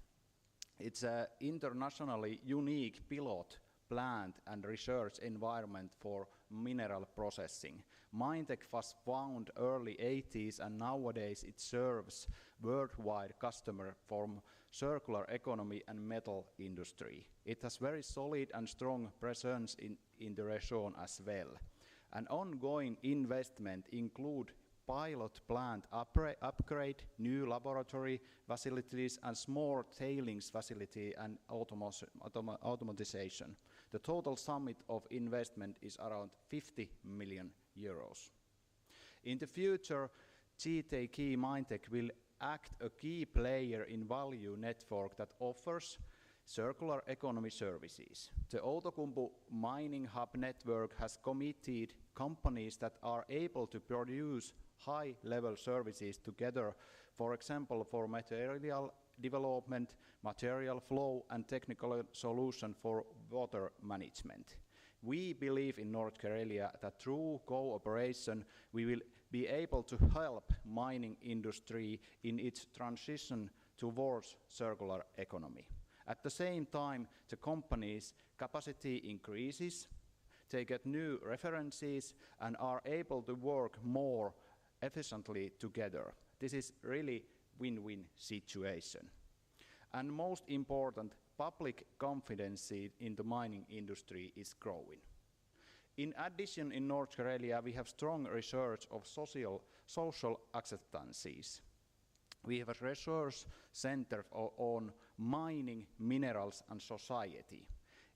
It's an internationally unique pilot plant and research environment for mineral processing. Minetech was founded early 80s and nowadays it serves worldwide customers from circular economy and metal industry. It has very solid and strong presence in the region as well. An ongoing investment include pilot plant upgrade, new laboratory facilities and small tailings facility and automatization. The total sum of investment is around 50 million euros. In the future, GTK Minetech will act a key player in value network that offers circular economy services. The Outokumpu Mining Hub network has committed companies that are able to produce high-level services together, for example, for material development, material flow, and technical solution for water management. We believe in North Karelia that through cooperation, we will be able to help mining industry in its transition towards circular economy. At the same time, the company's capacity increases, they get new references, and are able to work more efficiently together. This is really win-win situation. And most important, public confidence in the mining industry is growing. In addition, in North Karelia, we have strong research of social acceptances. We have a research center on mining, minerals and society.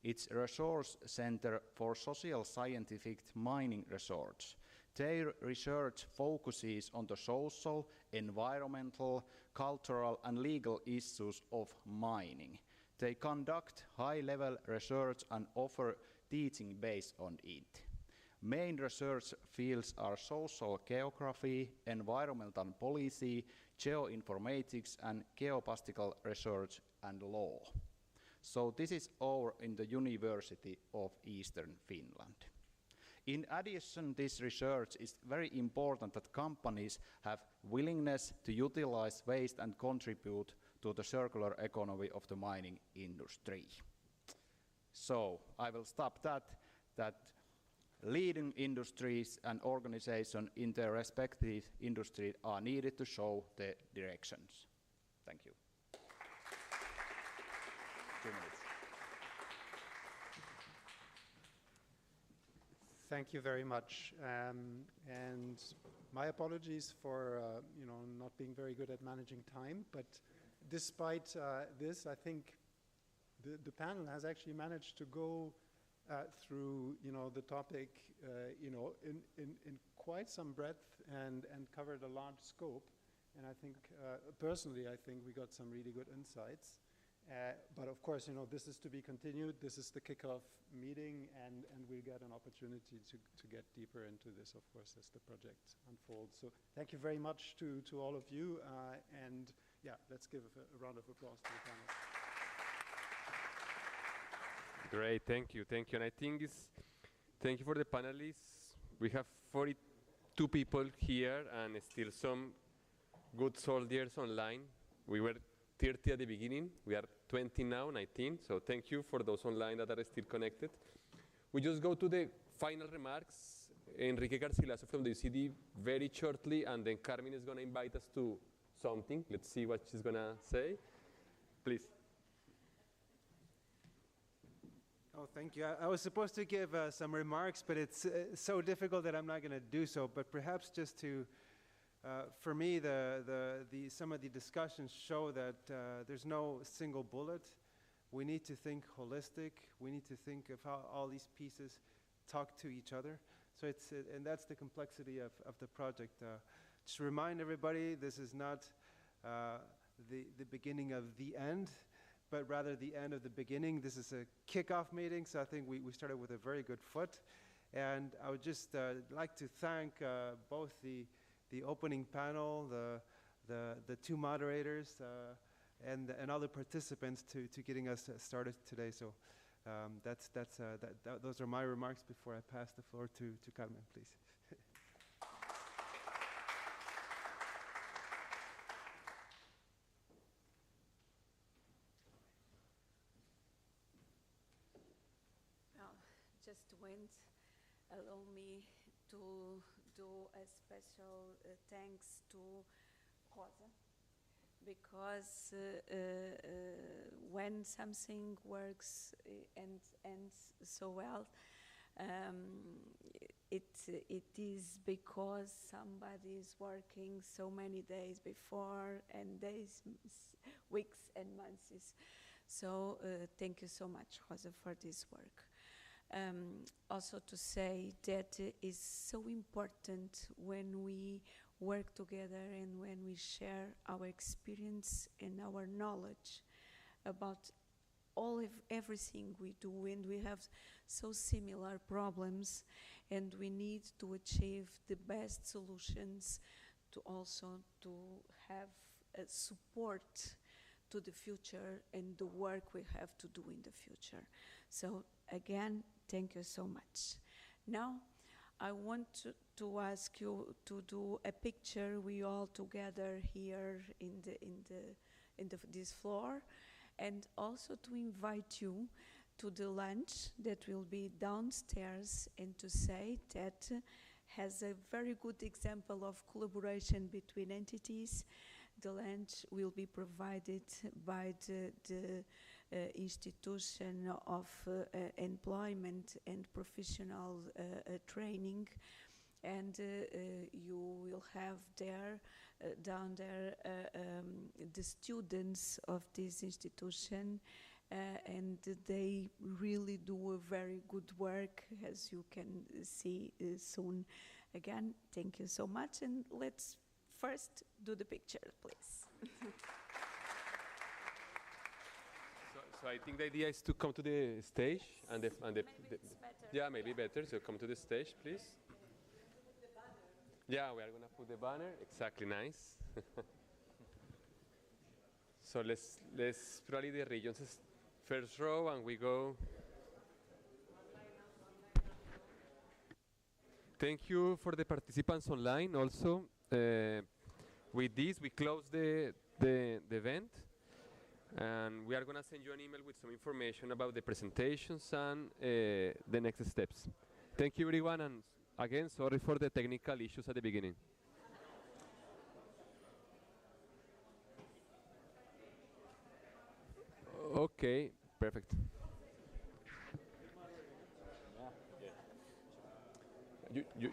It's a resource center for social scientific mining research. Their research focuses on the social, environmental, cultural and legal issues of mining. They conduct high-level research and offer teaching based on it. Main research fields are social geography, environmental policy, geoinformatics and geophysical research and law. So this is all in the University of Eastern Finland. In addition, this research is very important that companies have willingness to utilize waste and contribute to the circular economy of the mining industry. So I will stop that leading industries and organizations in their respective industry are needed to show the directions. Thank you. 2 minutes. Thank you very much. And my apologies for not being very good at managing time, but despite this, I think the panel has actually managed to go through the topic in quite some breadth and covered a large scope. And I think personally, I think we got some really good insights. But of course, this is to be continued. This is the kickoff meeting, and we'll get an opportunity to get deeper into this, of course, as the project unfolds. So thank you very much to all of you, and yeah, let's give a round of applause to the panel. Great, thank you. And I think thank you for the panelists. We have 42 people here and still some good soldiers online. We were 30 at the beginning. We are 20 now, 19. So thank you for those online that are still connected. We just go to the final remarks. Enrique Garcilaso from the UCD very shortly, and then Carmen is going to invite us to something. Let's see what she's going to say. Please. Oh, thank you. I was supposed to give some remarks, but it's so difficult that I'm not going to do so. But perhaps just to, for me, some of the discussions show that there's no single bullet. We need to think holistic. We need to think of how all these pieces talk to each other. So and that's the complexity of the project. Just remind everybody, this is not the beginning of the end, but rather the end of the beginning. This is a kickoff meeting, so I think we started with a very good foot. And I would just like to thank both the opening panel, the two moderators, and all the participants to getting us started today. So those are my remarks before I pass the floor to Carmen, please. Just went, allow me to do a special thanks to Rosa, because when something works and ends so well, it is because somebody is working so many days before, and days, weeks and months. So thank you so much, Rosa, for this work. Also to say that it is so important when we work together and when we share our experience and our knowledge about everything we do, and we have so similar problems, and we need to achieve the best solutions to also to have support to the future and the work we have to do in the future. So again, thank you so much. Now, I want to ask you to do a picture. We all together here in this floor, and also to invite you to the lunch that will be downstairs, and to say that has a very good example of collaboration between entities. The lunch will be provided by the Institution of Employment and Professional Training, and you will have there, down there, the students of this institution, and they really do a very good work, as you can see soon. Again, thank you so much, and let's first do the picture, please. So I think the idea is to come to the stage, and maybe it's better. yeah, maybe better. So come to the stage, please. Yeah, we are gonna put the banner. Exactly, nice. So let's probably the regions first row, and we go. Thank you for the participants online. Also, with this we close the event. And we are going to send you an email with some information about the presentations and the next steps. Thank you, everyone, and again, sorry for the technical issues at the beginning. Okay, perfect. You